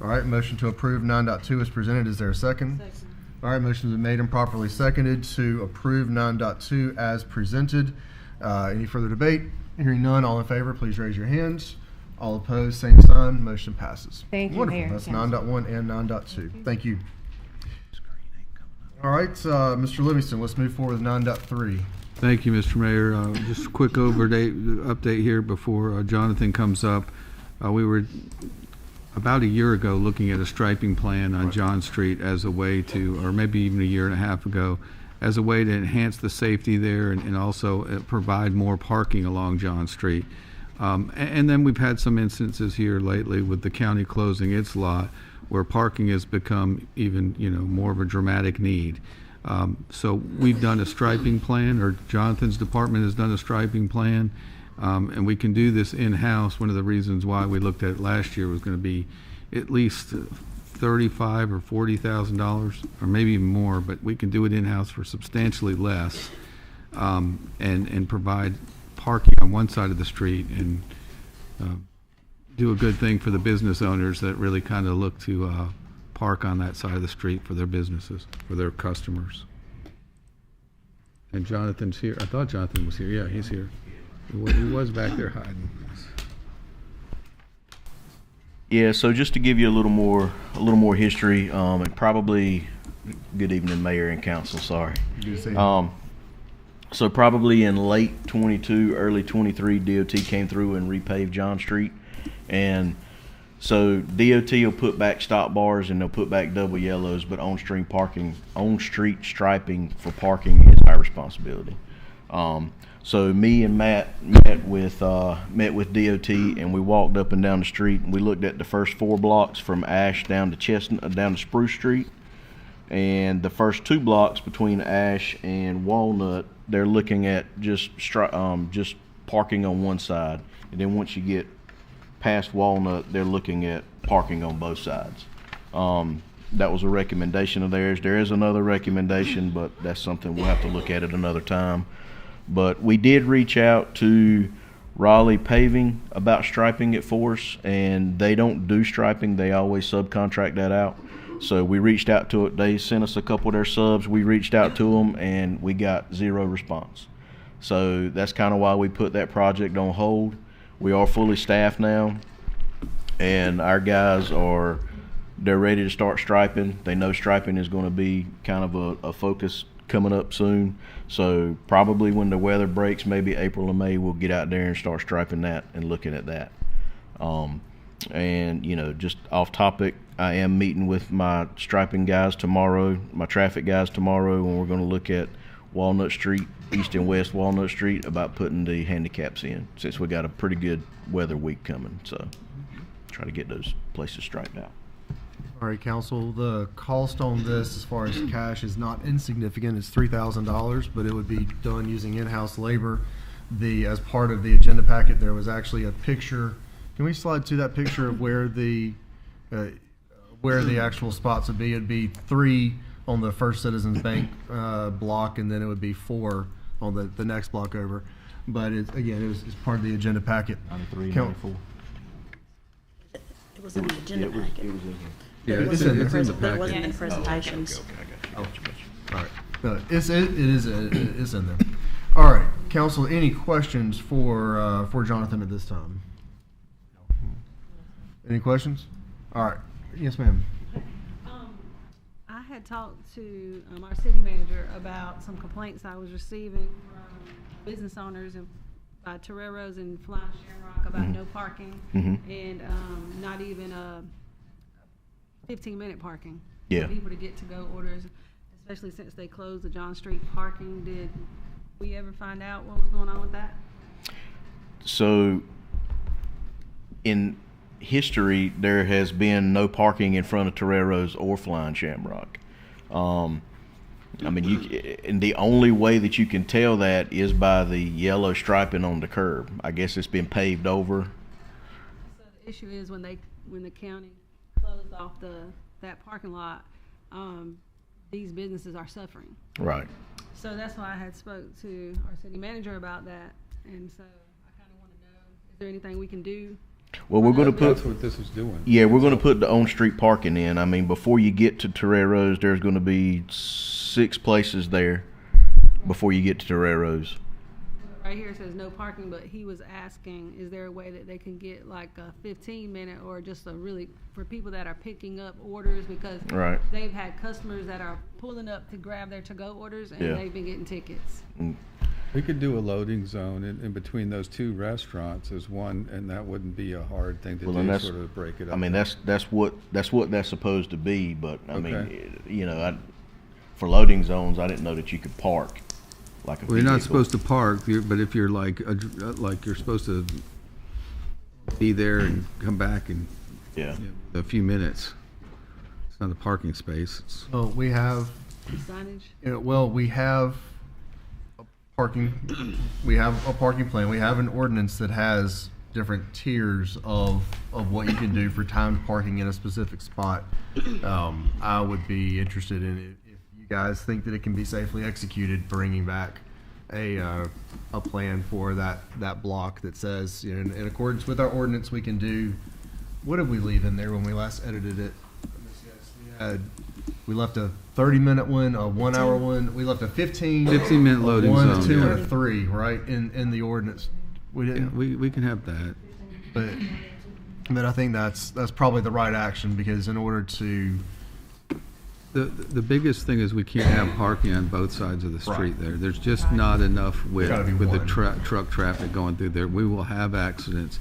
All right, motion to approve 9.2 is presented. Is there a second? Second. All right, motion has been made and properly seconded to approve 9.2 as presented. Any further debate? Hearing none, all in favor, please raise your hands. All opposed, same sign. Motion passes.
Thank you,
Wonderful.
Mayor.
That's 9.1 and 9.2. Thank you. All right, Mr. Livingston, let's move forward with 9.3.
Thank you, Mr. Mayor. Just a quick update here before Jonathan comes up. We were about a year ago looking at a striping plan on John Street as a way to, or maybe even a year and a half ago, as a way to enhance the safety there and also provide more parking along John Street. And then we've had some instances here lately with the county closing its lot where parking has become even, more of a dramatic need. So we've done a striping plan, or Jonathan's department has done a striping plan, and we can do this in-house. One of the reasons why we looked at it last year was going to be at least $35,000 or $40,000, or maybe even more, but we can do it in-house for substantially less, and provide parking on one side of the street and do a good thing for the business owners that really kind of look to park on that side of the street for their businesses, for their customers. And Jonathan's here. I thought Jonathan was here. Yeah, he's here. He was back there hiding.
Yeah, so just to give you a little more history, and probably good evening, Mayor and Council. Sorry.
Good to see you.
So probably in late 22, early 23, DOT came through and repaved John Street, and so DOT will put back stop bars and they'll put back double yellows, but on-street striping for parking is our responsibility. So me and Matt met with DOT, and we walked up and down the street, and we looked at the first 4 blocks from Ash down to Chestnut, down to Spruce Street, and the first 2 blocks between Ash and Walnut, they're looking at just parking on one side, and then once you get past Walnut, they're looking at parking on both sides. That was a recommendation of theirs. There is another recommendation, but that's something we'll have to look at another time. But we did reach out to Raleigh Paving about striping it for us, and they don't do striping. They always subcontract that out. So we reached out to it. They sent us a couple of their subs. We reached out to them, and we got 0 response. So that's kind of why we put that project on hold. We are fully staffed now, and our guys they're ready to start striping. They know striping is going to be kind of a focus coming up soon. So probably when the weather breaks, maybe April or May, we'll get out there and start striping that and looking at that. And just off topic, I am meeting with my striping guys tomorrow, my traffic guys tomorrow, and we're going to look at Walnut Street, East and West Walnut Street, about putting the handicaps in, since we got a pretty good weather week coming. So try to get those places striped out.
All right, council, the cost on this as far as cash is not insignificant. It's $3,000, but it would be done using in-house labor. As part of the agenda packet, there was actually a picture. Can we slide to that picture of where the actual spots would be? It'd be 3 on the First Citizens Bank block, and then it would be 4 on the next block over. But it's part of the agenda packet.
93, 94.
It was in the agenda packet.
It was in the packet.
But it wasn't in presentations.
All right. No, it's in there. All right, council. Any questions for Jonathan at this time? Any questions? All right. Yes, ma'am.
I had talked to our city manager about some complaints I was receiving from business owners by Toreros and Flying Shamrock about no parking and not even a 15-minute parking for people to get to-go orders, especially since they closed the John Street parking. Did we ever find out what was going on with that?
So, in history, there has been no parking in front of Torero's or Flying Shamrock. I mean, and the only way that you can tell that is by the yellow striping on the curb. I guess it's been paved over.
So the issue is when the county closed off that parking lot, these businesses are suffering.
Right.
So that's why I had spoke to our city manager about that, and so I kind of want to know, is there anything we can do?
Well, we're going to put.
That's what this is doing.
Yeah, we're going to put the on-street parking in. I mean, before you get to Torero's, there's going to be 6 places there before you get to Torero's.
Right here it says no parking, but he was asking, is there a way that they can get like a 15-minute or just a really, for people that are picking up orders, because
Right.
they've had customers that are pulling up to grab their to-go orders, and
Yeah.
they've been getting tickets.
We could do a loading zone in between those 2 restaurants as one, and that wouldn't be a hard thing to
Well, then
do,
that's,
sort of break it up.
I mean, that's what that's supposed to be. But I mean, you know, for loading zones, I didn't know that you could park like a
Well, you're not
vehicle.
supposed to park, but if you're like you're supposed to be there and come back in a few minutes. It's not a parking space. It's,
Well, we have
Signage?
we have a parking. We have a parking plan. We have an ordinance that has different tiers of what you can do for timed parking in a specific spot. I would be interested in it if you guys think that it can be safely executed, bringing back a plan for that block that says, you know, in accordance with our ordinance, we can do. What did we leave in there when we last edited it? We left a 30-minute one, a 1-hour one. We left a 15-minute
loading
1,
zone,
2,
yeah.
and a 3, right? In the ordinance, we didn't.
yeah, we can have that.
But I think that's probably the right action, because in order to.
The biggest thing is we can't have parking on both sides of the street there. There's just not enough with
Gotta be
the
one.
truck traffic going through there. We will have accidents.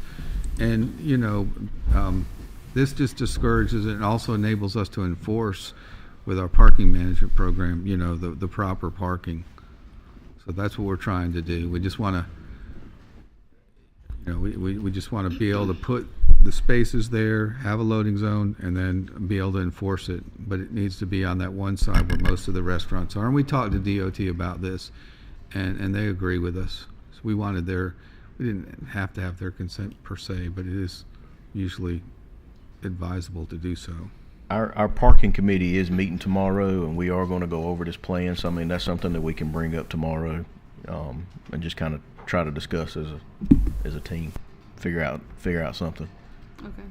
And, you know, this just discourages it and also enables us to enforce with our parking management program, you know, the proper parking. So that's what we're trying to do. We just want to, you know, we just want to be able to put the spaces there, have a loading zone, and then be able to enforce it. But it needs to be on that one side where most of the restaurants are. And we talked to DOT about this, and they agree with us. So we didn't have to have their consent per se, but it is usually advisable to do so.
Our parking committee is meeting tomorrow, and we are going to go over this plan. So I mean, that's something that we can bring up tomorrow, and just kind of try to discuss as a team, figure out something.
Okay.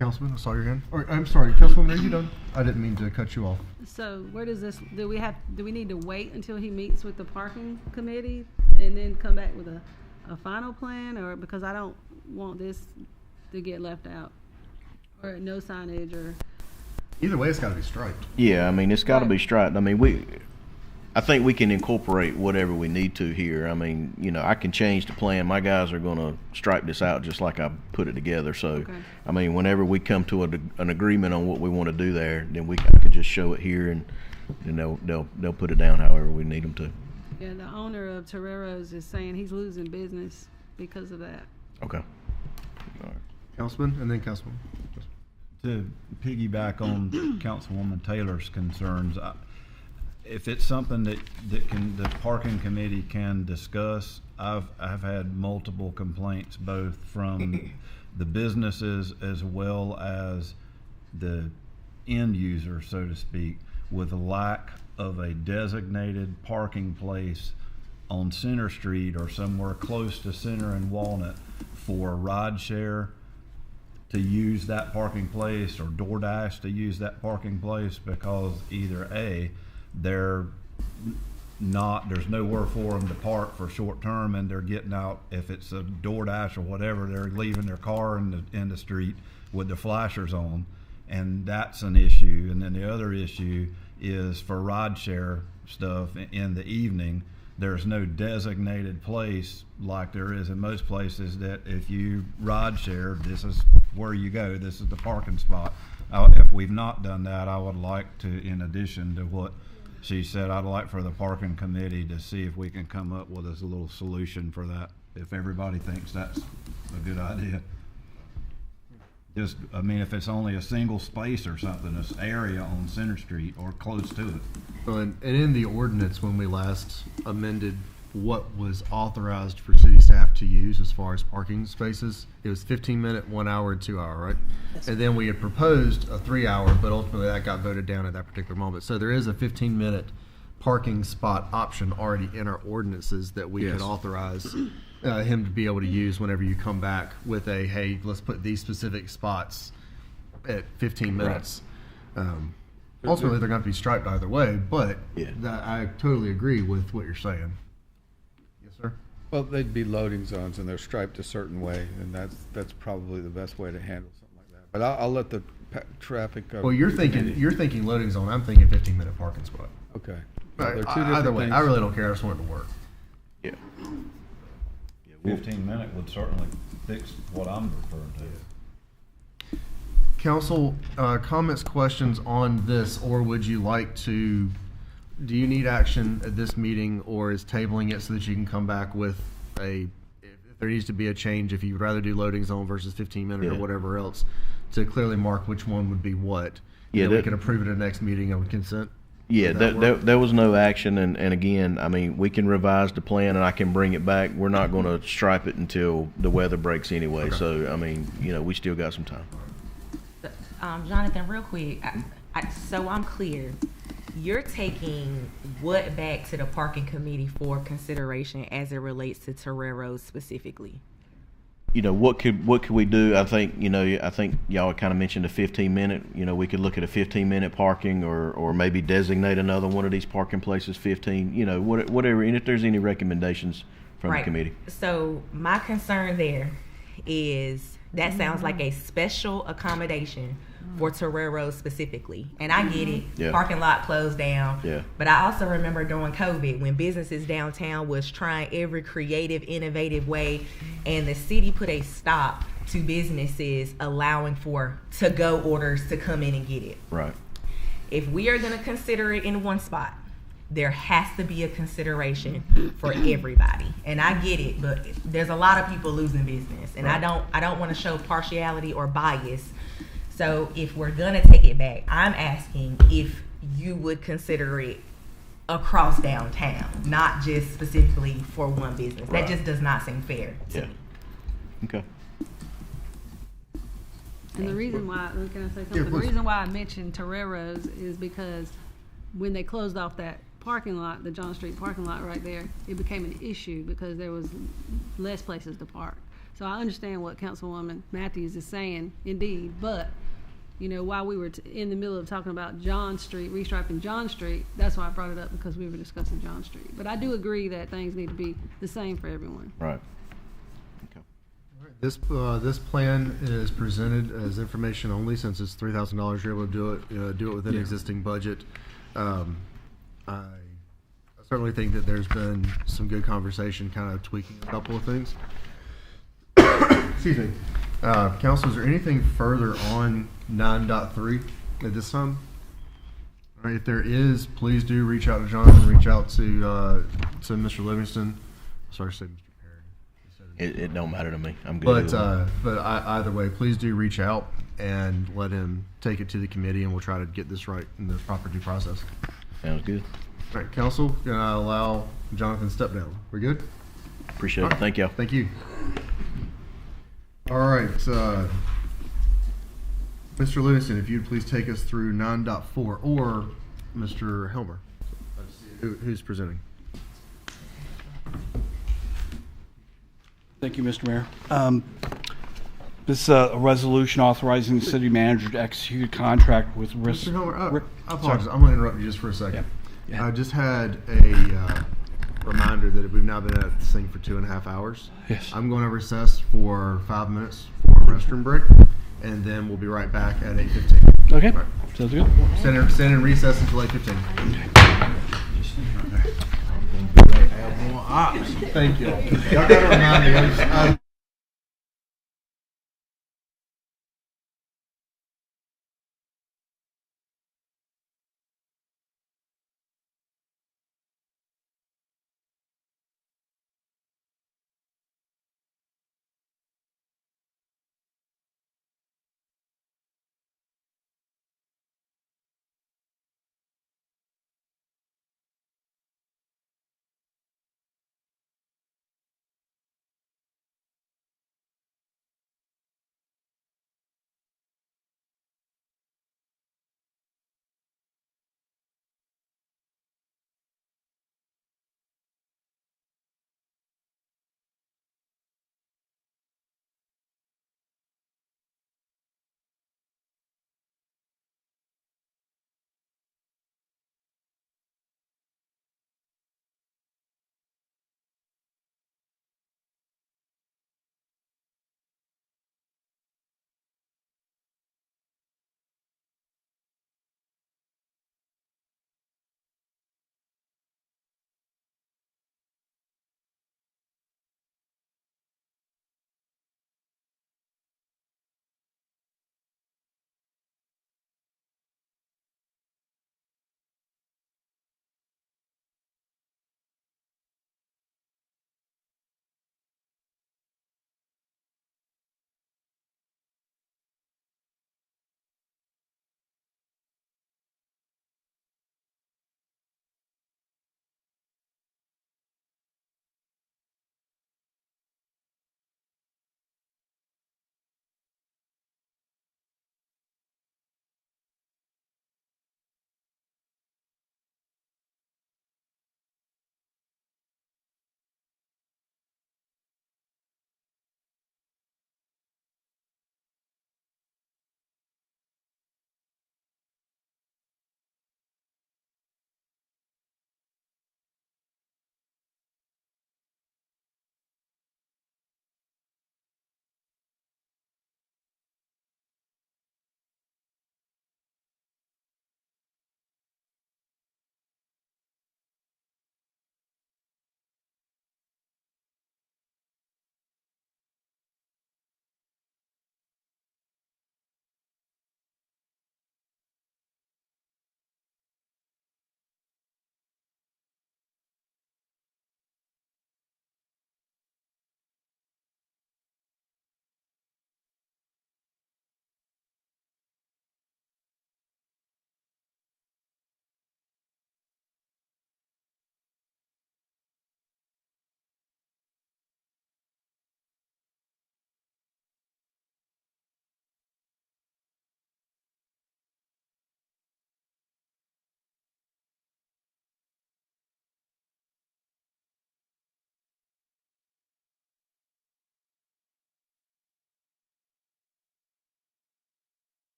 Councilman, I saw your hand. Or, I'm sorry, Councilwoman, are you done? I didn't mean to cut you off.
So where does this, do we need to wait until he meets with the parking committee and then come back with a final plan, or because I don't want this to get left out, or no signage, or?
Either way, it's got to be striped.
Yeah, I mean, it's got to be striped. I mean, I think we can incorporate whatever we need to here. I mean, you know, I can change the plan. My guys are going to stripe this out just like I put it together. So,
Okay.
I mean, whenever we come to an agreement on what we want to do there, then I can just show it here, and they'll put it down however we need them to.
Yeah, the owner of Torero's is saying he's losing business because of that.
Okay.
All right. Councilman, and then Councilman.
To piggyback on Councilwoman Taylor's concerns, if it's something that the parking committee can discuss, I've had multiple complaints both from the businesses as well as the end user, so to speak, with a lack of a designated parking place on Center Street or somewhere close to Center and Walnut for ride share to use that parking place, or DoorDash to use that parking place, because either A, there's nowhere for them to park for short term, and they're getting out, if it's a DoorDash or whatever, they're leaving their car in the street with the flashers on, and that's an issue. And then the other issue is for ride share stuff in the evening. There's no designated place like there is in most places that if you ride share, this is where you go, this is the parking spot. If we've not done that, I would like to, in addition to what she said, I'd like for the parking committee to see if we can come up with a little solution for that, if everybody thinks that's a good idea. Just, I mean, if it's only a single space or something, this area on Center Street or close to it.
Well, and in the ordinance, when we last amended what was authorized for city staff to use as far as parking spaces, it was 15-minute, 1 hour, and 2 hour, right? And then we had proposed a 3 hour, but ultimately that got voted down at that particular moment. So there is a 15-minute parking spot option already in our ordinances that we could authorize him to be able to use whenever you come back with a, hey, let's put these specific spots at 15 minutes. Ultimately, they're going to be striped either way, but I totally agree with what you're saying. Yes, sir?
Well, they'd be loading zones, and they're striped a certain way, and that's probably the best way to handle something like that. But I'll let the traffic.
Well, you're thinking loading zone. I'm thinking 15-minute parking spot.
Okay.
Well,
they're two different
either way,
things.
I really don't care. I just want it to work.
Yeah.
15-minute would certainly fix what I'm referring to.
Council, comments, questions on this, or would you like to, do you need action at this meeting, or is tabling it so that you can come back with if there needs to be a change, if you'd rather do loading zone versus 15-minute or whatever else, to clearly mark which one would be what?
Yeah,
we can approve it at the next meeting and consent?
Yeah, there was no action, and again, I mean, we can revise the plan and I can bring it back. We're not going to stripe it until the weather breaks anyway. Okay. So, I mean, we still got some time.
Jonathan, real quick, so I'm clear. You're taking what back to the parking committee for consideration as it relates to Toreros specifically?
What could we do? I think y'all kind of mentioned a 15-minute. We could look at a 15-minute parking, or maybe designate another one of these parking places 15. Whatever. And if there's any recommendations from the committee.
So my concern there is that sounds like a special accommodation for Toreros specifically. And I get it.
Yeah.
Parking lot closed down.
Yeah.
But I also remember during COVID when businesses downtown was trying every creative, innovative way, and the city put a stop to businesses allowing for to-go orders to come in and get it.
Right.
If we are going to consider it in one spot, there has to be a consideration for everybody. And I get it, but there's a lot of people losing business, and I don't want to show partiality or bias. So if we're gonna take it back, I'm asking if you would consider it across downtown, not just specifically for one business. That just does not seem fair to me.
Okay.
And the reason why, can I say something? The reason why I mentioned Toreros is because when they closed off that parking lot, the John Street parking lot right there, it became an issue because there was less places to park. So I understand what Councilwoman Matthews is saying, indeed, but while we were in the middle of talking about John Street, restriping John Street, that's why I brought it up, because we were discussing John Street. But I do agree that things need to be the same for everyone.
Right. Okay.
All right. This plan is presented as information only, since it's $3,000. You're able to do it within existing budget. I certainly think that there's been some good conversation, kind of tweaking a couple of things. Excuse me. Council, is there anything further on 9.3 at this time? All right, if there is, please do reach out to Jonathan, reach out to Mr. Livingston. Sorry to say Mr. Perry.
It don't matter to me. I'm good.
But either way, please do reach out and let him take it to the committee, and we'll try to get this right in the proper due process.
Sounds good.
All right, Council, can I allow Jonathan to step down? We're good?
Appreciate it. Thank you.
Thank you. All right, Mr. Livingston, if you'd please take us through 9.4, or Mr. Helmer, who's presenting.
Thank you, Mr. Mayor. This is a resolution authorizing the city manager to execute a contract with
Mr. Helmer, I apologize. I'm going to interrupt you just for a second. I just had a reminder that we've now been at this thing for 2.5 hours.
Yes.
I'm going to recess for 5 minutes for a restroom break, and then we'll be right back at 8:15.
Okay.
Right.
Sounds good.
Stand in recess until 8:15. Thank you. Y'all got to remind me.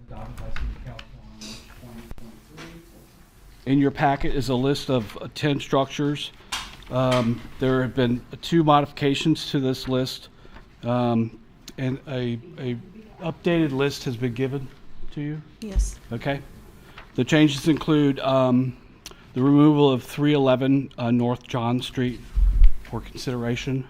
adopted by City Council on March 2023. In your packet is a list of 10 structures. There have been 2 modifications to this list, and a updated list has been given to you.
Yes.
Okay. The changes include the removal of 311 North John Street for consideration,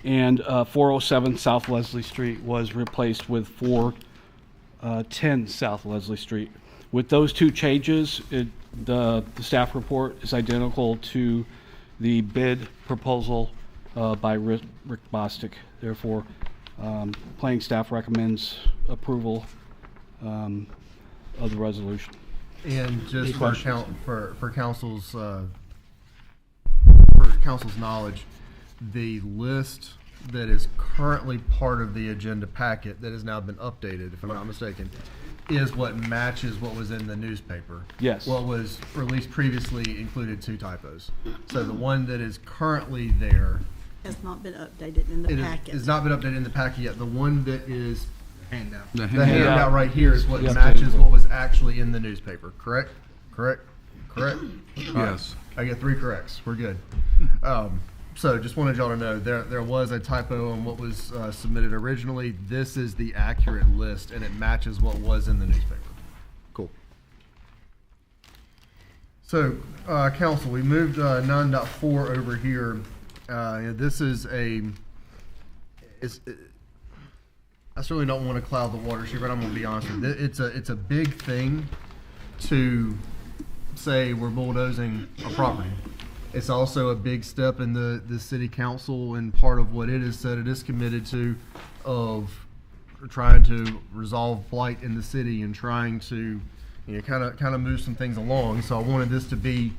and 407 South Leslie Street was replaced with 410 South Leslie Street. With those 2 changes, the staff report is identical to the bid proposal by Rick Bostic. Therefore, planning staff recommends approval of the resolution.
And just for council's knowledge, the list that is currently part of the agenda packet that has now been updated, if I'm not mistaken, is what matches what was in the newspaper.
Yes.
What was released previously included 2 typos. So the one that is currently there
Has not been updated in the packet.
has not been updated in the packet yet. The one that is
Handout.
the handout right here is what
Yes.
matches what was actually in the newspaper. Correct? Correct?
Yes.
I get 3 corrects. We're good. So just wanted y'all to know there was a typo on what was submitted originally. This is the accurate list, and it matches what was in the newspaper. Cool. So, council, we moved 9.4 over here. This is I certainly don't want to cloud the waters here, but I'm going to be honest with you. It's a big thing to say we're bulldozing a property. It's also a big step in the city council, and part of what it has said it is committed to, of trying to resolve blight in the city and trying to kind of move some things along. So I wanted this to be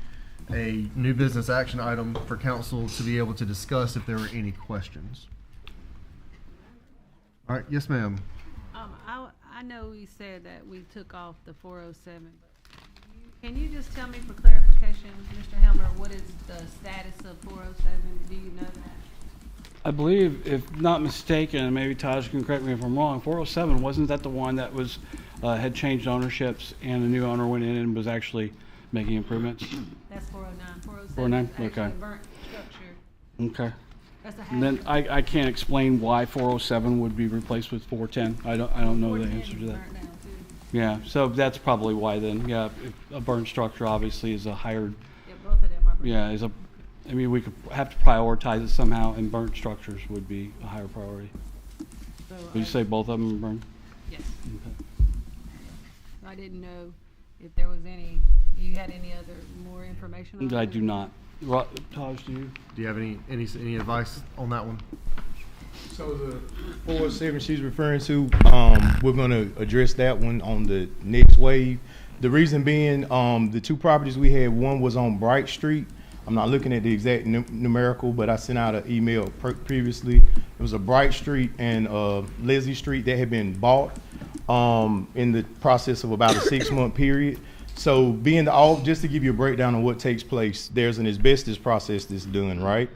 a new business action item for council to be able to discuss if there were any questions. All right, yes, ma'am.
I know we said that we took off the 407, but can you just tell me for clarification, Mr. Helmer, what is the status of 407? Do you know that?
I believe, if not mistaken, and maybe Taj can correct me if I'm wrong, 407, wasn't that the one that was had changed ownerships and a new owner went in and was actually making improvements?
That's 409. 407
409?
is actually
Okay.
a burnt structure.
Okay.
That's a
And then
hazard.
I can't explain why 407 would be replaced with 410. I don't know the
410
answer to
is
that.
burnt down, too.
Yeah, so that's probably why then. Yeah, if a burnt structure obviously is a higher.
Yeah, both of them are burnt.
Yeah, I mean, we could have to prioritize it somehow, and burnt structures would be a higher priority.
So,
Would you say both of them are burned?
Yes. I didn't know if there was you had any other more information on that?
I do not. Taj, do you?
Do you have any advice on that one?
So the 407 she's referring to, we're going to address that one on the next wave. The reason being, the 2 properties we had, one was on Bright Street. I'm not looking at the exact numerical, but I sent out an email previously. It was a Bright Street and Leslie Street that had been bought in the process of about a 6-month period. So just to give you a breakdown of what takes place, there's an asbestos process that's done, right?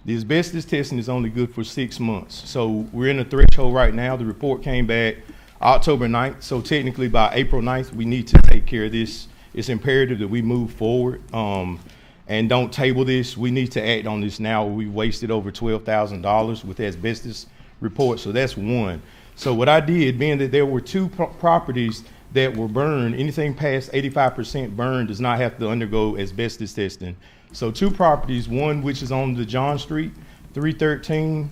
The asbestos testing is only good for 6 months. So we're in a threshold right now. The report came back October 9th. So technically by April 9th, we need to take care of this. It's imperative that we move forward and don't table this. We need to act on this now. We wasted over $12,000 with the asbestos report. So that's one. So what I did, being that there were 2 properties that were burned, anything past 85% burn does not have to undergo asbestos testing. So 2 properties, one which is on the John Street, 313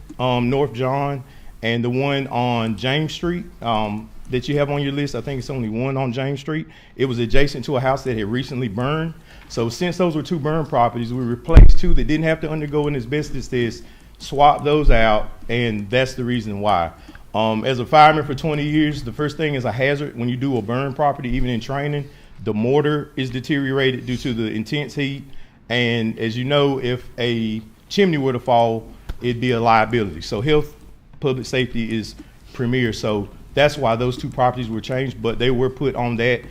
North John, and the one on James Street that you have on your list. I think it's only one on James Street. It was adjacent to a house that had recently burned. So since those were 2 burned properties, we replaced 2 that didn't have to undergo an asbestos test, swapped those out, and that's the reason why. As a fireman for 20 years, the first thing is a hazard when you do a burn property, even in training. The mortar is deteriorated due to the intense heat. And as you know, if a chimney were to fall, it'd be a liability. So health, public safety is premier. So that's why those 2 properties were changed, but they were put on that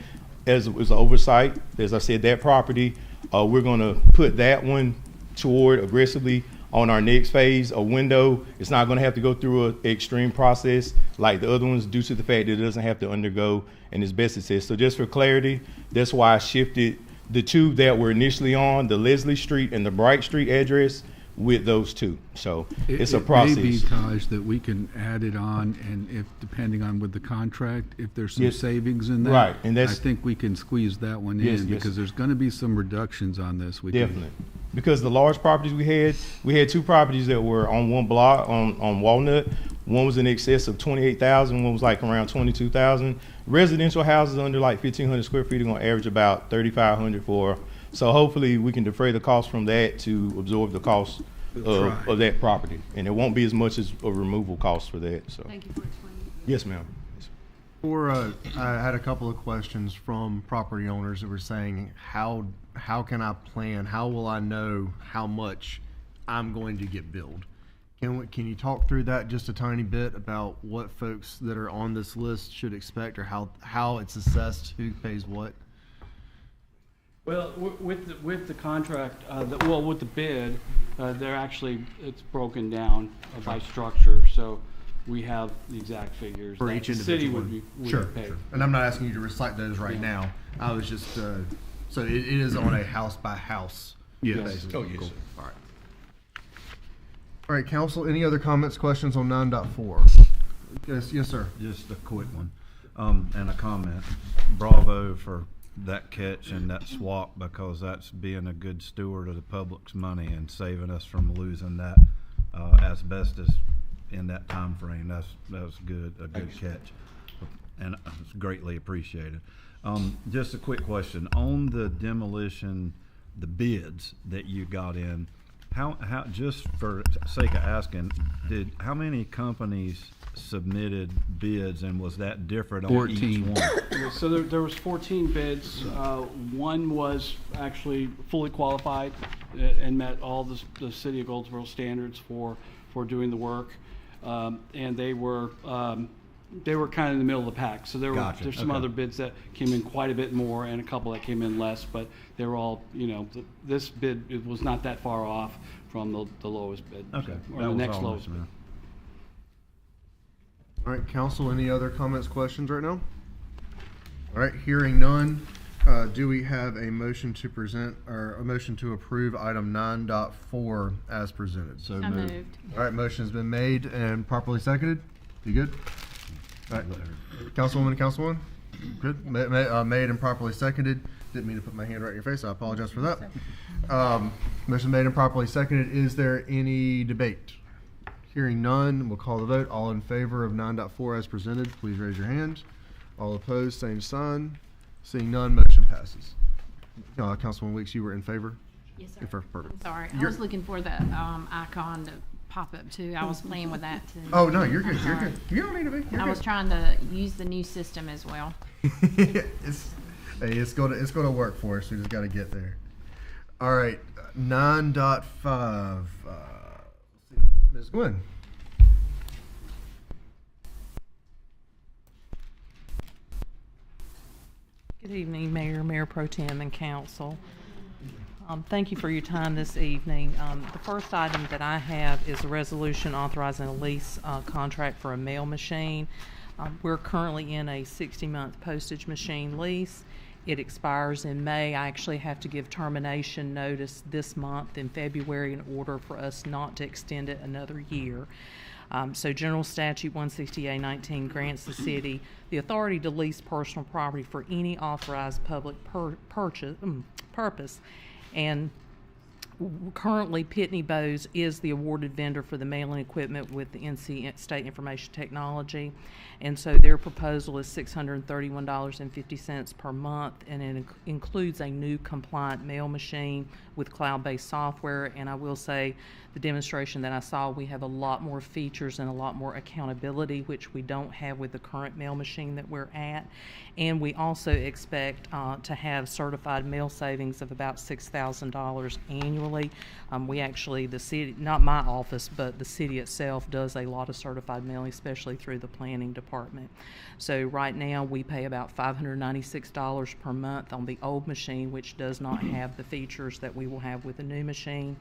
as an oversight. As I said, that property, we're going to put that one toward aggressively on our next phase, a window. It's not going to have to go through an extreme process like the other ones due to the fact that it doesn't have to undergo an asbestos test. So just for clarity, that's why I shifted the two that were initially on, the Leslie Street and the Bright Street address, with those two. So it's a process.
It may be, Taj, that we can add it on, and if, depending on with the contract, if there's some savings in that,
right, and that's,
I think we can squeeze that one in, because there's going to be some reductions on this.
Definitely. Because the large properties we had two properties that were on one block on Walnut. One was in excess of 28,000, one was like around 22,000. Residential houses under like 1,500 square feet are going to average about 3,500 for. So hopefully we can defray the cost from that to absorb the cost of that property, and it won't be as much as a removal cost for that. So.
Thank you for explaining.
Yes, ma'am.
I had a couple of questions from property owners that were saying, how can I plan? How will I know how much I'm going to get billed? Can you talk through that just a tiny bit about what folks that are on this list should expect, or how it's assessed, who pays what?
Well, with the contract, with the bid, it's broken down by structure, so we have the exact figures
For
that
each
the city
individual
would
sure,
pay.
sure. And I'm not asking you to recite those right now. I was just, so it is on a house by house basis.
Oh, yes.
Cool. All right. All right, council, any other comments, questions on 9.4? Yes, sir.
Just a quick one, and a comment. Bravo for that catch and that swap, because that's being a good steward of the public's money and saving us from losing that asbestos in that time frame. That was good, a good catch, and it's greatly appreciated. Just a quick question on the demolition, the bids that you got in. How just for sake of asking, how many companies submitted bids, and was that different on
14.
each one?
So there was 14 bids. One was actually fully qualified and met all the city of Goldsboro standards for doing the work, and they were kind of in the middle of the pack. So there's some other bids that came in quite a bit more, and a couple that came in less, but they were all, this bid, it was not that far off from the lowest bid.
Okay,
or the next lowest bid.
All right, council, any other comments, questions right now? All right, hearing none, do we have a motion to present, or a motion to approve item 9.4 as presented? So moved. All right, motion has been made and properly seconded. You good? All right, Councilwoman and Councilwoman? Good. Made and properly seconded. Didn't mean to put my hand right in your face. I apologize for that. Motion made and properly seconded. Is there any debate? Hearing none, we'll call the vote. All in favor of 9.4 as presented, please raise your hand. All opposed, same sign. Seeing none, motion passes. Councilwoman Weeks, you were in favor?
Yes, sir.
Perfect.
Sorry, I was looking for the icon to pop up too. I was playing with that too.
Oh no, you're good. You're good. You don't need to be.
I was trying to use the new system as well.
It's gonna work for us. We just got to get there. All right, 9.5. Ms. Gwen.
Good evening, Mayor Pro Tem, and Council. Thank you for your time this evening. The first item that I have is a resolution authorizing a lease contract for a mail machine. We're currently in a 60-month postage machine lease. It expires in May. I actually have to give termination notice this month in February in order for us not to extend it another year. So General Statute 160A-19 grants the city the authority to lease personal property for any authorized public purpose. And currently, Pitney Bowes is the awarded vendor for the mailing equipment with the NC State Information Technology. And so their proposal is $631.50 per month, and it includes a new compliant mail machine with cloud-based software. And I will say, the demonstration that I saw, we have a lot more features and a lot more accountability, which we don't have with the current mail machine that we're at. And we also expect to have certified mail savings of about $6,000 annually annually. We actually, the city, not my office, but the city itself does a lot of certified mailing, especially through the planning department. So right now we pay about $596 per month on the old machine, which does not have the features that we will have with the new machine.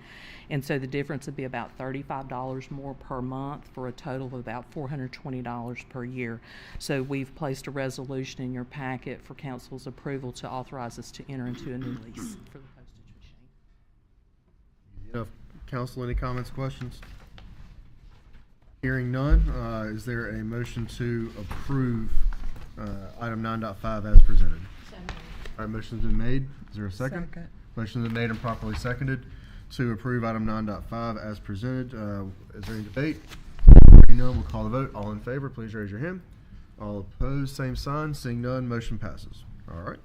And so the difference would be about $35 more per month for a total of about $420 per year. So we've placed a resolution in your packet for council's approval to authorize us to enter into a new lease for the postage machine.
Enough. Council, any comments, questions? Hearing none, is there a motion to approve item 9.5 as presented? All right, motion's been made. Is there a second?
Second.
Motion's been made and properly seconded to approve item 9.5 as presented. Is there any debate? Hearing none, we'll call the vote. All in favor, please raise your hand. All opposed, same sign. Seeing none, motion passes. All right.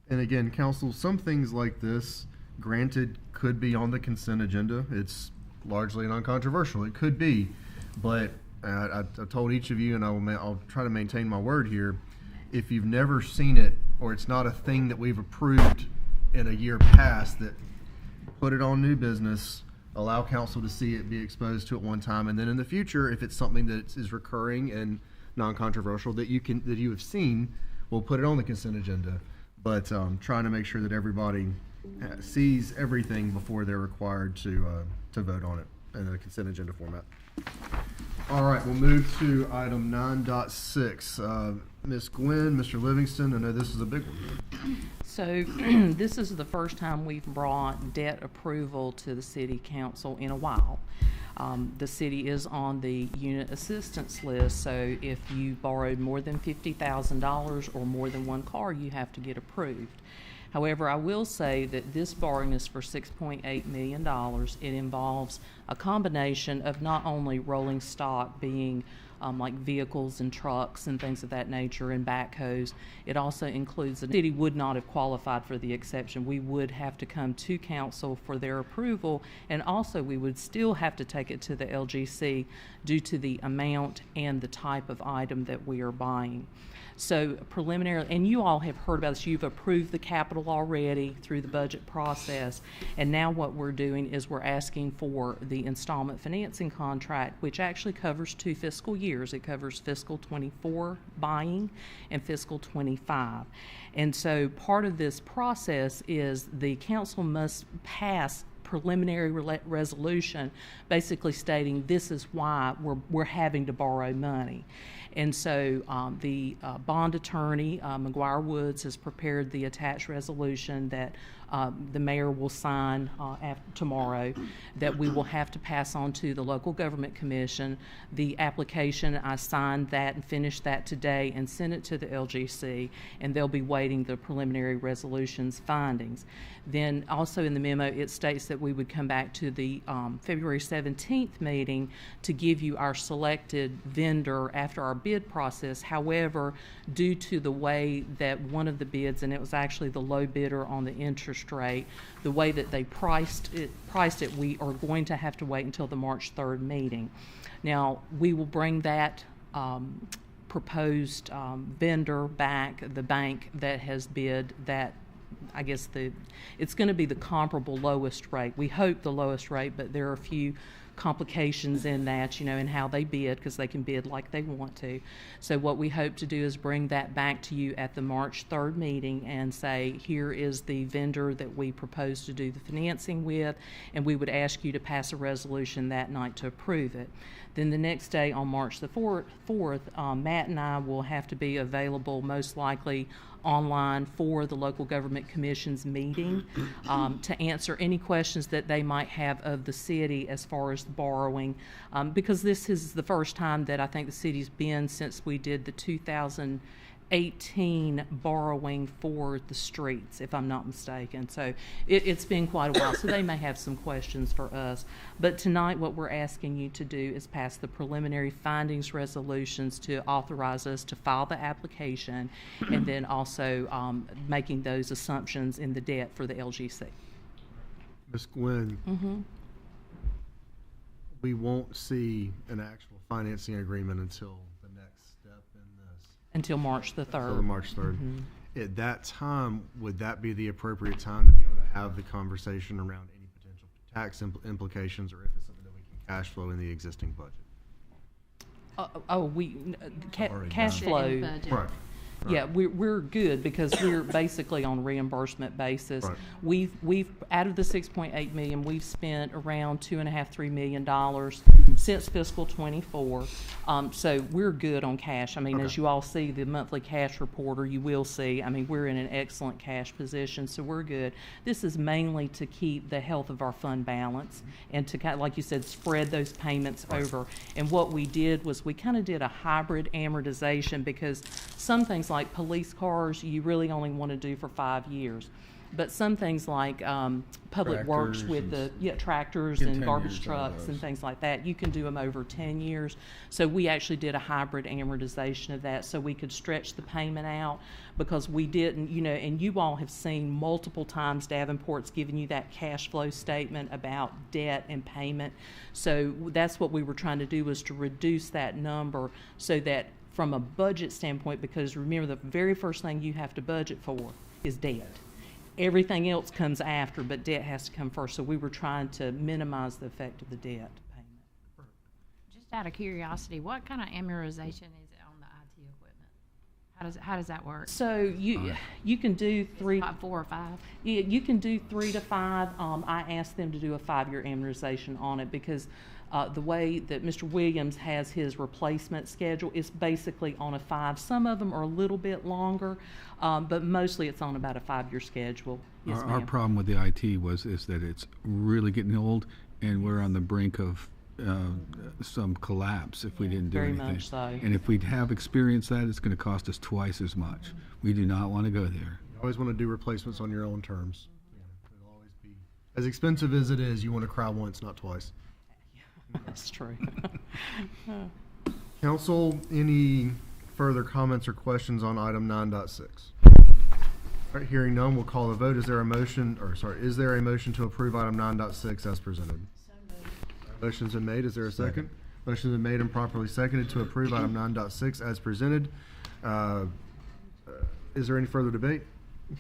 And again, council, some things like this, granted, could be on the consent agenda. It's largely non-controversial. It could be, but I told each of you, and I'll try to maintain my word here. If you've never seen it, or it's not a thing that we've approved in a year past, that put it on new business, allow council to see it, be exposed to it one time, and then in the future, if it's something that is recurring and non-controversial that you have seen, we'll put it on the consent agenda. But trying to make sure that everybody sees everything before they're required to vote on it in a consent agenda format. All right, we'll move to item 9.6. Ms. Gwen, Mr. Livingston, I know this is a big one.
So this is the first time we've brought debt approval to the city council in a while. The city is on the unit assistance list, so if you borrowed more than $50,000 or more than one car, you have to get approved. However, I will say that this borrowing is for $6.8 million. It involves a combination of not only rolling stock, being like vehicles and trucks and things of that nature and backhoes. It also includes, the city would not have qualified for the exception. We would have to come to council for their approval, and also we would still have to take it to the LGC due to the amount and the type of item that we are buying. So preliminary, and you all have heard about this, you've approved the capital already through the budget process, and now what we're doing is we're asking for the installment financing contract, which actually covers 2 fiscal years. It covers fiscal 24 buying and fiscal 25. And so part of this process is the council must pass preliminary resolution basically stating this is why we're having to borrow money. And so the bond attorney, McGuire Woods, has prepared the attached resolution that the mayor will sign tomorrow, that we will have to pass on to the local government commission. The application, I signed that and finished that today and sent it to the LGC, and they'll be waiting the preliminary resolution's findings. Then also in the memo, it states that we would come back to the February 17th meeting to give you our selected vendor after our bid process. However, due to the way that one of the bids, and it was actually the low bidder on the interest rate, the way that they priced it, we are going to have to wait until the March 3rd meeting. Now, we will bring that proposed vendor back, the bank that has bid that. I guess it's going to be the comparable lowest rate. We hope the lowest rate, but there are a few complications in that, in how they bid, because they can bid like they want to. So what we hope to do is bring that back to you at the March 3rd meeting and say, here is the vendor that we propose to do the financing with, and we would ask you to pass a resolution that night to approve it. Then the next day, on March the 4th, Matt and I will have to be available most likely online for the local government commission's meeting to answer any questions that they might have of the city as far as borrowing, because this is the first time that I think the city's been since we did the 2018 borrowing for the streets, if I'm not mistaken. So it's been quite a while, so they may have some questions for us. But tonight what we're asking you to do is pass the preliminary findings resolutions to authorize us to file the application, and then also making those assumptions in the debt for the LGC.
Ms. Gwen, we won't see an actual financing agreement until the next step in this.
Until March the 3rd.
Until March 3rd. At that time, would that be the appropriate time to be able to have the conversation around any potential tax implications, or if it's something that we can cash flow in the existing budget.
Cash flow.
Right.
Yeah, we're good because we're basically on reimbursement basis.
Right.
We've out of the 6.8 million, we've spent around $2.5–3 million since fiscal 24. So we're good on cash. I mean, as you all see the monthly cash reporter, you will see. I mean, we're in an excellent cash position, so we're good. This is mainly to keep the health of our fund balance and to kind of, like you said, spread those payments over. And what we did was we kind of did a hybrid amortization because some things like police cars, you really only want to do for 5 years. But some things like public works with the tractors and garbage trucks and things like that, you can do them over 10 years. So we actually did a hybrid amortization of that so we could stretch the payment out because we didn't, and you all have seen multiple times Davenport's given you that cash flow statement about debt and payment. So that's what we were trying to do, was to reduce that number so that from a budget standpoint, because remember the very first thing you have to budget for is debt. Everything else comes after, but debt has to come first. So we were trying to minimize the effect of the debt payment.
Just out of curiosity, what kind of amortization is it on the IT equipment? How does that work?
So you can do three,
about 4 or 5.
Yeah, you can do 3 to 5. I asked them to do a 5-year amortization on it because the way that Mr. Williams has his replacement schedule is basically on a 5. Some of them are a little bit longer, but mostly it's on about a 5-year schedule. Yes,
Our problem with the IT is that it's really getting old, and we're on the brink of some collapse if we didn't do
very
anything.
much so.
And if we have experienced that, it's going to cost us twice as much. We do not want to go there.
You always want to do replacements on your own terms. It'll always be as expensive as it is. You want to cry once, not twice.
That's true.
Council, any further comments or questions on item 9.6? All right, hearing none, we'll call the vote. Is there a motion to approve item 9.6 as presented? Motion's been made. Is there a second? Motion's been made and properly seconded to approve item 9.6 as presented. Is there any further debate?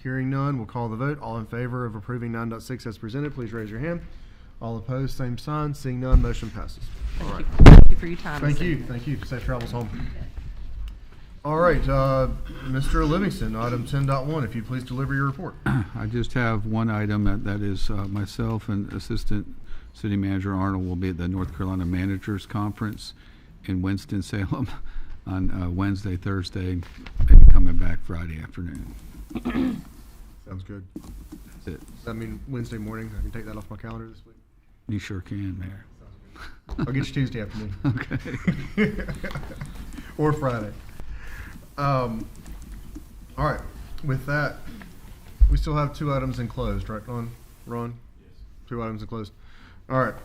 Hearing none, we'll call the vote. All in favor of approving 9.6 as presented, please raise your hand. All opposed, same sign. Seeing none, motion passes. All right.
Thank you for your time.
Thank you. Thank you. Safe travels home. All right, Mr. Livingston, item 10.1, if you please deliver your report.
I just have one item that is myself and Assistant City Manager Arnold will be at the North Carolina Managers Conference in Winston-Salem on Wednesday, Thursday, maybe coming back Friday afternoon.
Sounds good.
That's it.
Does that mean Wednesday morning? I can take that off my calendar this week.
You sure can, Mayor.
I'll get you Tuesday afternoon.
Okay.
Or Friday. All right. With that, we still have 2 items enclosed, right, Ron? Yes. 2 items enclosed. All right.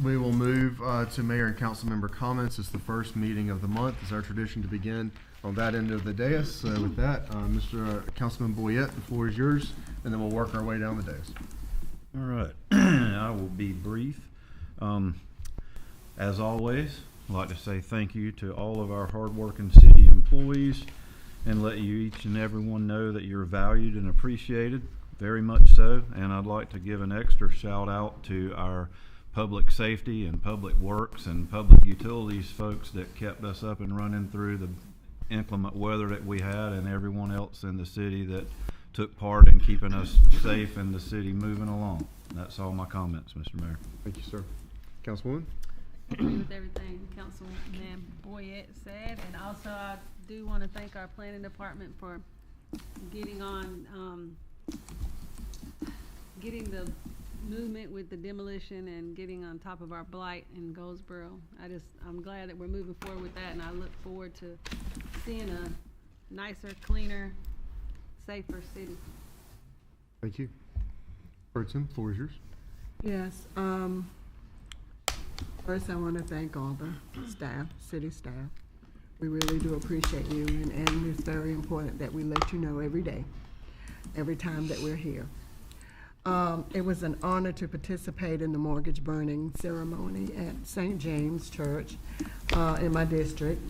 We will move to mayor and council member comments. It's the first meeting of the month. It's our tradition to begin on that end of the dais. So with that, Mr. Councilman Boyette, the floor is yours, and then we'll work our way down the dais.
All right. I will be brief. As always, I'd like to say thank you to all of our hardworking city employees and let you each and everyone know that you're valued and appreciated, very much so. And I'd like to give an extra shout out to our public safety and public works and public utilities folks that kept us up and running through the inclement weather that we had, and everyone else in the city that took part in keeping us safe and the city moving along. That's all my comments, Mr. Mayor.
Thank you, sir. Councilwoman?
Agree with everything Councilman Boyette said, and also I do want to thank our planning department for getting on, getting the movement with the demolition and getting on top of our blight in Goldsboro. I'm glad that we're moving forward with that, and I look forward to seeing a nicer, cleaner, safer city.
Thank you. Bertson, floor is yours.
Yes. First, I want to thank all the staff, city staff. We really do appreciate you, and it's very important that we let you know every day, every time that we're here. It was an honor to participate in the mortgage burning ceremony at St. James Church in my district.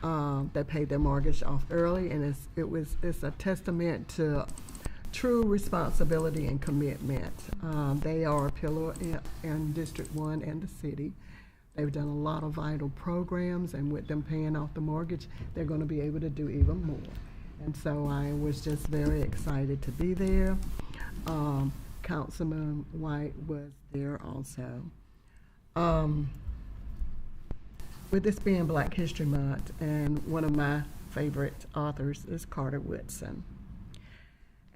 That paid their mortgage off early, and it's a testament to true responsibility and commitment. They are a pillar in District 1 and the city. They've done a lot of vital programs, and with them paying off the mortgage, they're going to be able to do even more. And so I was just very excited to be there. Councilman White was there also. With this being Black History Month, and one of my favorite authors is Carter Woodson.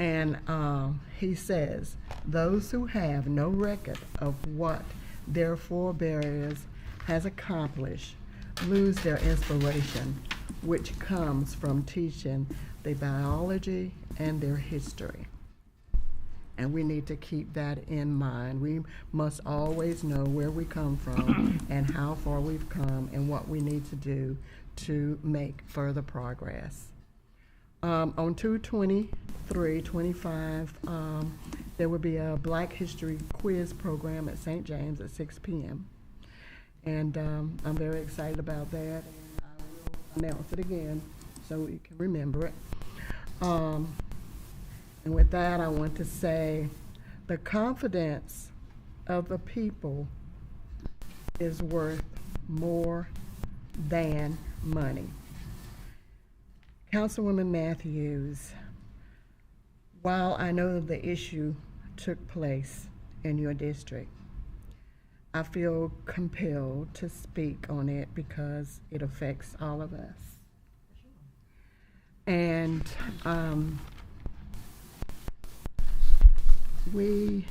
And he says, those who have no record of what their forebears has accomplished lose their inspiration, which comes from teaching the biology and their history. And we need to keep that in mind. We must always know where we come from and how far we've come and what we need to do to make further progress. On 2/23/25, there will be a Black History quiz program at St. James at 6 p.m. And I'm very excited about that, and I will announce it again so you can remember it. And with that, I want to say the confidence of the people is worth more than money. Councilwoman Matthews, while I know the issue took place in your district, I feel compelled to speak on it because it affects all of us. And we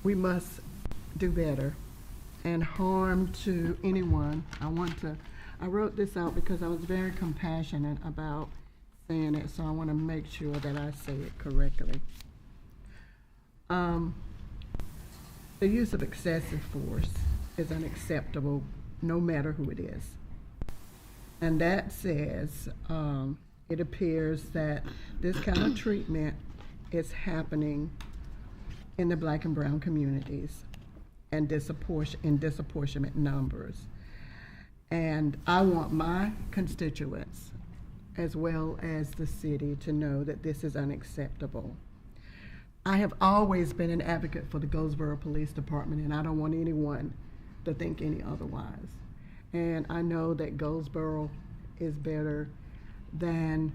must do better. And harm to anyone, I wrote this out because I was very compassionate about saying it, so I want to make sure that I say it correctly. The use of excessive force is unacceptable no matter who it is. And that says, it appears that this kind of treatment is happening in the Black and brown communities and in disproportionate numbers. And I want my constituents, as well as the city, to know that this is unacceptable. I have always been an advocate for the Goldsboro Police Department, and I don't want anyone to think any otherwise. And I know that Goldsboro is better than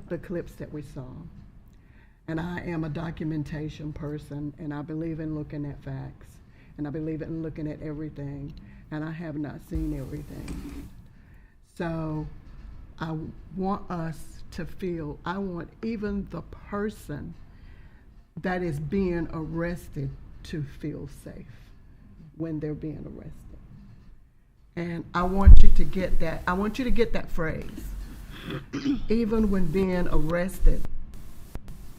the clips that we saw. And I am a documentation person, and I believe in looking at facts, and I believe in looking at everything, and I have not seen everything. So I want us to feel, I want even the person that is being arrested to feel safe when they're being arrested. And I want you to get that, I want you to get that phrase. Even when being arrested,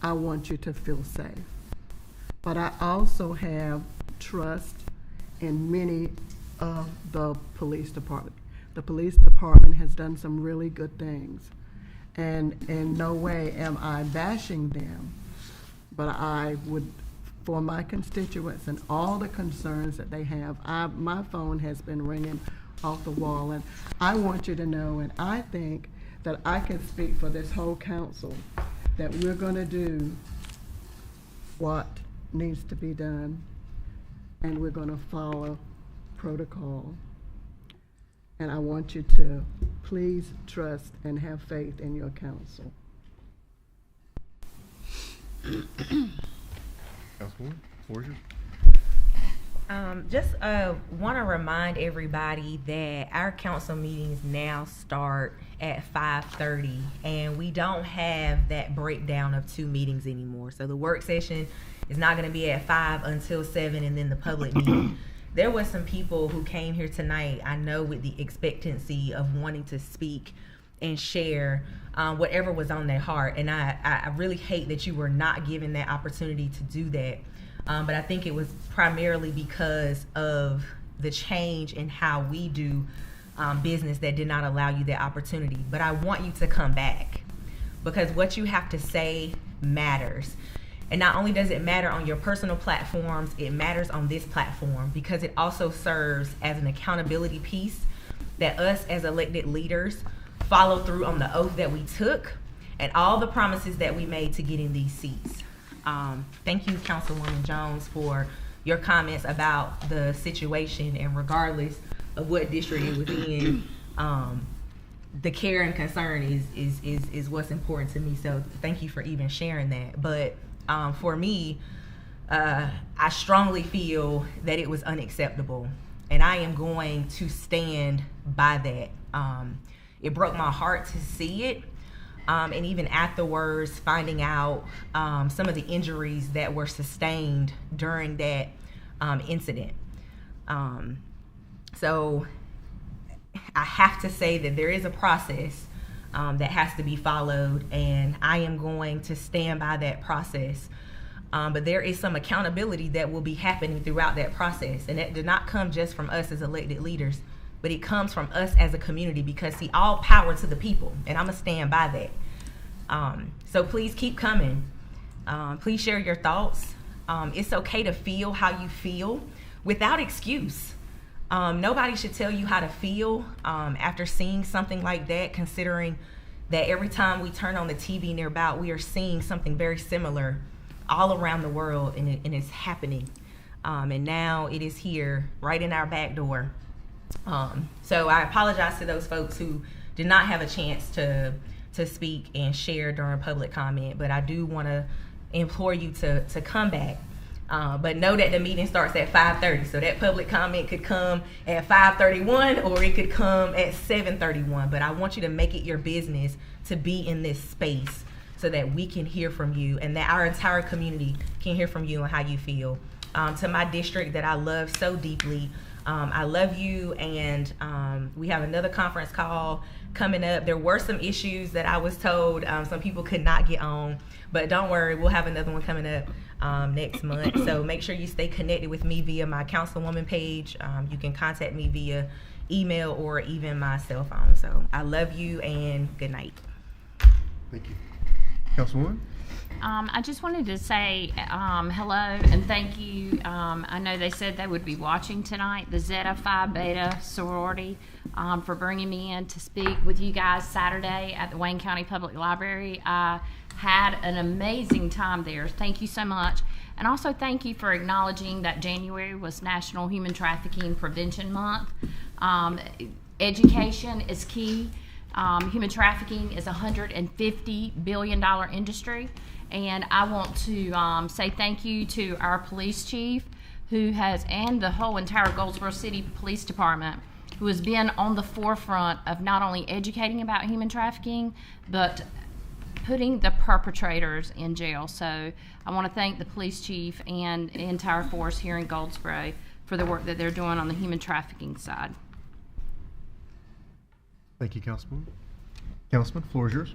I want you to feel safe. But I also have trust in many of the police department. The police department has done some really good things. And in no way am I bashing them, but I would, for my constituents and all the concerns that they have, my phone has been ringing off the wall. And I want you to know, and I think that I can speak for this whole council, that we're going to do what needs to be done, and we're going to follow protocol. And I want you to please trust and have faith in your council.
Councilwoman, floor is yours.
Just want to remind everybody that our council meetings now start at 5:30, and we don't have that breakdown of 2 meetings anymore. So the work session is not going to be at 5 until 7, and then the public meeting. There was some people who came here tonight, I know, with the expectancy of wanting to speak and share whatever was on their heart. And I really hate that you were not given that opportunity to do that. But I think it was primarily because of the change in how we do business that did not allow you that opportunity. But I want you to come back, because what you have to say matters. And not only does it matter on your personal platforms, it matters on this platform, because it also serves as an accountability piece that us as elected leaders follow through on the oath that we took, and all the promises that we made to get in these seats. Thank you, Councilwoman Jones, for your comments about the situation, and regardless of what district it was in, the care and concern is what's important to me. So thank you for even sharing that. But for me, I strongly feel that it was unacceptable, and I am going to stand by that. It broke my heart to see it, and even afterwards finding out some of the injuries that were sustained during that incident. So I have to say that there is a process that has to be followed, and I am going to stand by that process. But there is some accountability that will be happening throughout that process, and that did not come just from us as elected leaders, but it comes from us as a community, because see, all power to the people, and I'm gonna stand by that. So please keep coming. Please share your thoughts. It's okay to feel how you feel without excuse. Nobody should tell you how to feel after seeing something like that, considering that every time we turn on the TV nearby, we are seeing something very similar all around the world, and it's happening. And now it is here, right in our back door. So I apologize to those folks who did not have a chance to speak and share during public comment, but I do want to implore you to come back. But know that the meeting starts at 5:30, so that public comment could come at 5:31 or it could come at 7:31. But I want you to make it your business to be in this space so that we can hear from you, and that our entire community can hear from you and how you feel. To my district that I love so deeply, I love you, and we have another conference call coming up. There were some issues that I was told some people could not get on, but don't worry, we'll have another one coming up next month. So make sure you stay connected with me via my Councilwoman page. You can contact me via email or even my cell phone. So I love you, and good night.
Thank you. Councilwoman?
I just wanted to say hello and thank you. I know they said they would be watching tonight, the Zeta Phi Beta sorority, for bringing me in to speak with you guys Saturday at the Wayne County Public Library. I had an amazing time there. Thank you so much. And also thank you for acknowledging that January was National Human Trafficking Prevention Month. Education is key. Human trafficking is a $150 billion industry. And I want to say thank you to our police chief and the whole entire Goldsboro City Police Department, who has been on the forefront of not only educating about human trafficking, but putting the perpetrators in jail. So I want to thank the police chief and the entire force here in Goldsboro for the work that they're doing on the human trafficking side.
Thank you, Councilman. Councilman, floor is yours.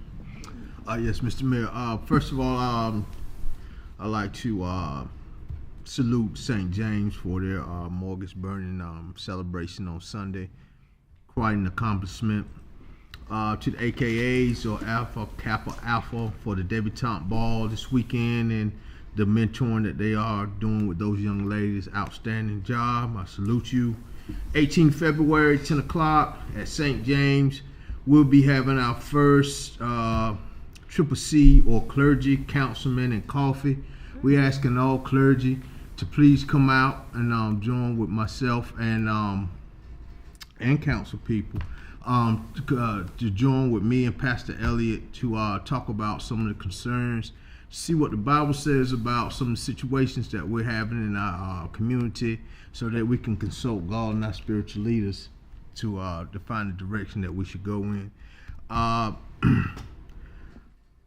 Yes, Mr. Mayor. First of all, I'd like to salute St. James for their mortgage burning celebration on Sunday. Quite an accomplishment. To the AKAs, or Alpha Kappa Alpha, for the debutante ball this weekend and the mentoring that they are doing with those young ladies. Outstanding job. I salute you. 18 February, 10 o'clock at St. James, we'll be having our first Triple C or clergy, councilmen, and coffee. We're asking all clergy to please come out and join with myself and council people to join with me and Pastor Elliott to talk about some of the concerns, see what the Bible says about some of the situations that we're having in our community, so that we can consult God and our spiritual leaders to define the direction that we should go in.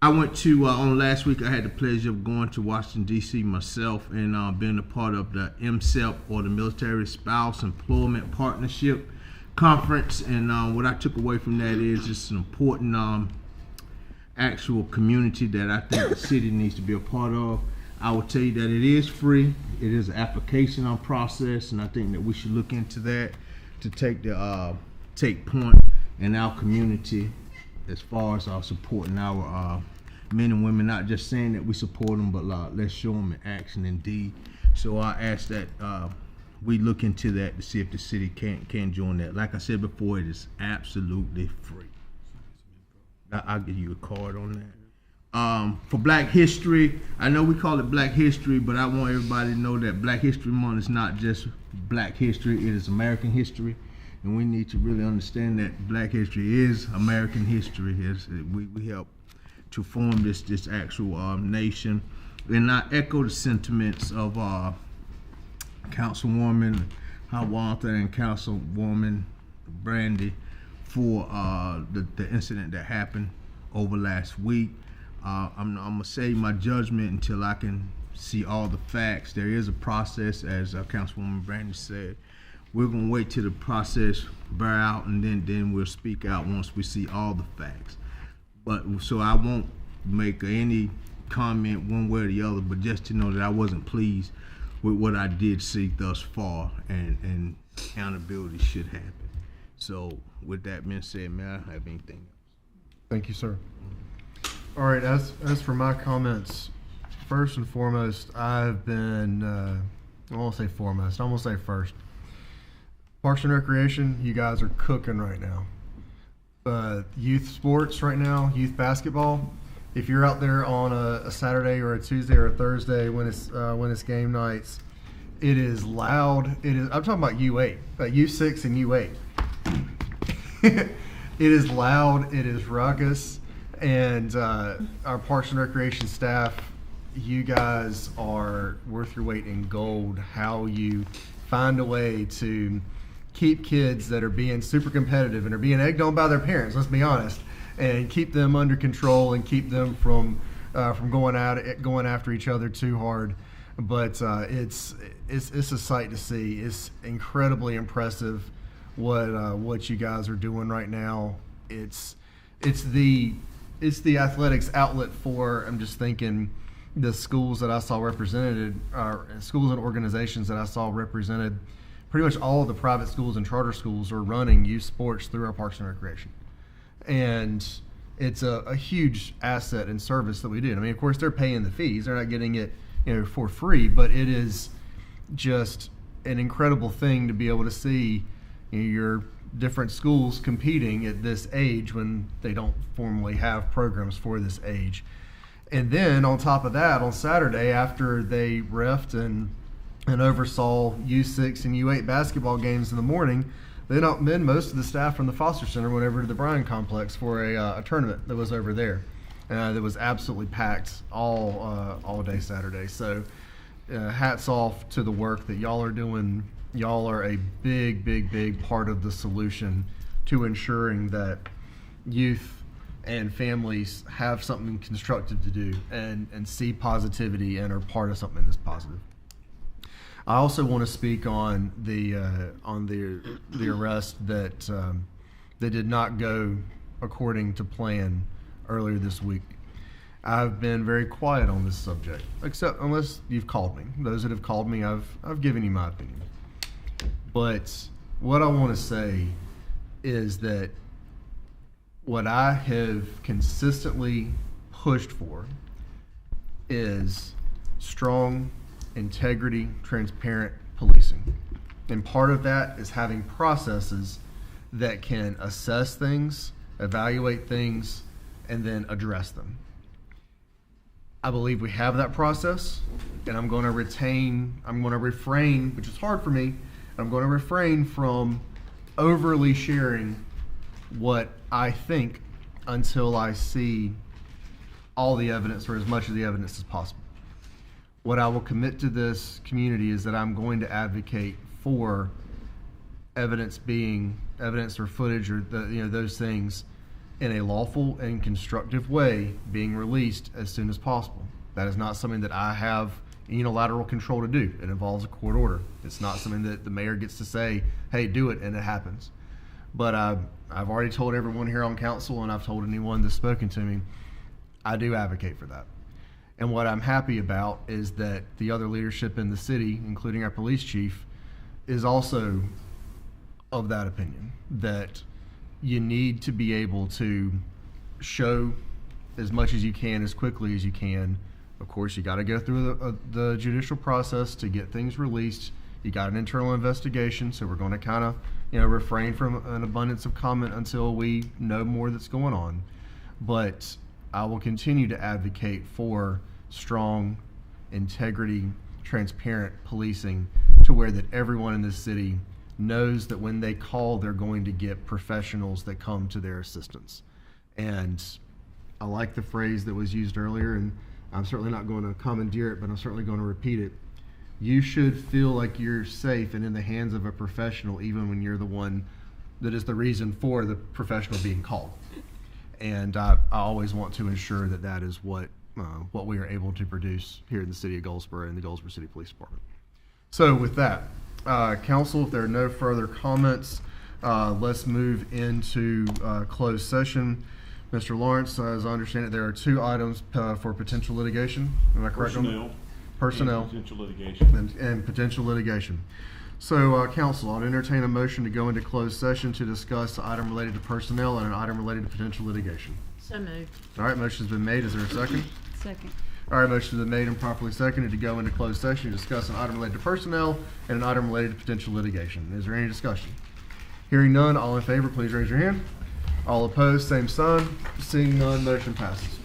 I went to, on last week, I had the pleasure of going to Washington, D.C. myself and being a part of the MSEP, or the Military Spouse Employment Partnership Conference. And what I took away from that is it's an important actual community that I think the city needs to be a part of. I will tell you that it is free. It is an application process, and I think that we should look into that to take point in our community as far as supporting our men and women, not just saying that we support them, but let's show them in action and deed. So I ask that we look into that to see if the city can join that. Like I said before, it is absolutely free. I'll give you a card on that. For Black History, I know we call it Black History, but I want everybody to know that Black History Month is not just Black history, it is American history. And we need to really understand that Black history is American history. We help to form this actual nation. And I echo the sentiments of Councilwoman Hiawatha and Councilwoman Brandy for the incident that happened over last week. I'm gonna say my judgment until I can see all the facts. There is a process, as Councilwoman Brandy said. We're gonna wait till the process bear out, and then we'll speak out once we see all the facts. But so I won't make any comment one way or the other, but just to know that I wasn't pleased with what I did see thus far, and accountability should happen. So with that being said, may I have anything else?
Thank you, sir. All right, as for my comments, first and foremost, I've been, I won't say foremost, I'm gonna say first. Parks and Recreation, you guys are cooking right now. Youth sports right now, youth basketball, if you're out there on a Saturday or a Tuesday or a Thursday when it's game nights, it is loud. I'm talking about U8, U6 and U8. It is loud, it is ruckus. And our Parks and Recreation staff, you guys are worth your weight in gold. How you find a way to keep kids that are being super competitive and are being egged on by their parents, let's be honest, and keep them under control and keep them from going after each other too hard. But it's a sight to see. It's incredibly impressive what you guys are doing right now. It's the athletics outlet for, I'm just thinking, the schools that I saw represented, schools and organizations that I saw represented. Pretty much all of the private schools and charter schools are running youth sports through our Parks and Recreation. And it's a huge asset and service that we do. I mean, of course, they're paying the fees. They're not getting it, for free, but it is just an incredible thing to be able to see your different schools competing at this age when they don't formally have programs for this age. And then on top of that, on Saturday, after they reffed and oversaw U6 and U8 basketball games in the morning, then most of the staff from the Foster Center went over to the Bryan Complex for a tournament that was over there. That was absolutely packed all day Saturday. So hats off to the work that y'all are doing. Y'all are a big part of the solution to ensuring that youth and families have something constructive to do and see positivity and are part of something that's positive. I also want to speak on the arrest that did not go according to plan earlier this week. I've been very quiet on this subject, except unless you've called me. Those that have called me, I've given you my opinion. But what I want to say is that what I have consistently pushed for is strong, integrity, transparent policing. And part of that is having processes that can assess things, evaluate things, and then address them. I believe we have that process, and I'm going to refrain, which is hard for me, I'm going to refrain from overly sharing what I think until I see all the evidence, or as much of the evidence as possible. What I will commit to this community is that I'm going to advocate for evidence or footage or those things in a lawful and constructive way being released as soon as possible. That is not something that I have unilateral control to do. It involves a court order. It's not something that the mayor gets to say, hey, do it, and it happens. But I've already told everyone here on council, and I've told anyone that's spoken to me, I do advocate for that. And what I'm happy about is that the other leadership in the city, including our police chief, is also of that opinion, that you need to be able to show as much as you can, as quickly as you can. Of course, you got to go through the judicial process to get things released. You got an internal investigation, so we're going to kind of refrain from an abundance of comment until we know more that's going on. But I will continue to advocate for strong, integrity, transparent policing to where that everyone in this city knows that when they call, they're going to get professionals that come to their assistance. And I like the phrase that was used earlier, and I'm certainly not going to commandeer it, but I'm certainly going to repeat it. You should feel like you're safe and in the hands of a professional, even when you're the one that is the reason for the professional being called. And I always want to ensure that that is what we are able to produce here in the city of Goldsboro and the Goldsboro City Police Department. So with that, council, if there are no further comments, let's move into closed session. Mr. Lawrence, as I understand it, there are 2 items for potential litigation. Am I correct? Personnel.
And potential litigation.
And potential litigation. So, council, I'll entertain a motion to go into closed session to discuss an item related to personnel and an item related to potential litigation.
So moved.
All right, motion's been made. Is there a second?
Second.
All right, motion's been made and properly seconded to go into closed session to discuss an item related to personnel and an item related to potential litigation. Is there any discussion? Hearing none, all in favor, please raise your hand. All opposed, same sign. Seeing none, motion passes.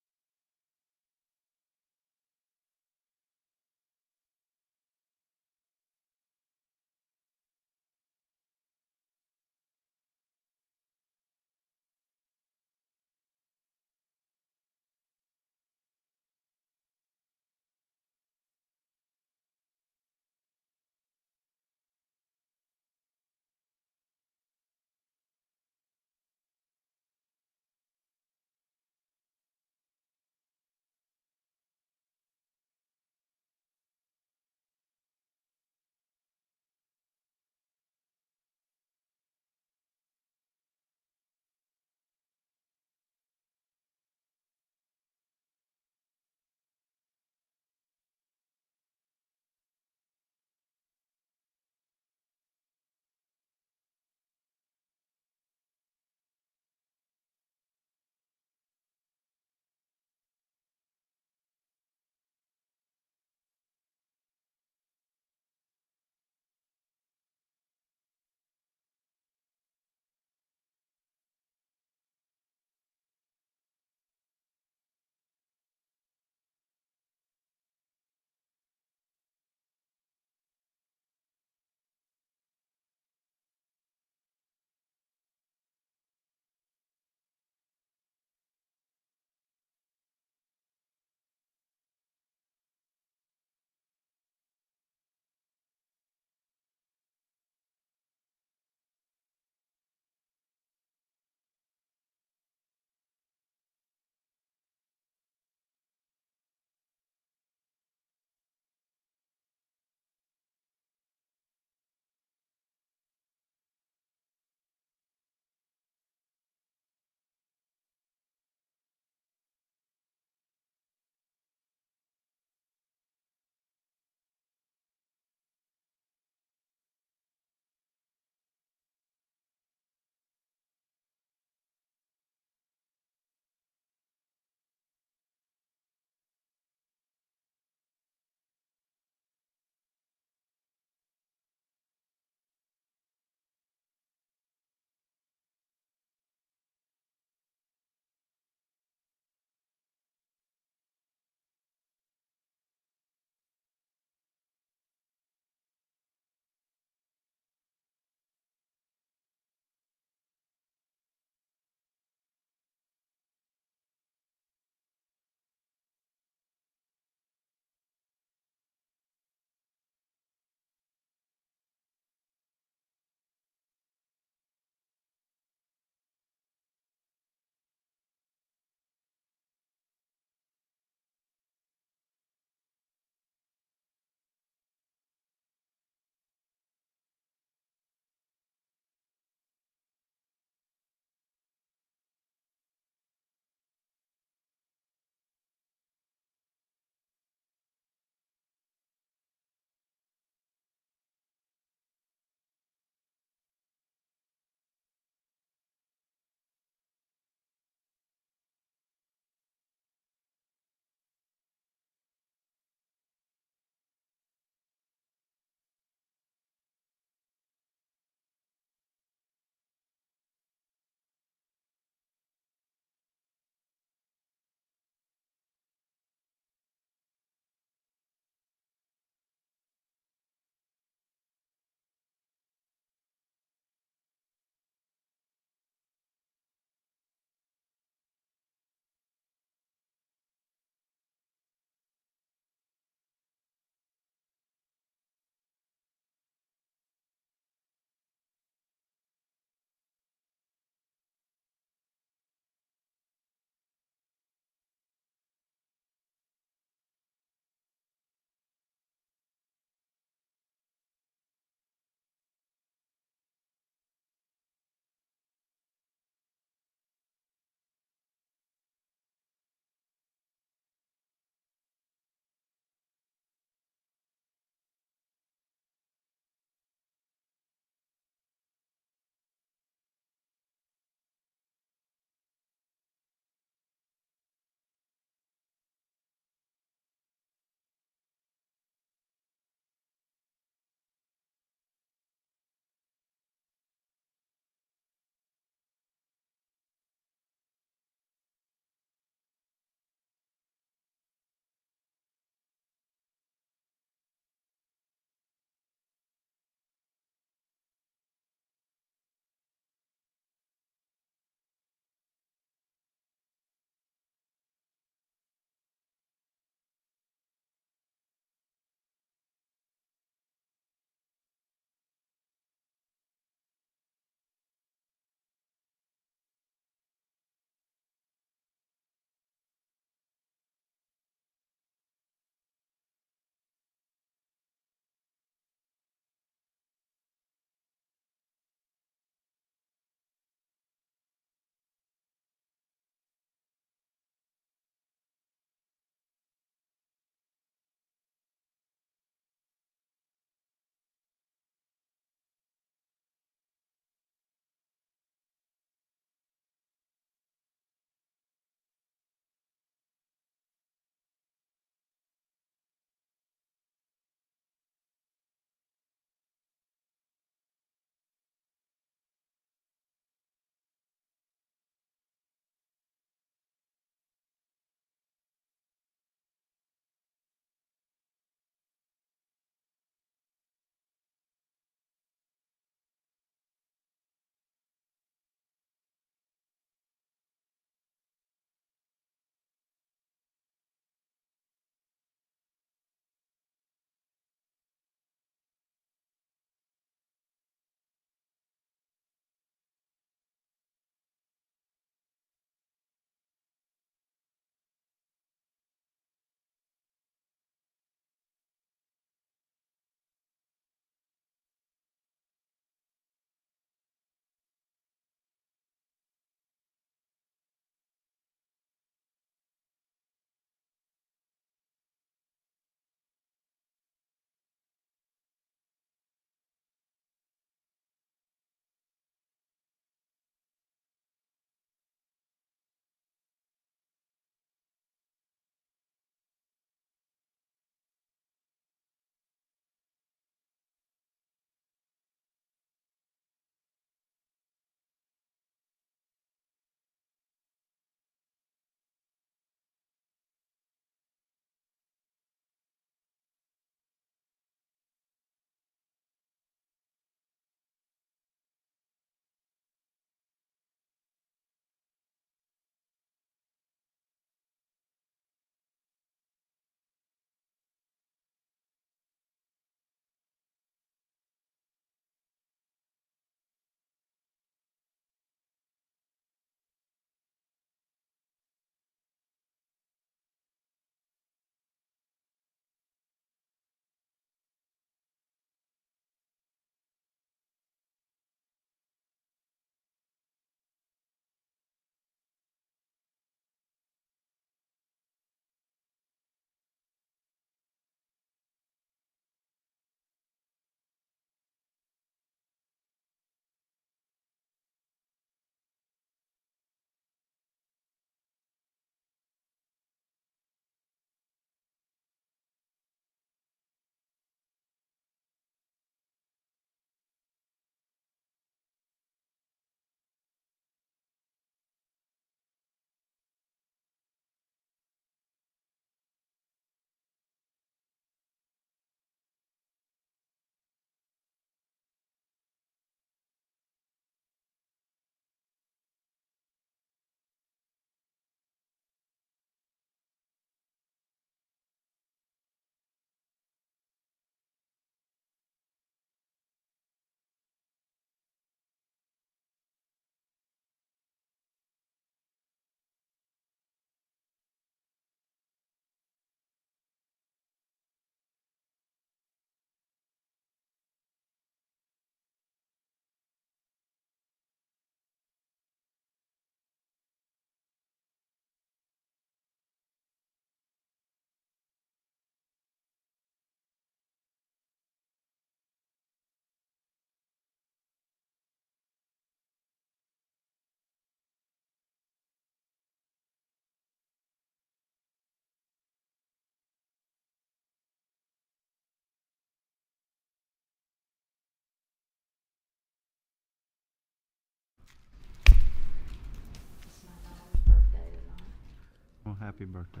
happy birthday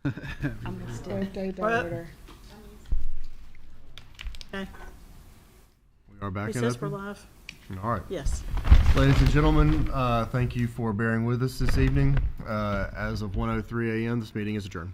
to her.
I missed it.
Birthday to
What?
her.
Okay.
We are back in
Recess for
open.
live.
All right.
Yes.
Ladies and gentlemen, thank you for bearing with us this evening. As of 1:03 a.m., this meeting is adjourned.